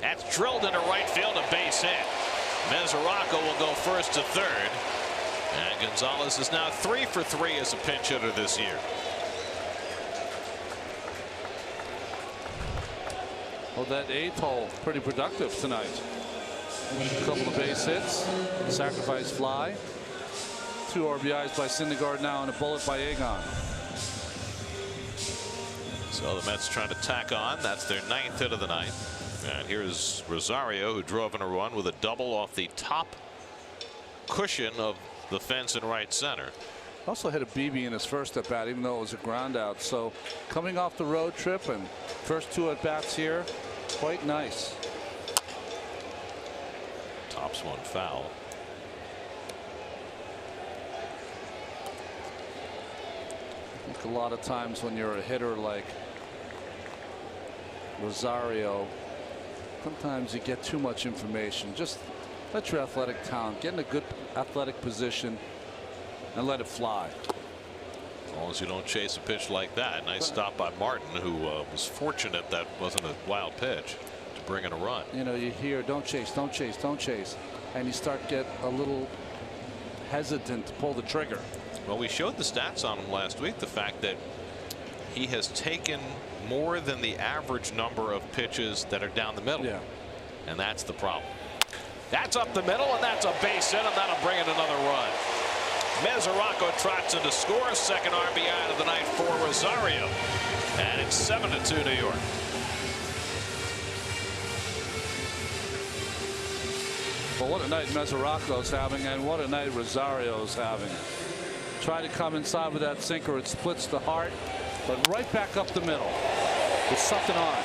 Speaker 1: That's drilled into right field, a base hit. Mesoraco will go first to third. And Gonzalez is now 3 for 3 as a pinch hitter this year.
Speaker 2: Well, that 8th hole pretty productive tonight. A couple of base hits, sacrifice fly, 2 RBIs by Syndergaard now, and a bullet by Egon.
Speaker 1: So the Mets trying to tack on. That's their 9th hit of the night. And here's Rosario, who drove in a run with a double off the top cushion of the fence in right center.
Speaker 2: Also hit a BB in his first at bat, even though it was a ground out. So coming off the road trip and first 2 at bats here, quite nice.
Speaker 1: Tops one foul.
Speaker 2: I think a lot of times when you're a hitter like Rosario, sometimes you get too much information. Just let your athletic talent get in a good athletic position and let it fly.
Speaker 1: As long as you don't chase a pitch like that. Nice stop by Martin, who was fortunate that wasn't a wild pitch to bring in a run.
Speaker 2: You know, you hear don't chase, don't chase, don't chase, and you start get a little hesitant to pull the trigger.
Speaker 1: Well, we showed the stats on him last week. The fact that he has taken more than the average number of pitches that are down the middle.
Speaker 2: Yeah.
Speaker 1: And that's the problem. That's up the middle, and that's a base hit, and that'll bring in another run. Mesoraco trots in to score. Second RBI of the night for Rosario. And it's 7-2 New York.
Speaker 2: Well, what a night Mesoraco's having, and what a night Rosario's having. Try to come inside with that sinker. It splits the heart, but right back up the middle with something on.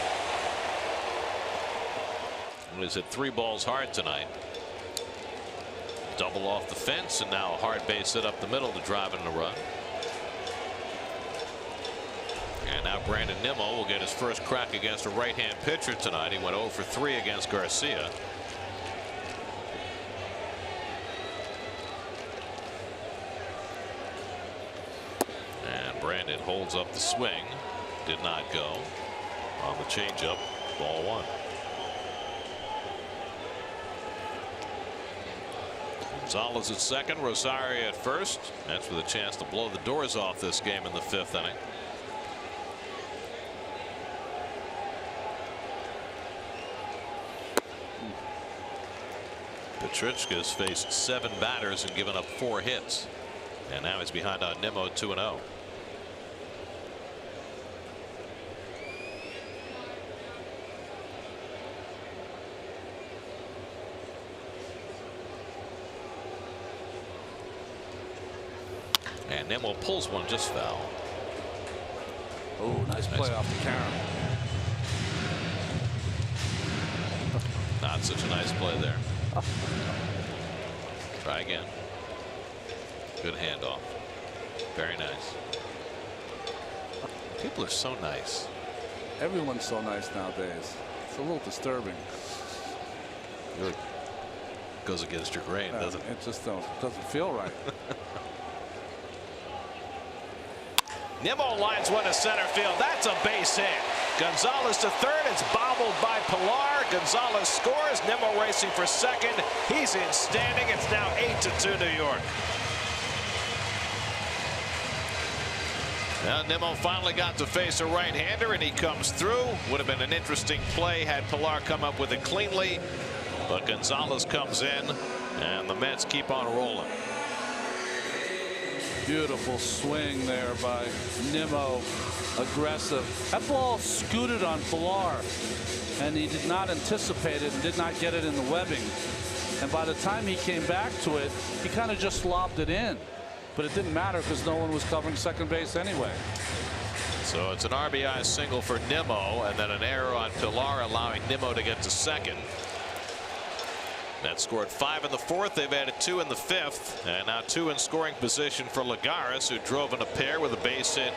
Speaker 1: He's hit 3 balls hard tonight. Double off the fence, and now a hard base hit up the middle to drive in the run. And now Brandon Nimmo will get his first crack against a right-hand pitcher tonight. He went 0 for 3 against Garcia. And Brandon holds up the swing. Did not go on the changeup. Ball 1. Gonzalez at second, Rosario at first. That's with a chance to blow the doors off this game in the 5th inning. Petrichka's faced 7 batters and given up 4 hits. And now he's behind on Nimmo 2-0. And Nimmo pulls one just foul.
Speaker 2: Oh, nice play off the Karen.
Speaker 1: Not such a nice play there. Try again. Good handoff. Very nice. People are so nice.
Speaker 2: Everyone's so nice nowadays. It's a little disturbing.
Speaker 1: Really goes against your grain, doesn't it?
Speaker 2: It just doesn't feel right.
Speaker 1: Nimmo lines one to center field. That's a base hit. Gonzalez to third. It's bobbled by Pilar. Gonzalez scores. Nimmo racing for second. He's in standing. It's now 8-2 New York. Now Nimmo finally got to face a right-hander, and he comes through. Would have been an interesting play had Pilar come up with it cleanly, but Gonzalez comes in, and the Mets keep on rolling.
Speaker 2: Beautiful swing there by Nimmo. Aggressive. That ball scooted on Pilar, and he did not anticipate it and did not get it in the webbing. And by the time he came back to it, he kind of just lobbed it in. But it didn't matter because no one was covering second base anyway.
Speaker 1: So it's an RBI single for Nimmo, and then an error on Pilar, allowing Nimmo to get to second. That scored 5 in the 4th. They've added 2 in the 5th, and now 2 in scoring position for Lagares, who drove in a pair with a base hit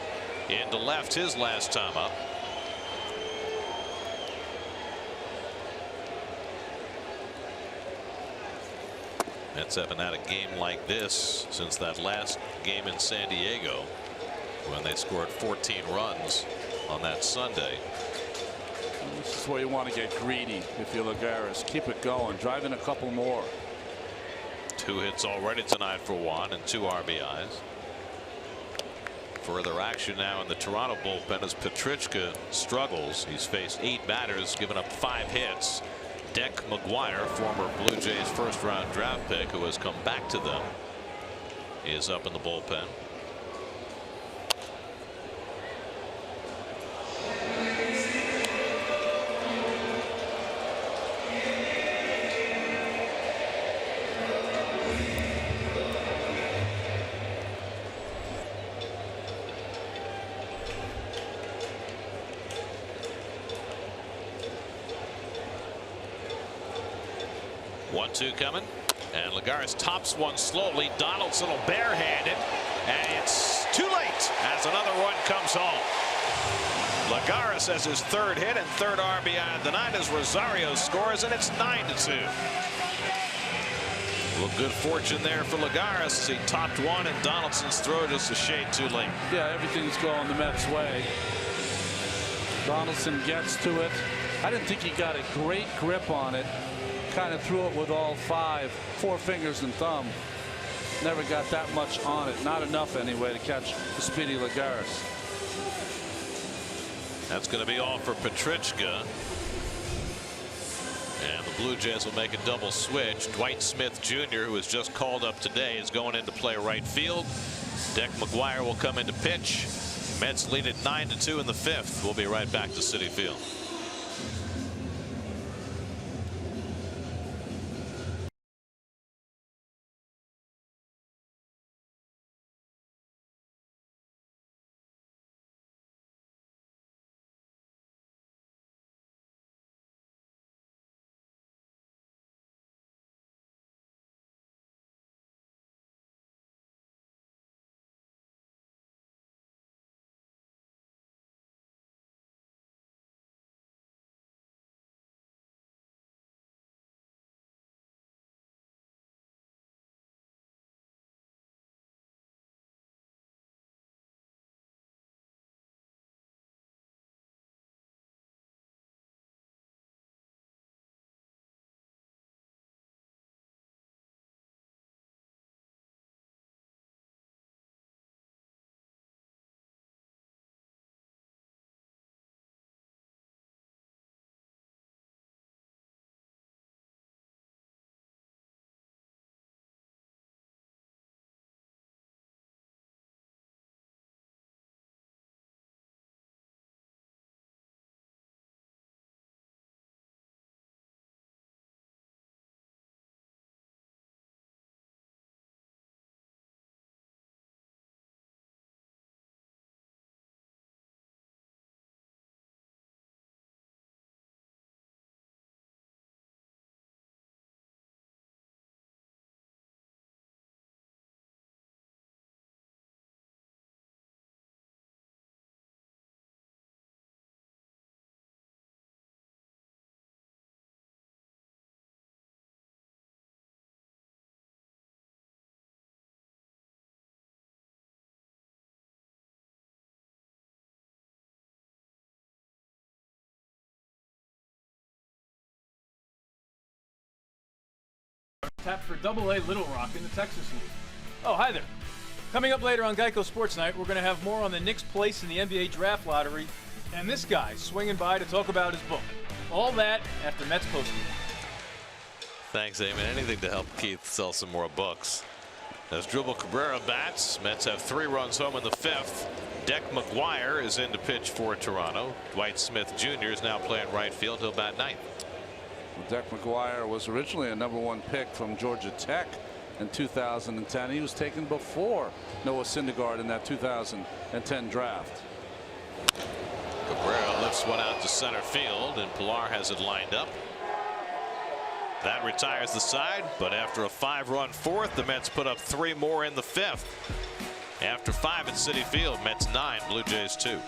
Speaker 1: into left his last time up. Mets haven't had a game like this since that last game in San Diego, when they scored 14 runs on that Sunday.
Speaker 2: This is where you want to get greedy if you're Lagares. Keep it going. Drive in a couple more.
Speaker 1: 2 hits already tonight for Juan and 2 RBIs. Further action now in the Toronto bullpen as Petrichka struggles. He's faced 8 batters, given up 5 hits. Deck McGuire, former Blue Jays first-round draft pick who has come back to them, is up in the bullpen. One-two coming, and Lagares tops one slowly. Donaldson will barehand it, and it's too late as another one comes home. Lagares has his 3rd hit and 3rd RBI of the night as Rosario scores, and it's 9-2. Well, good fortune there for Lagares. He topped one, and Donaldson's throw just a shade too late.
Speaker 2: Yeah, everything's going the Mets' way. Donaldson gets to it. I didn't think he got a great grip on it. Kind of threw it with all 4 fingers and thumb. Never got that much on it. Not enough anyway to catch the speedy Lagares.
Speaker 1: That's going to be all for Petrichka. And the Blue Jays will make a double switch. Dwight Smith Jr., who was just called up today, is going into play right field. Deck McGuire will come into pitch. Mets lead at 9-2 in the 5th. We'll be right back to Citi Field.
Speaker 5: Tap for Double-A Little Rock in the Texas League. Oh, hi there. Coming up later on Geico Sports Night, we're going to have more on the Knicks' place in the NBA Draft Lottery, and this guy swinging by to talk about his book. All that after Mets postgame.
Speaker 1: Thanks, Eamon. Anything to help Keith sell some more books. As Dribble Cabrera bats, Mets have 3 runs home in the 5th. Deck McGuire is in to pitch for Toronto. Dwight Smith Jr. is now playing right field. He'll bat 9th.
Speaker 2: Deck McGuire was originally a #1 pick from Georgia Tech in 2010. He was taken before Noah Syndergaard in that 2010 draft.
Speaker 1: Cabrera lifts one out to center field, and Pilar has it lined up. That retires the side, but after a 5-run 4th, the Mets put up 3 more in the 5th. After 5 at Citi Field, Mets 9, Blue Jays 2.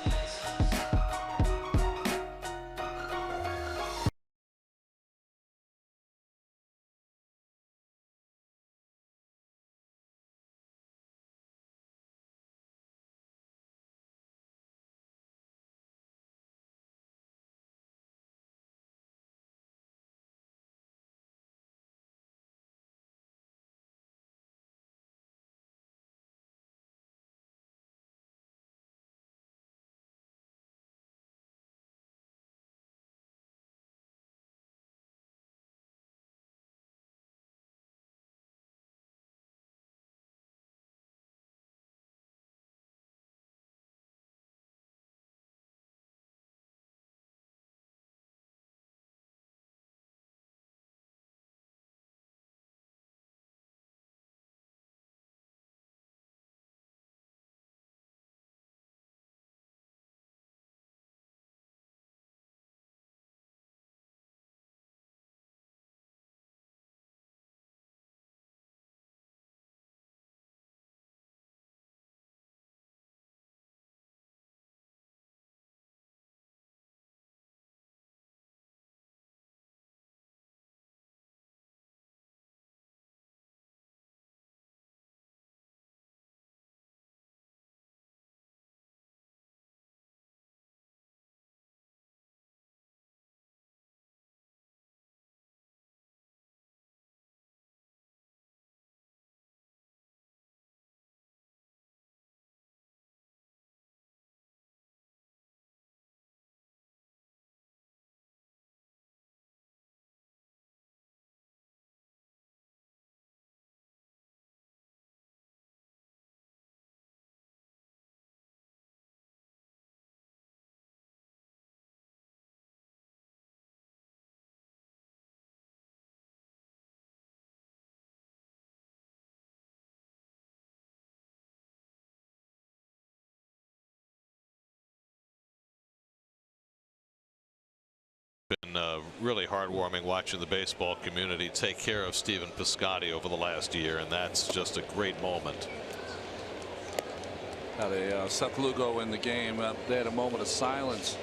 Speaker 1: really heartwarming watching the baseball community take care of Stephen Piscotty over the last year, and that's just a great moment.
Speaker 2: Had a Seth Lugo in the game. They had a moment of silence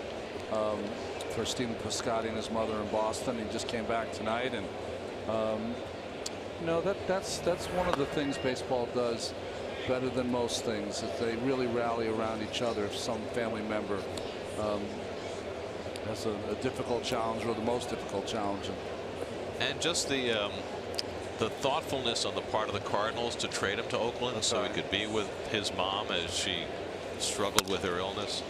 Speaker 2: for Stephen Piscotty and his mother in Boston. He just came back tonight, and you know, that's one of the things baseball does better than most things, that they really rally around each other. If some family member has a difficult challenge, or the most difficult challenge.
Speaker 1: And just the thoughtfulness on the part of the Cardinals to trade him to Oakland so he could be with his mom as she struggled with her illness.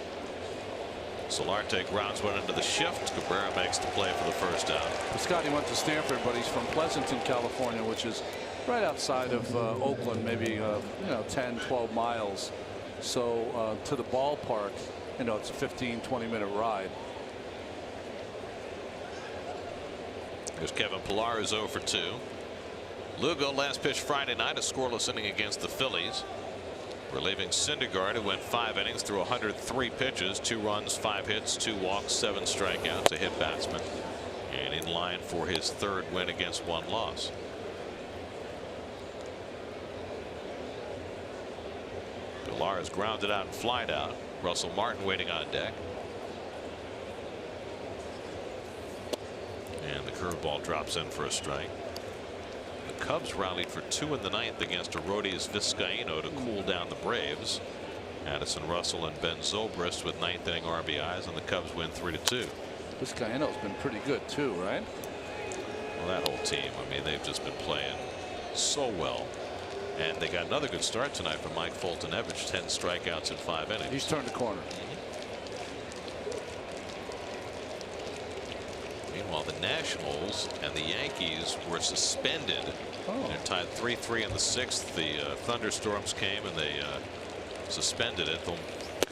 Speaker 1: Solarte grounds one into the shift. Cabrera makes the play for the first out.
Speaker 2: Piscotty went to Stanford, but he's from Pleasanton, California, which is right outside of Oakland, maybe you know, 10-12 miles. So to the ballpark, you know, it's a 15-20 minute ride.
Speaker 1: Here's Kevin Pillar, who's 0 for 2. Lugo last pitch Friday night, a scoreless inning against the Phillies. Relieving Syndergaard, who went 5 innings through 103 pitches, 2 runs, 5 hits, 2 walks, 7 strikeouts, a hit batsman, and in line for his 3rd win against 1 loss. Pillar is grounded out and flied out. Russell Martin waiting on deck. And the curveball drops in for a strike. The Cubs rallied for 2 in the 9th against Arodys Vizcaíno to cool down the Braves. Addison Russell and Ben Zobrist with 9th inning RBIs, and the Cubs win 3-2.
Speaker 2: Vizcaíno's been pretty good too, right?
Speaker 1: Well, that whole team, I mean, they've just been playing so well. And they got another good start tonight from Mike Foltynewicz, 10 strikeouts in 5 innings.
Speaker 2: He's turned the corner.
Speaker 1: Meanwhile, the Nationals and the Yankees were suspended. They're tied 3-3 in the 6th. The thunderstorms came and they suspended it. They'll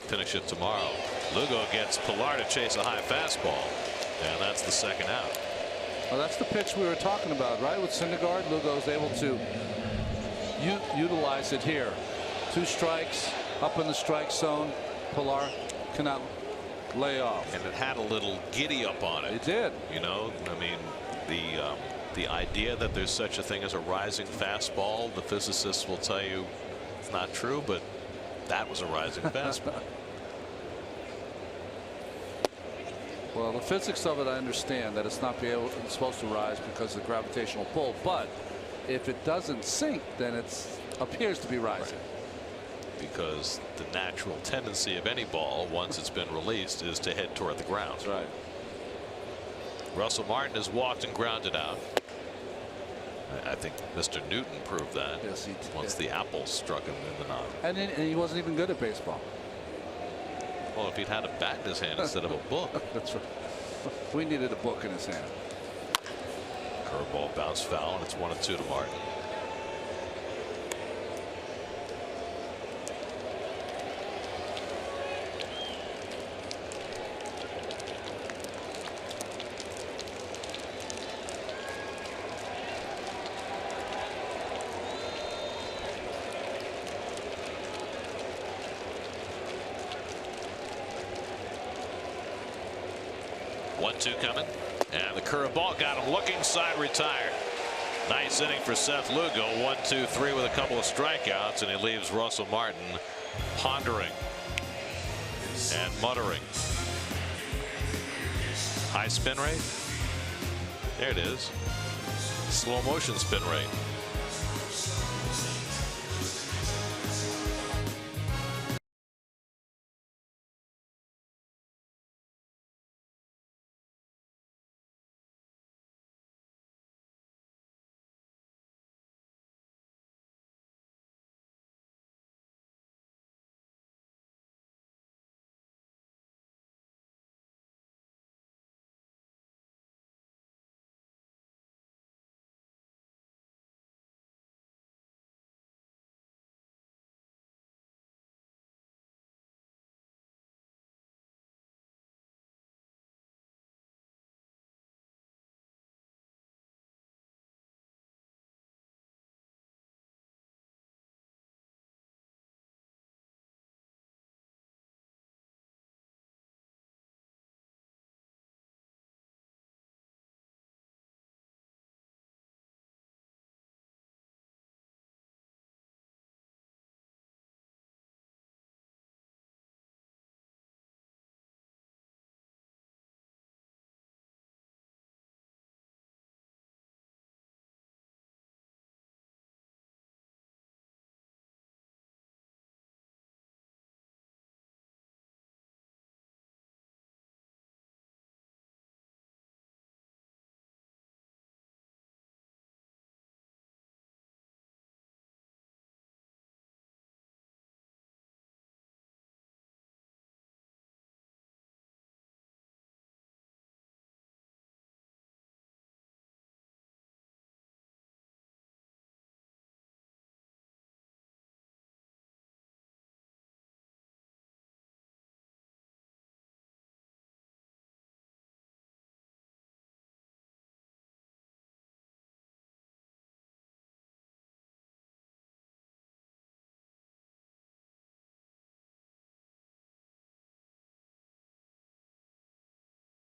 Speaker 1: finish it tomorrow. Lugo gets Pillar to chase a high fastball, and that's the 2nd out.
Speaker 2: Well, that's the pitch we were talking about, right? With Syndergaard, Lugo is able to utilize it here. 2 strikes up in the strike zone. Pillar cannot lay off.
Speaker 1: And it had a little giddy up on it.
Speaker 2: It did.
Speaker 1: You know, I mean, the idea that there's such a thing as a rising fastball, the physicists will tell you it's not true, but that was a rising fastball.
Speaker 2: Well, the physics of it, I understand that it's supposed to rise because of the gravitational pull, but if it doesn't sink, then it appears to be rising.
Speaker 1: Right. Because the natural tendency of any ball, once it's been released, is to head toward the ground.
Speaker 2: That's right.
Speaker 1: Russell Martin has walked and grounded out. I think Mr. Newton proved that.
Speaker 2: Yes, he did.
Speaker 1: Once the apple struck him in the knob.
Speaker 2: And he wasn't even good at baseball.
Speaker 1: Well, if he'd had a bat in his hand instead of a book.
Speaker 2: That's right. We needed a book in his hand.
Speaker 1: Curveball bounced foul, and it's 1-2 to Martin. Coming, and the curveball got him looking, side retired. Nice inning for Seth Lugo. 1-2-3 with a couple of strikeouts, and he leaves Russell Martin pondering and muttering. High spin rate. There it is. Slow motion spin rate.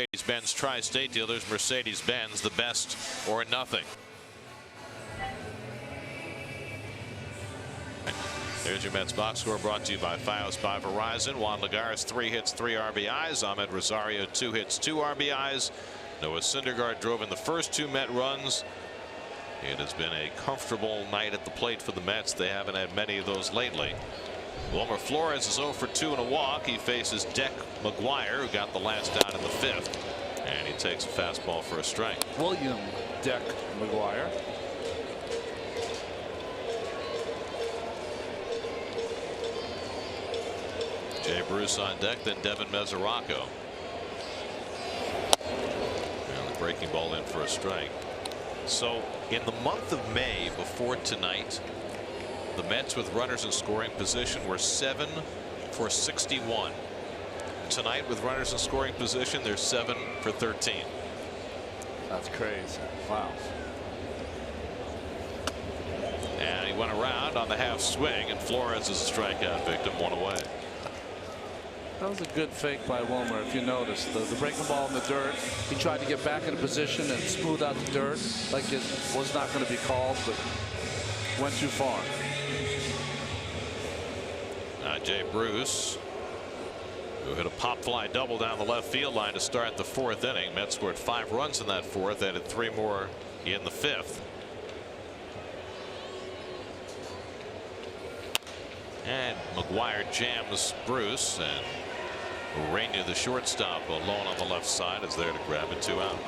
Speaker 1: Mercedes-Benz Tri-State dealers. Mercedes-Benz, the best or nothing. There's your Mets box score, brought to you by Fios by Verizon. Juan Lagares, 3 hits, 3 RBIs. Ahmed Rosario, 2 hits, 2 RBIs. Noah Syndergaard drove in the first 2 Met runs. It has been a comfortable night at the plate for the Mets. They haven't had many of those lately. Wilmer Flores is 0 for 2 and a walk. He faces Deck McGuire, who got the last out in the 5th. And he takes a fastball for a strike.
Speaker 2: William Deck McGuire.
Speaker 1: Jay Bruce on deck, then Devin Mesoraco. And the breaking ball in for a strike. So in the month of May before tonight, the Mets with runners in scoring position were 7 for 61. Tonight with runners in scoring position, they're 7 for 13.
Speaker 2: That's crazy. Wow.
Speaker 1: And he went around on the half swing, and Flores is a strikeout victim, 1 away.
Speaker 2: That was a good fake by Wilmer. If you notice the breaking ball in the dirt, he tried to get back into position and smooth out the dirt like it was not going to be called, but went too far.
Speaker 1: Jay Bruce, who hit a pop fly double down the left field line to start the 4th inning. Mets scored 5 runs in that 4th, added 3 more in the 5th. And McGuire jams Bruce, and Urania, the shortstop, alone on the left side, is there to grab it. 2 out.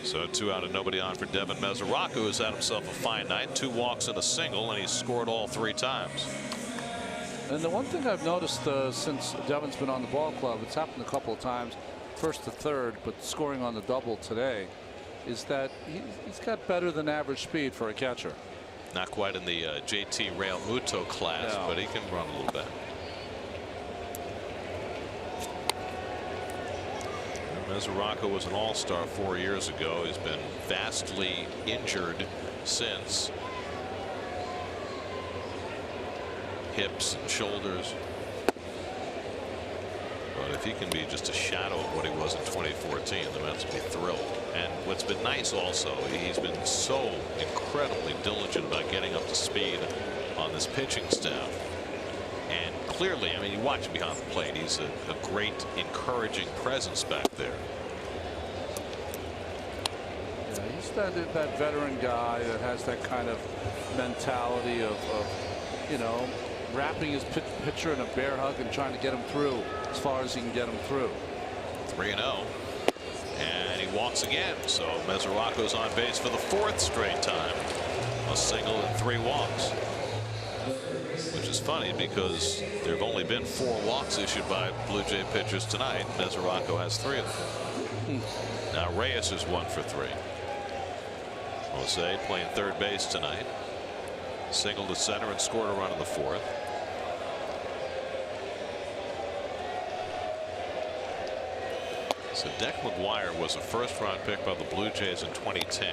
Speaker 1: So 2 out and nobody on for Devin Mesoraco, who's had himself a fine night. 2 walks and a single, and he's scored all 3 times.
Speaker 2: And the one thing I've noticed since Devin's been on the ball club, it's happened a couple of times, first to third, but scoring on the double today, is that he's got better than average speed for a catcher.
Speaker 1: Not quite in the JT Real Muto class,
Speaker 2: no,
Speaker 1: but he can run a little bit. Mesoraco was an all-star 4 years ago. He's been vastly injured since. Hips and shoulders. But if he can be just a shadow of what he was in 2014, the Mets will be thrilled. And what's been nice also, he's been so incredibly diligent about getting up to speed on this pitching staff. And clearly, I mean, you watch him behind the plate, he's a great encouraging presence back there.
Speaker 2: Yeah, he's that veteran guy that has that kind of mentality of you know, wrapping his pitcher in a bear hug and trying to get him through as far as he can get him through.
Speaker 1: 3-0. And he walks again. So Mesoraco's on base for the 4th straight time. A single and 3 walks. Which is funny because there have only been 4 walks issued by Blue Jay pitchers tonight. Mesoraco has 3 of them. Now Reyes is 1 for 3. Jose playing third base tonight. Single to center and scored a run in the 4th. So Deck McGuire was a first-round pick by the Blue Jays in 2010.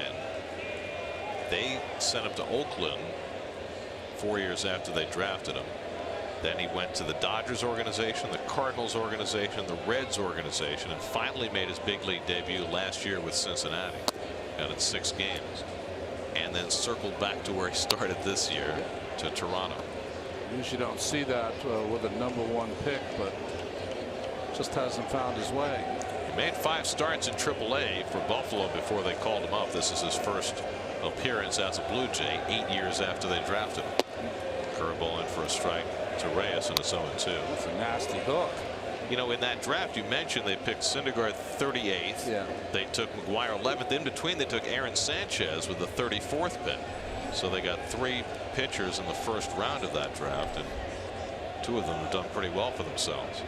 Speaker 1: They sent him to Oakland 4 years after they drafted him. Then he went to the Dodgers organization, the Cardinals organization, the Reds organization, and finally made his big league debut last year with Cincinnati. Got in 6 games. And then circled back to where he started this year, to Toronto.
Speaker 2: Usually don't see that with a #1 pick, but just hasn't found his way.
Speaker 1: He made 5 starts in AAA for Buffalo before they called him up. This is his first appearance as a Blue Jay 8 years after they drafted him. Curveball in for a strike to Reyes, and it's 0-2.
Speaker 2: That's a nasty hook.
Speaker 1: You know, in that draft you mentioned, they picked Syndergaard 38th.
Speaker 2: Yeah.
Speaker 1: They took McGuire 11th. In between, they took Aaron Sanchez with the 34th pick. So they got 3 pitchers in the first round of that draft, and 2 of them have done pretty well for themselves.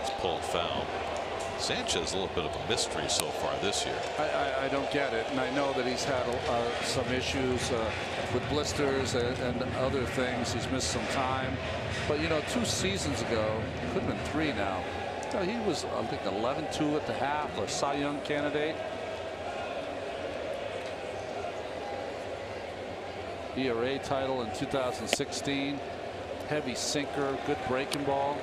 Speaker 1: It's pulled foul. Sanchez a little bit of a mystery so far this year.
Speaker 2: I don't get it, and I know that he's had some issues with blisters and other things. He's missed some time, but you know, 2 seasons ago, could have been 3 now. He was, I think, 11-2 at the half, or Cy Young candidate. ERA title in 2016. Heavy sinker, good breaking ball.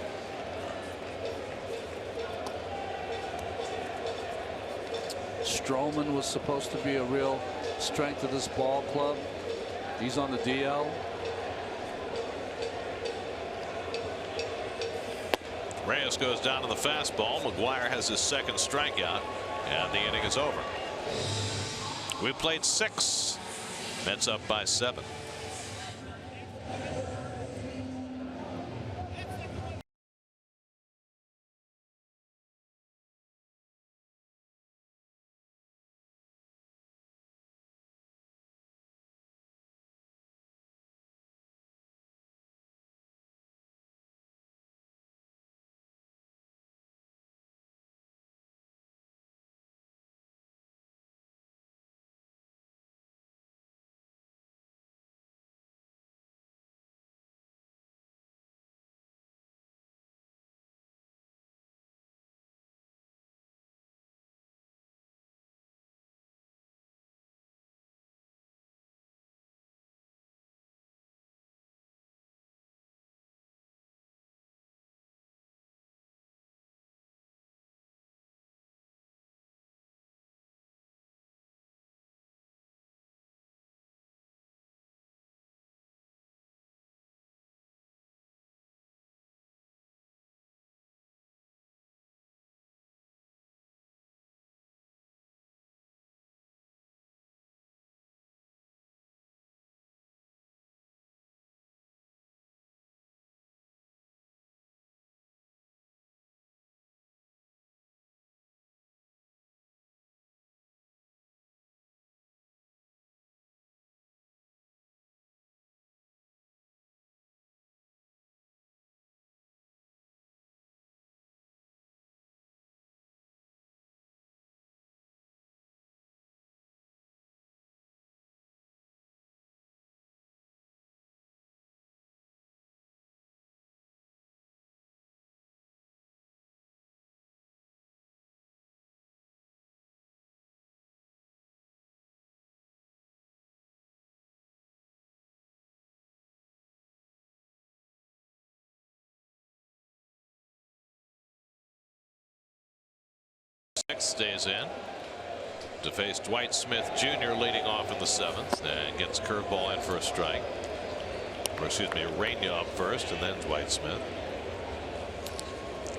Speaker 2: Stroman was supposed to be a real strength of this ball club. He's on the DL.
Speaker 1: Reyes goes down to the fastball. McGuire has his second strikeout, and the inning is over. We played 6. Mets up by 7. Stays in to face Dwight Smith Jr. leading off in the 7th and gets curveball in for a strike. Or excuse me, Urania up first and then Dwight Smith.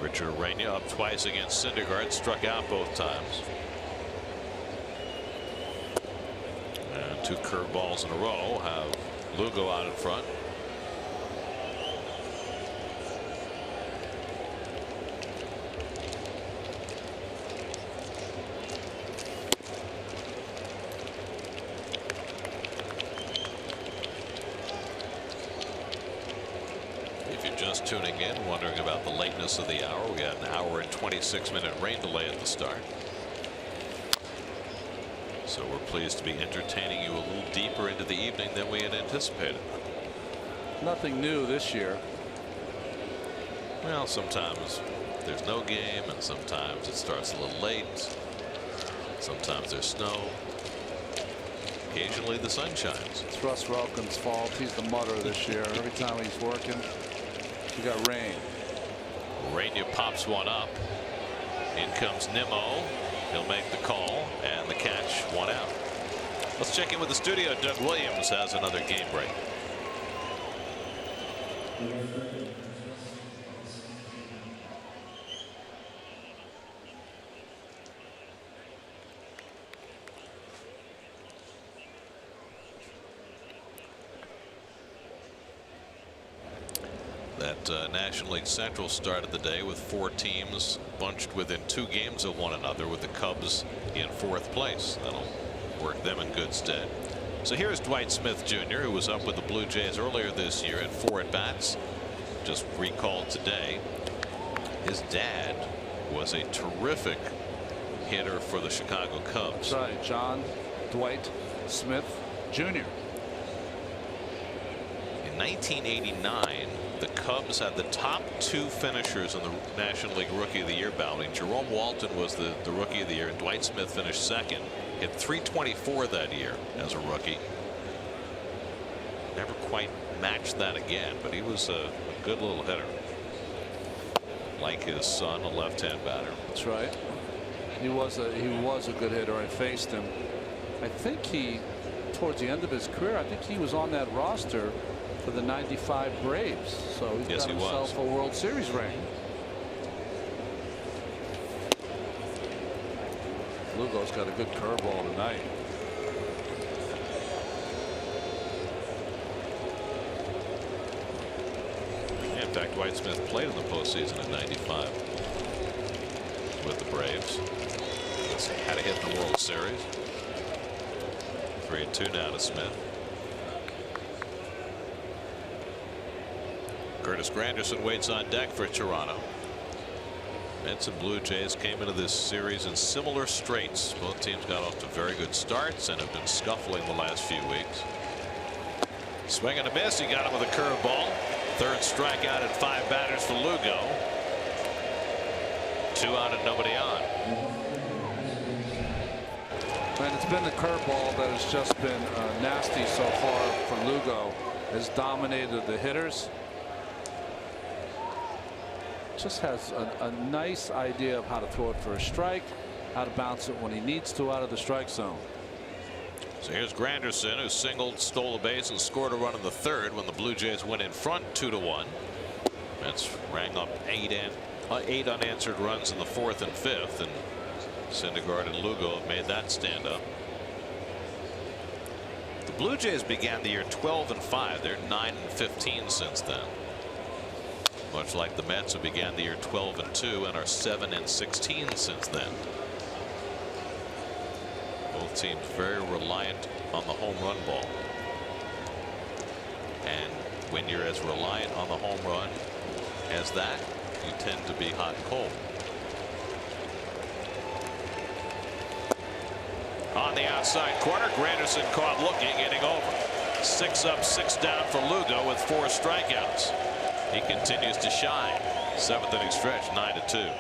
Speaker 1: Richard Urania up twice against Syndergaard, struck out both times. And 2 curveballs in a row have Lugo out in front. Just tuning in, wondering about the lateness of the hour. We got an hour and 26-minute rain delay at the start. So we're pleased to be entertaining you a little deeper into the evening than we had anticipated.
Speaker 2: Nothing new this year.
Speaker 1: Well, sometimes there's no game, and sometimes it starts a little late. Sometimes there's snow. Occasionally the sun shines.
Speaker 2: It's Russ Welkin's fault. He's the mutter this year. Every time he's working, we got rain.
Speaker 1: Urania pops one up. In comes Nimmo. He'll make the call and the catch, 1 out. Let's check in with the studio. Doug Williams has another game break. That National League Central started the day with 4 teams bunched within 2 games of one another, with the Cubs in 4th place. That'll work them in good stead. So here's Dwight Smith Jr., who was up with the Blue Jays earlier this year at 4 at-bats. Just recalled today. His dad was a terrific hitter for the Chicago Cubs.
Speaker 2: That's right, John Dwight Smith Jr.
Speaker 1: In 1989, the Cubs had the top 2 finishers in the National League Rookie of the Year balloting. Jerome Walton was the Rookie of the Year, and Dwight Smith finished 2nd. Hit .324 that year as a rookie. Never quite matched that again, but he was a good little hitter. Like his son, a left-hand batter.
Speaker 2: That's right. He was a good hitter. I faced him. I think towards the end of his career, I think he was on that roster for the '95 Braves. So he's got himself a World Series ring. Lugo's got a good curveball tonight.
Speaker 1: In fact, Dwight Smith played in the postseason in '95 with the Braves. Had a hit in the World Series. 3-2 now to Smith. Curtis Granderson waits on deck for Toronto. Mets and Blue Jays came into this series in similar straits. Both teams got off to very good starts and have been scuffling the last few weeks. Swing and a miss. He got him with a curveball. Third strikeout at 5 batters for Lugo. 2 out and nobody on.
Speaker 2: And it's been the curveball that has just been nasty so far for Lugo. Has dominated the hitters. Just has a nice idea of how to throw it for a strike, how to bounce it when he needs to out of the strike zone.
Speaker 1: So here's Granderson, who singled, stole a base, and scored a run in the third when the Blue Jays went in front 2-1. Mets rang up 8 unanswered runs in the 4th and 5th, and Syndergaard and Lugo have made that stand up. The Blue Jays began the year 12-5. They're 9-15 since then. Much like the Mets, who began the year 12-2 and are 7-16 since then. Both teams very reliant on the home run ball. And when you're as reliant on the home run as that, you tend to be hot and cold. On the outside corner, Granderson caught looking, getting over. 6 up, 6 down for Lugo with 4 strikeouts. He continues to shine. 7th inning stretch, 9-2.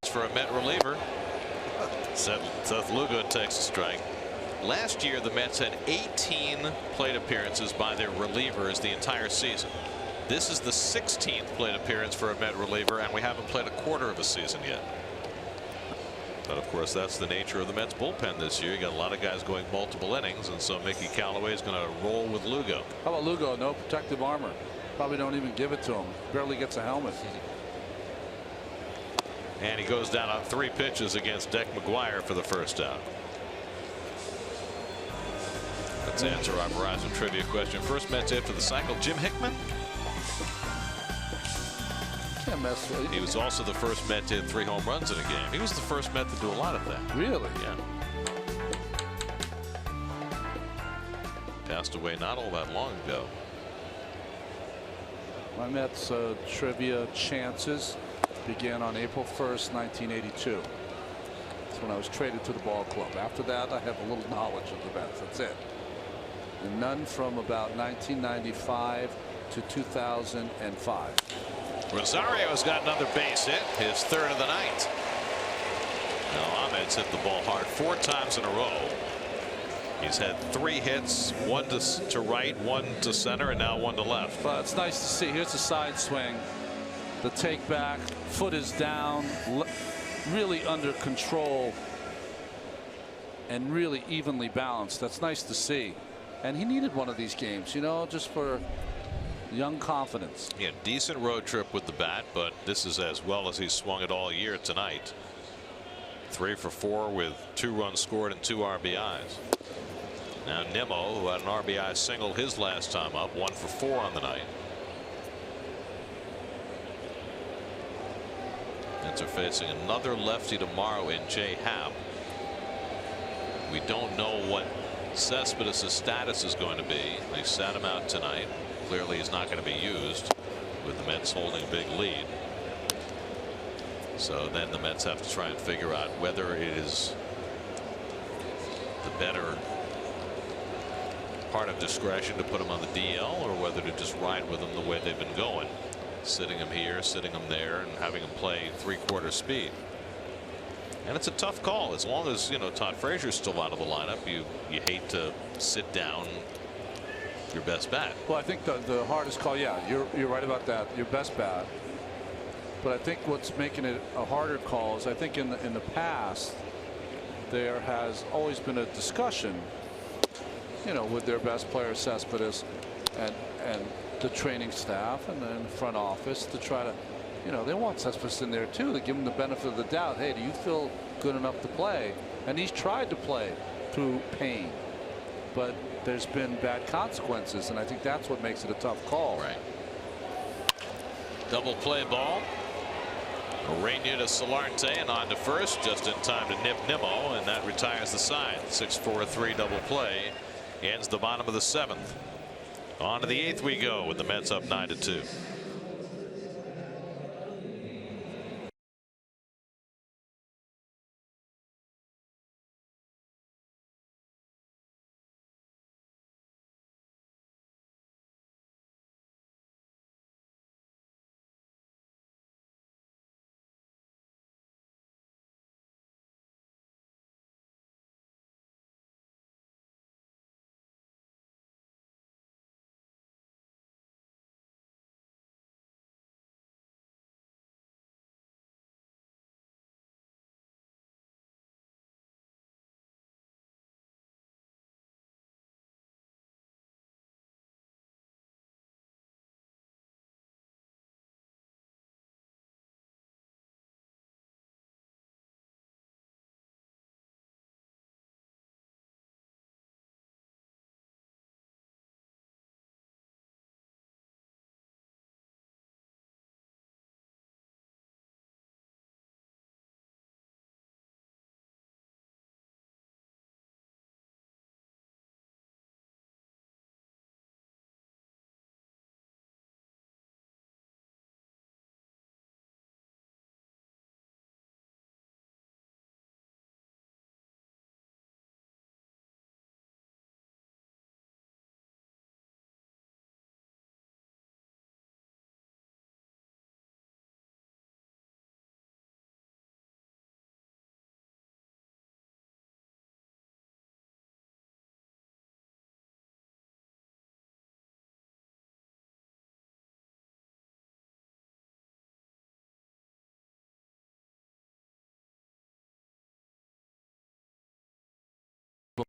Speaker 1: For a Met reliever. Seth Lugo takes a strike. Last year the Mets had 18 plate appearances by their relievers the entire season. This is the 16th plate appearance for a Met reliever, and we haven't played a quarter of a season yet. But of course that's the nature of the Mets bullpen this year. You got a lot of guys going multiple innings, and so Mickey Callaway is going to roll with Lugo.
Speaker 2: How about Lugo? No protective armor. Probably don't even give it to him. Barely gets a helmet.
Speaker 1: And he goes down on 3 pitches against Deck McGuire for the first out. Let's answer our Verizon trivia question. First Mets after the cycle, Jim Hickman.
Speaker 2: can't mess with it.
Speaker 1: He was also the first Met to hit 3 home runs in a game. He was the first Met to do a lot of that.
Speaker 2: Really?
Speaker 1: Yeah. Passed away not all that long ago.
Speaker 2: My Mets trivia chances began on April 1st, 1982. That's when I was traded to the ball club. After that, I have a little knowledge of the Mets. That's it. And none from about 1995 to 2005.
Speaker 1: Rosario's got another base hit, his 3rd of the night. Now Ahmed's hit the ball hard 4 times in a row. He's had 3 hits, 1 to right, 1 to center, and now 1 to left.
Speaker 2: But it's nice to see. Here's the side swing. The take back, foot is down, really under control, and really evenly balanced. That's nice to see. And he needed one of these games, you know, just for young confidence.
Speaker 1: Yeah, decent road trip with the bat, but this is as well as he's swung it all year tonight. 3 for 4 with 2 runs scored and 2 RBIs. Now Nimmo, who had an RBI single his last time up, 1 for 4 on the night. Mets are facing another lefty tomorrow in Jay Happ. We don't know what Cespedes' status is going to be. They sat him out tonight. Clearly he's not going to be used with the Mets holding a big lead. So then the Mets have to try and figure out whether it is the better part of discretion to put him on the DL or whether to just ride with him the way they've been going, sitting him here, sitting him there, and having him play 3/4 speed. And it's a tough call. As long as, you know, Todd Frazier's still out of the lineup, you hate to sit down your best bat.
Speaker 2: Well, I think the hardest call, yeah, you're right about that, your best bat. But I think what's making it a harder call is I think in the past there has always been a discussion, you know, with their best player Cespedes and the training staff and then the front office to try to, you know, they want Cespedes in there too, to give him the benefit of the doubt. Hey, do you feel good enough to play? And he's tried to play through pain, but there's been bad consequences, and I think that's what makes it a tough call.
Speaker 1: Right. Double play ball. Urania to Solarte and on to first just in time to nip Nimmo, and that retires the side. 6-4-3 double play ends the bottom of the 7th. On to the 8th we go with the Mets up 9-2.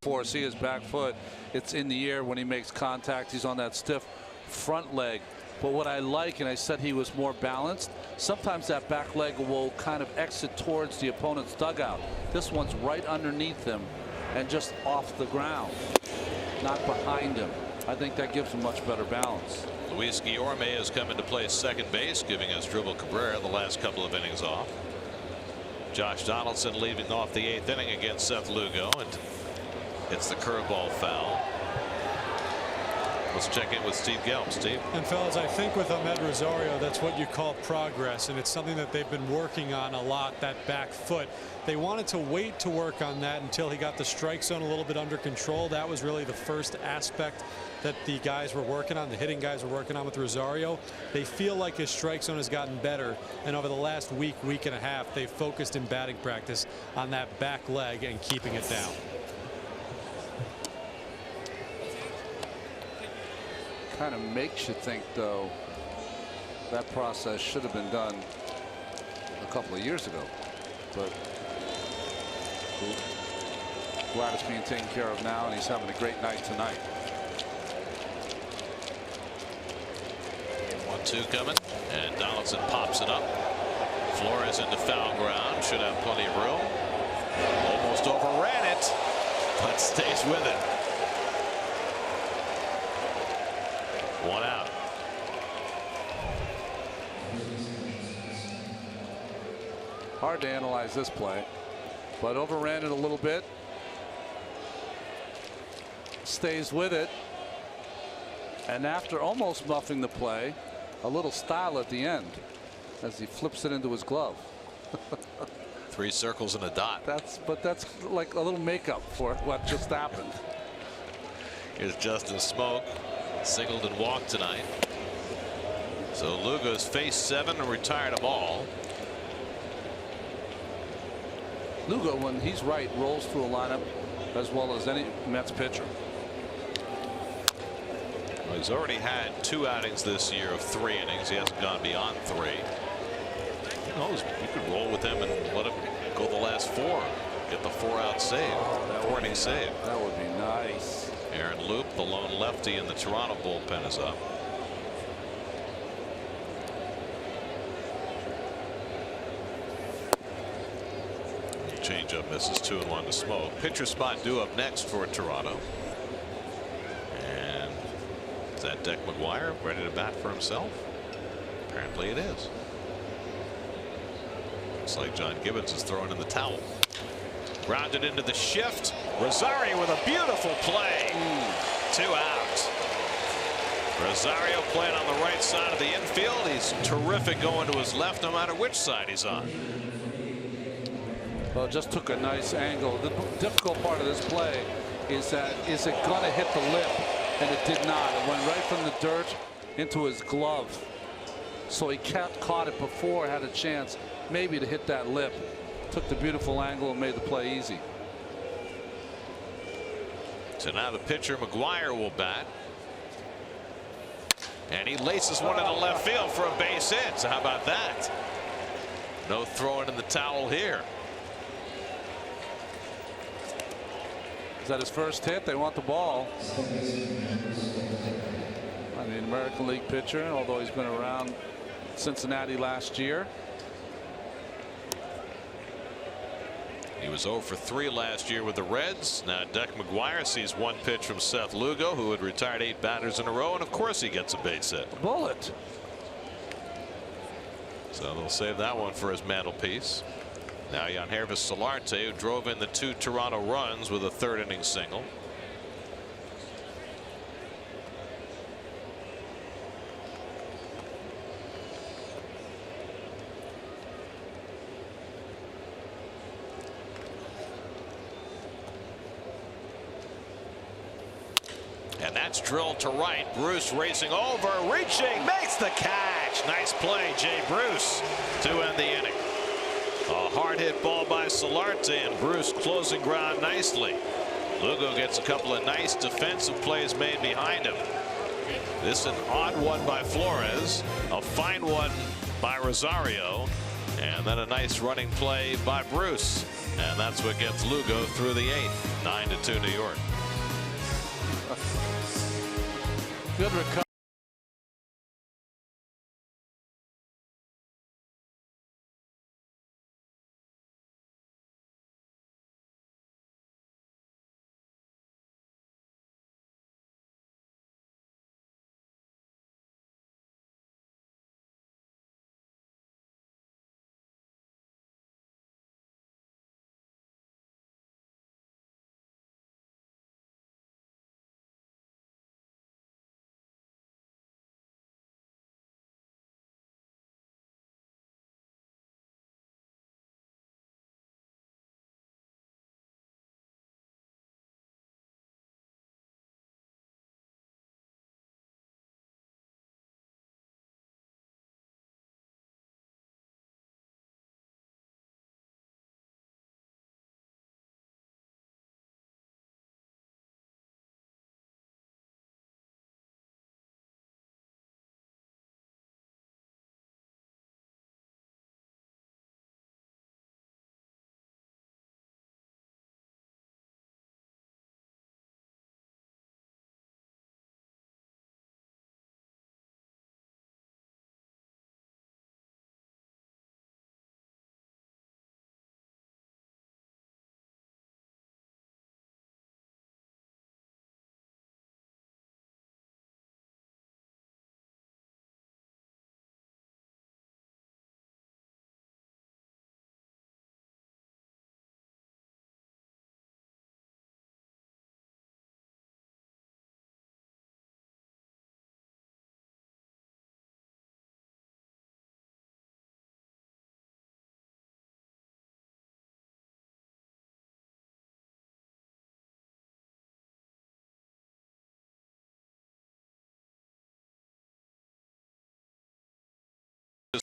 Speaker 2: Before, see his back foot, it's in the air when he makes contact. He's on that stiff front leg. But what I like, and I said he was more balanced, sometimes that back leg will kind of exit towards the opponent's dugout. This one's right underneath him and just off the ground, not behind him. I think that gives him much better balance.
Speaker 1: Luis Guillorme has come into play second base, giving us Dribble Cabrera the last couple of innings off. Josh Donaldson leaving off the 8th inning against Seth Lugo, and it's the curveball foul. Let's check in with Steve Gelb. Steve.
Speaker 3: And fellas, I think with Ahmed Rosario, that's what you call progress, and it's something that they've been working on a lot, that back foot. They wanted to wait to work on that until he got the strike zone a little bit under control. That was really the first aspect that the guys were working on, the hitting guys were working on with Rosario. They feel like his strike zone has gotten better, and over the last week and a half, they've focused in batting practice on that back leg and keeping it down.
Speaker 2: Kind of makes you think, though, that process should have been done a couple of years ago. But glad it's being taken care of now, and he's having a great night tonight.
Speaker 1: 1-2 coming, and Donaldson pops it up. Flores into foul ground, should have plenty of room. Almost overran it, but stays with it. 1 out.
Speaker 2: Hard to analyze this play, but overran it a little bit. Stays with it, and after almost muffing the play, a little style at the end as he flips it into his glove.
Speaker 1: 3 circles and a dot.
Speaker 2: That's like a little makeup for what just happened.
Speaker 1: Here's Justin Smoke, singled and walked tonight. So Lugo's faced 7 and retired a ball.
Speaker 2: Lugo, when he's right, rolls through a lineup as well as any Mets pitcher.
Speaker 1: Well, he's already had 2 outings this year of 3 innings. He hasn't gone beyond 3. Who knows? You could roll with him and let him go the last 4. Get the 4-out save. 4-inning save.
Speaker 2: That would be nice.
Speaker 1: Aaron Loop, the lone lefty in the Toronto bullpen, is up. Changeup misses, 2-1 to Smoke. Pitcher spot due up next for Toronto. And is that Deck McGuire ready to bat for himself? Apparently it is. Looks like John Gibbons is throwing in the towel. Grounded into the shift. Rosario with a beautiful play. 2 out. Rosario playing on the right side of the infield. He's terrific going to his left no matter which side he's on.
Speaker 2: Well, just took a nice angle. The difficult part of this play is that is it going to hit the lip? And it did not. It went right from the dirt into his glove. So he caught it before, had a chance maybe to hit that lip. Took the beautiful angle and made the play easy.
Speaker 1: So now the pitcher McGuire will bat. And he laces one into left field for a base hit. So how about that? No throwing in the towel here.
Speaker 2: Is that his first hit? They want the ball. I mean, American League pitcher, although he's been around Cincinnati last year.
Speaker 1: He was 0 for 3 last year with the Reds. Now Deck McGuire sees 1 pitch from Seth Lugo, who had retired 8 batters in a row, and of course he gets a base hit.
Speaker 2: Bullet.
Speaker 1: So they'll save that one for his mantelpiece. Now Yangervis Solarte, who drove in the 2 Toronto runs with a 3rd inning single. And that's drilled to right. Bruce racing over, reaching, makes the catch. Nice play, Jay Bruce, to end the inning. A hard hit ball by Solarte, and Bruce closing ground nicely. Lugo gets a couple of nice defensive plays made behind him. This an odd one by Flores, a fine one by Rosario, and then a nice running play by Bruce. And that's what gets Lugo through the 8th. 9-2 New York.
Speaker 2: Good recovery.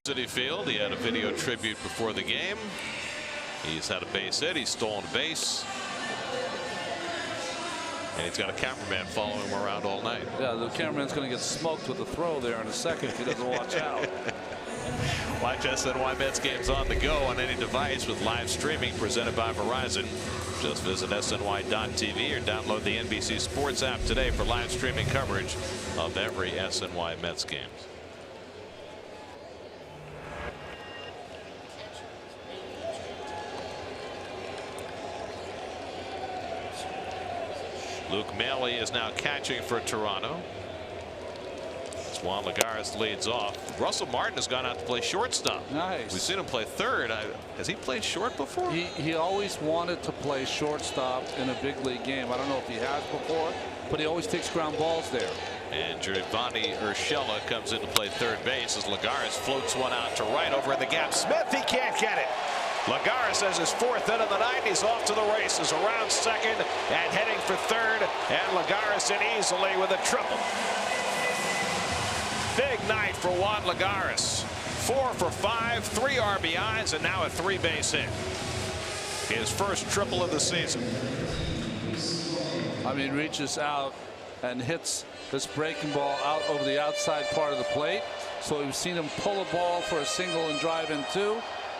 Speaker 1: City Field. He had a video tribute before the game. He's had a base hit. He's stolen a base. And he's got a cameraman following him around all night.
Speaker 2: Yeah, the cameraman's going to get smoked with a throw there in a second if he doesn't watch out.
Speaker 1: Watch SNY Mets games on the go on any device with live streaming presented by Verizon. Just visit SNY.TV or download the NBC Sports app today for live streaming coverage of every SNY Mets game. Luke Maley is now catching for Toronto. Juan Lagares leads off. Russell Martin has gone out to play shortstop.
Speaker 2: Nice.
Speaker 1: We've seen him play third. Has he played short before?
Speaker 2: He always wanted to play shortstop in a big league game. I don't know if he has before, but he always takes ground balls there.
Speaker 1: And Giovanni Urshela comes in to play third base as Lagares floats one out to right over in the gap. Smith, he can't get it. Lagares has his fourth hit of the night. He's off to the races around second and heading for third. And Lagares in easily with a triple. Big night for Juan Lagares. 4 for 5, 3 RBIs, and now a 3-base hit. His first triple of the season.
Speaker 2: I mean, reaches out and hits this breaking ball out over the outside part of the plate. So we've seen him pull a ball for a single and drive in 2,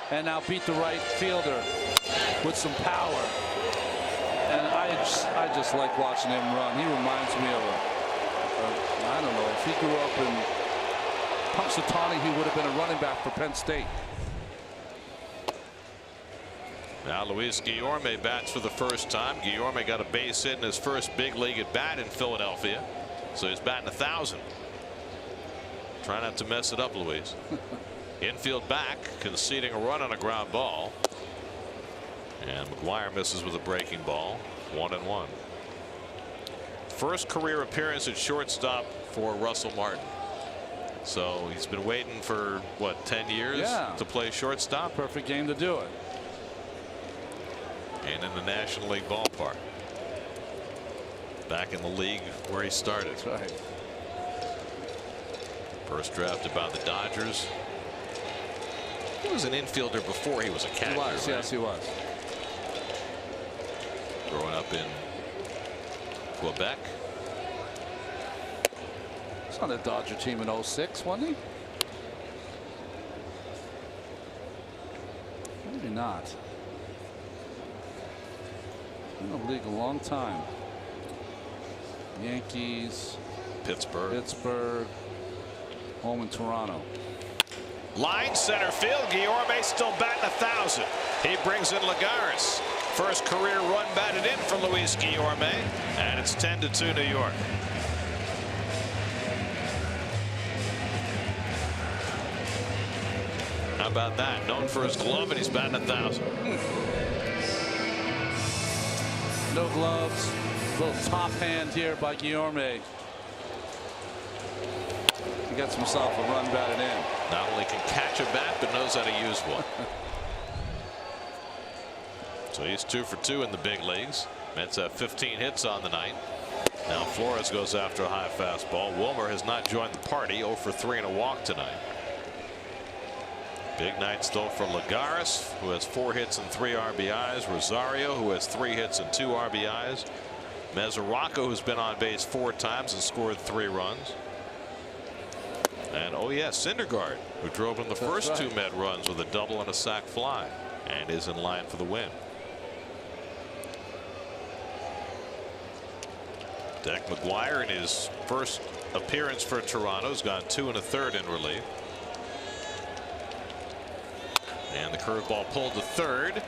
Speaker 2: and now beat the right fielder with some power. And I just like watching him run. He reminds me of I don't know, if he grew up in Punxsutawney, he would have been a running back for Penn State.
Speaker 1: Now Luis Guillorme bats for the first time. Guillorme got a base hit in his first big league at bat in Philadelphia, so he's batting 1,000. Try not to mess it up, Luis. Infield back, conceding a run on a ground ball, and McGuire misses with a breaking ball. 1-1. First career appearance at shortstop for Russell Martin. So he's been waiting for what, 10 years to play shortstop.
Speaker 2: Perfect game to do it.
Speaker 1: And in the National League ballpark. Back in the league where he started.
Speaker 2: That's right.
Speaker 1: First drafted by the Dodgers. He was an infielder before he was a catcher.
Speaker 2: He was,
Speaker 1: right?
Speaker 2: yes, he was.
Speaker 1: Growing up in Quebec.
Speaker 2: He's on the Dodger team in 06, wasn't he? Maybe not. In the league a long time. Yankees, Pittsburgh, home in Toronto.
Speaker 1: Line center field. Guillorme still batting 1,000. He brings in Lagares. First career run batted in for Luis Guillorme, and it's 10-2 New York. How about that? Known for his glove, and he's batting 1,000.
Speaker 2: No gloves. Little top hand here by Guillorme. He gets himself a run batted in.
Speaker 1: Not only can catch a bat, but knows how to use one. So he's 2 for 2 in the big leagues. Mets have 15 hits on the night. Now Flores goes after a high fastball. Wilmer has not joined the party. 0 for 3 and a walk tonight. Big night still for Lagares, who has 4 hits and 3 RBIs. Rosario, who has 3 hits and 2 RBIs. Mesoraco, who's been on base 4 times and scored 3 runs. And oh yeah, Syndergaard, who drove in the first 2 Met runs with a double and a sac fly, and is in line for the win. Deck McGuire, in his first appearance for Toronto, has gone 2 1/3 in relief. And the curveball pulled to third.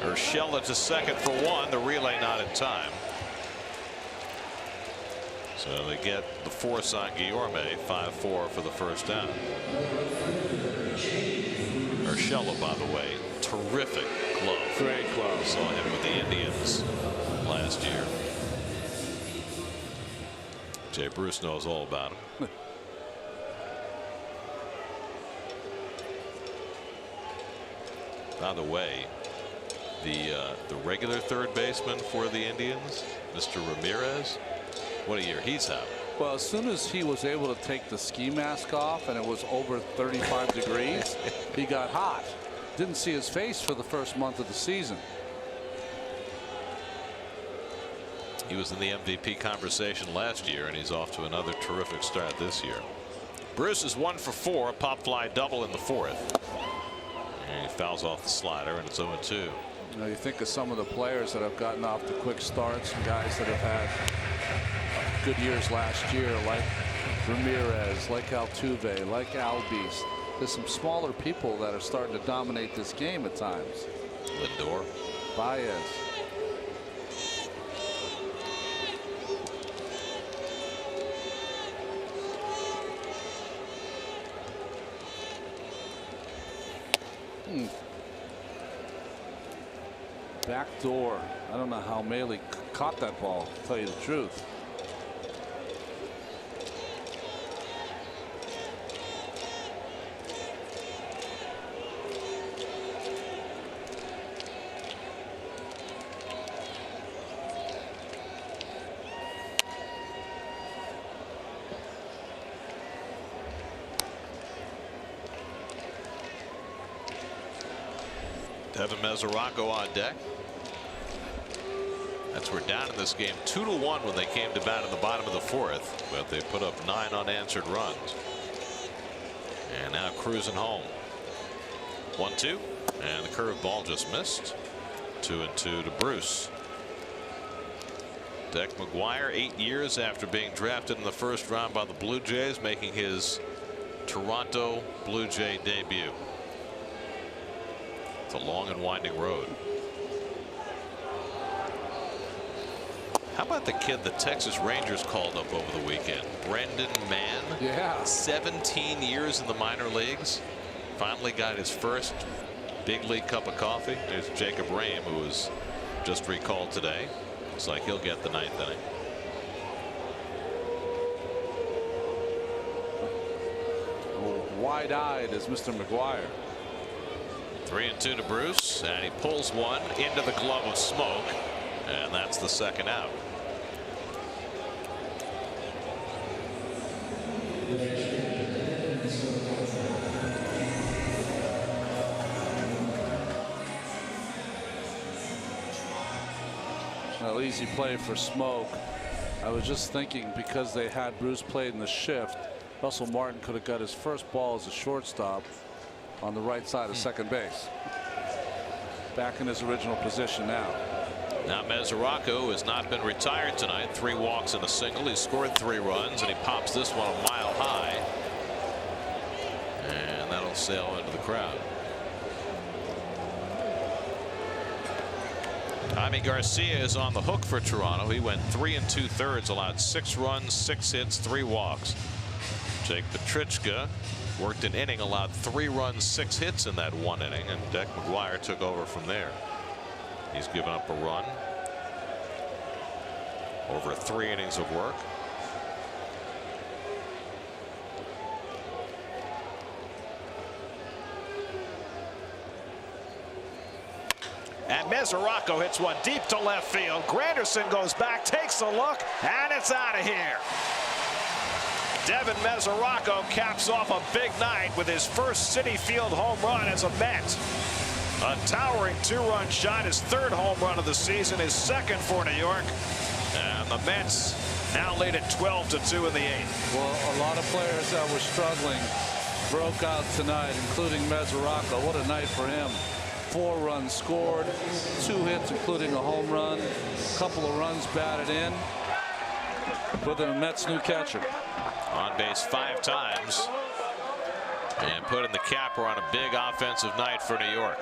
Speaker 1: Urshela to second for 1. The relay not in time. So they get the force on Guillorme. 5-4 for the first down. Urshela, by the way, terrific glove.
Speaker 2: Great glove.
Speaker 1: Saw him with the Indians last year. Jay Bruce knows all about him. By the way, the regular third baseman for the Indians, Mr. Ramirez, what a year he's having.
Speaker 2: Well, as soon as he was able to take the ski mask off and it was over 35 degrees, he got hot. Didn't see his face for the first month of the season.
Speaker 1: He was in the MVP conversation last year, and he's off to another terrific start this year. Bruce is 1 for 4, a pop fly double in the 4th. And he fouls off the slider, and it's 0-2.
Speaker 2: You know, you think of some of the players that have gotten off to quick starts, and guys that have had good years last year, like Ramirez, like Altuve, like Albies. There's some smaller people that are starting to dominate this game at times.
Speaker 1: Lindor.
Speaker 2: Baez. Back door. I don't know how Maley caught that ball, to tell you the truth.
Speaker 1: Devin Mesoraco on deck. That's we're down in this game 2-1 when they came to bat in the bottom of the 4th, but they put up 9 unanswered runs. And now cruising home. 1-2, and the curveball just missed. 2-2 to Bruce. Deck McGuire, 8 years after being drafted in the 1st round by the Blue Jays, making his Toronto Blue Jay debut. It's a long and winding road. How about the kid the Texas Rangers called up over the weekend? Brendan Mann.
Speaker 2: Yeah.
Speaker 1: 17 years in the minor leagues. Finally got his first big league cup of coffee. There's Jacob Rame, who was just recalled today. Looks like he'll get the 9th inning.
Speaker 2: Wide-eyed is Mr. McGuire.
Speaker 1: 3-2 to Bruce, and he pulls one into the glove of Smoke, and that's the 2nd out.
Speaker 2: Well, easy play for Smoke. I was just thinking, because they had Bruce played in the shift, Russell Martin could have got his first ball as a shortstop on the right side of second base. Back in his original position now.
Speaker 1: Now Mesoraco has not been retired tonight. 3 walks and a single. He scored 3 runs, and he pops this one a mile high, and that'll sail into the crowd. Jaime Garcia is on the hook for Toronto. He went 3 2/3, allowed 6 runs, 6 hits, 3 walks. Jake Petrichka worked an inning, allowed 3 runs, 6 hits in that 1 inning, and Deck McGuire took over from there. He's given up a run over 3 innings of work.
Speaker 6: And Mesoraco hits one deep to left field. Granderson goes back, takes a look, and it's out of here. Devin Mesoraco caps off a big night with his first Citi Field home run as a Met. A towering 2-run shot, his 3rd home run of the season, his 2nd for New York. And the Mets now lead at 12-2 in the 8th.
Speaker 2: Well, a lot of players that were struggling broke out tonight, including Mesoraco. What a night for him. 4 runs scored, 2 hits, including a home run, a couple of runs batted in. With the Mets' new catcher.
Speaker 1: On base 5 times, and putting the capper on a big offensive night for New York.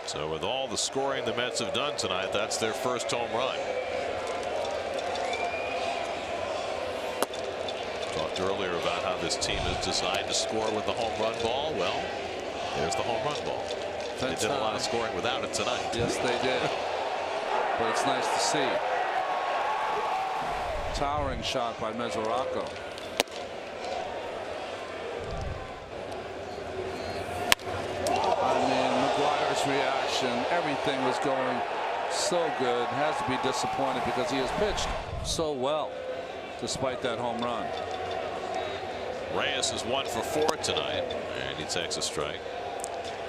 Speaker 1: So with all the scoring the Mets have done tonight, that's their first home run. Talked earlier about how this team is designed to score with the home run ball. Well, there's the home run ball. They did a lot of scoring without it tonight.
Speaker 2: Yes, they did. But it's nice to see. Towering shot by His reaction, everything was going so good. Has to be disappointed because he has pitched so well despite that home run.
Speaker 1: Reyes is 1 for 4 tonight, and he takes a strike.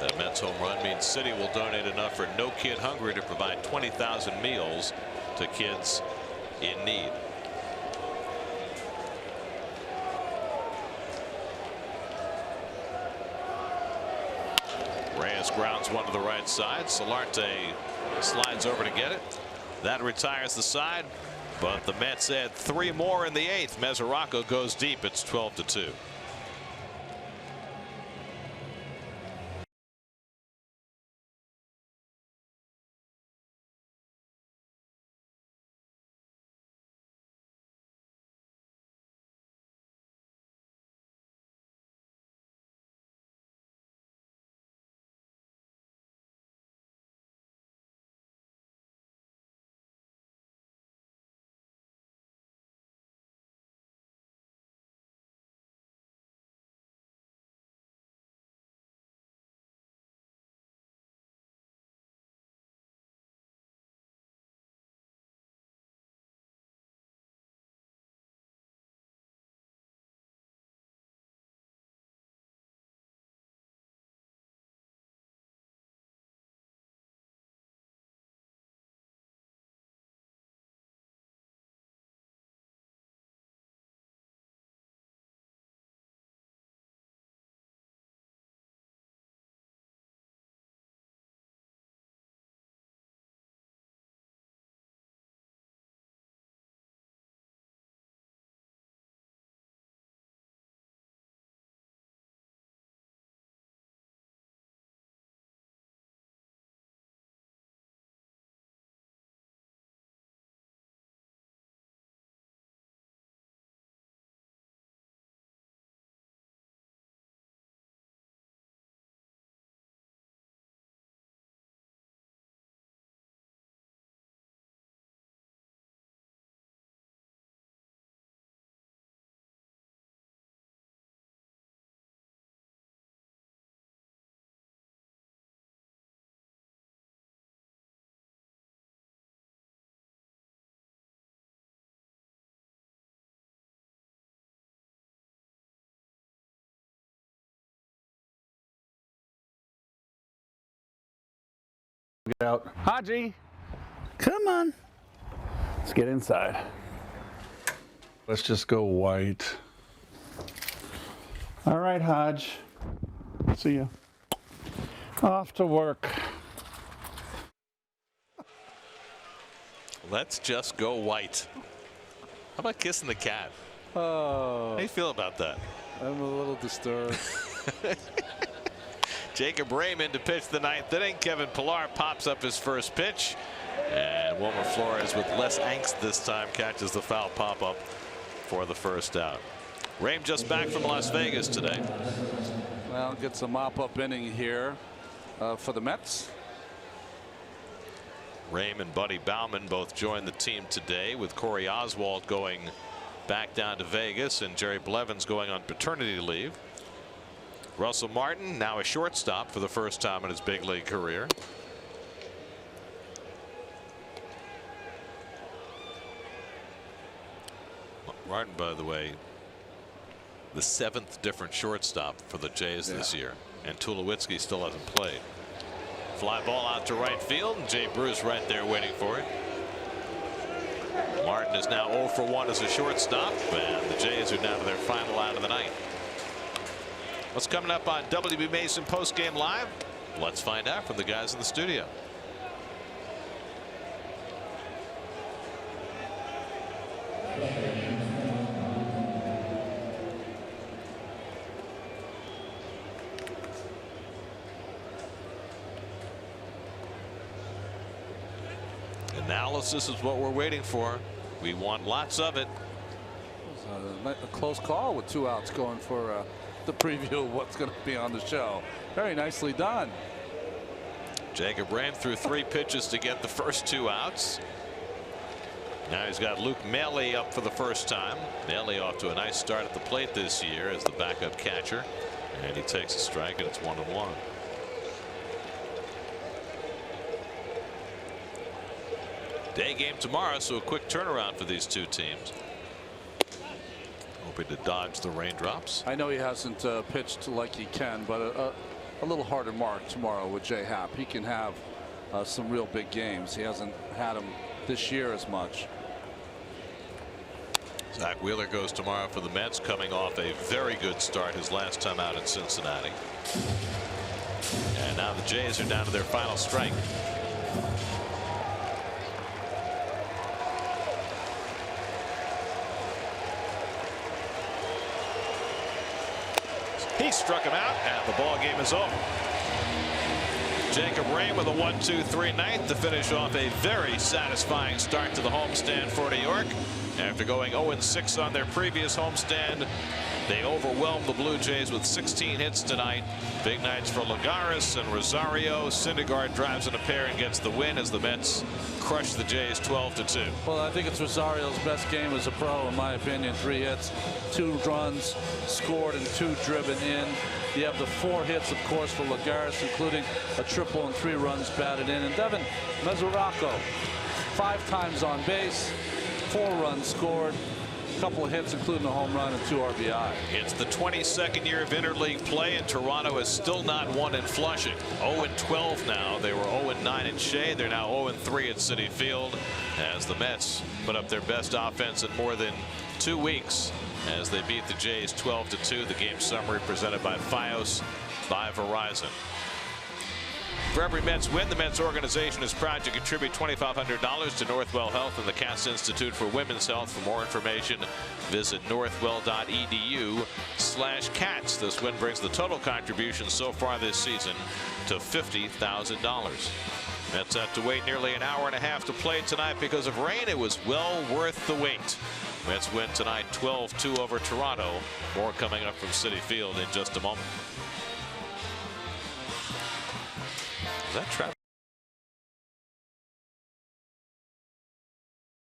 Speaker 1: That Mets home run means City will donate enough for No Kid Hungry to provide 20,000 meals to kids in need. Reyes grounds one to the right side. Solarte slides over to get it. That retires the side, but the Mets add 3 more in the 8th. Mesoraco goes deep. It's 12-2.
Speaker 7: Out. Haji, come on. Let's get inside. Let's just go white. All right, Hodge. See ya. Off to work.
Speaker 1: Let's just go white. How about kissing the cat?
Speaker 2: Oh,
Speaker 1: How do you feel about that?
Speaker 2: I'm a little disturbed.
Speaker 1: Jacob Raymond to pitch the 9th inning. Kevin Pillar pops up his first pitch, and Wilmer Flores, with less angst this time, catches the foul pop up for the first out. Raym just back from Las Vegas today.
Speaker 2: Well, gets a mop-up inning here for the Mets.
Speaker 1: Raym and Buddy Bauman both joined the team today, with Corey Oswalt going back down to Vegas and Jerry Blevins going on paternity leave. Russell Martin, now a shortstop for the first time in his big league career. Martin, by the way, the 7th different shortstop for the Jays this year, and Tulowitzki still hasn't played. Fly ball out to right field, and Jay Bruce right there waiting for it. Martin is now 0 for 1 as a shortstop, and the Jays are down to their final out of the night. What's coming up on WB Mason Postgame Live? Let's find out from the guys in the studio. Analysis is what we're waiting for. We want lots of it.
Speaker 2: A close call with 2 outs going for the preview of what's going to be on the show. Very nicely done.
Speaker 1: Jacob Raym threw 3 pitches to get the first 2 outs. Now he's got Luke Maile up for the first time. Maile off to a nice start at the plate this year as the backup catcher, and he takes a strike, and it's 1-1. Day game tomorrow, so a quick turnaround for these two teams. Hoping to dodge the raindrops.
Speaker 2: I know he hasn't pitched like he can, but a little harder mark tomorrow with J Happ. He can have some real big games. He hasn't had them this year as much.
Speaker 1: Zach Wheeler goes tomorrow for the Mets, coming off a very good start his last time out in Cincinnati. And now the Jays are down to their final strike. He struck him out, and the ball game is over. Jacob Rain with a 1-2-3 ninth to finish off a very satisfying start to the homestand for New York. After going 0-6 on their previous homestand, they overwhelmed the Blue Jays with 16 hits tonight. Big nights for Lagares and Rosario. Syndergaard drives in a pair and gets the win as the Mets crush the Jays 12-2.
Speaker 2: Well, I think it's Rosario's best game as a pro, in my opinion. 3 hits, 2 runs scored, and 2 driven in. You have the 4 hits, of course, for Lagares, including a triple and 3 runs batted in. And Devin Mesoraco, 5 times on base, 4 runs scored, a couple of hits, including a home run and 2 RBI.
Speaker 1: It's the 22nd year of interleague play, and Toronto has still not won in Flushing. 0-12 now. They were 0-9 in Shea. They're now 0-3 at Citi Field as the Mets put up their best offense in more than 2 weeks as they beat the Jays 12-2. The game summary presented by Fios by Verizon. For every Mets win, the Mets organization is proud to contribute $2,500 to Northwell Health and the Cass Institute for Women's Health. For more information, visit northwell.edu/cats. This win brings the total contribution so far this season to $50,000. Mets have to wait nearly an hour and a half to play tonight because of rain. It was well worth the wait. Mets win tonight 12-2 over Toronto. More coming up from Citi Field in just a moment. Is that Travis?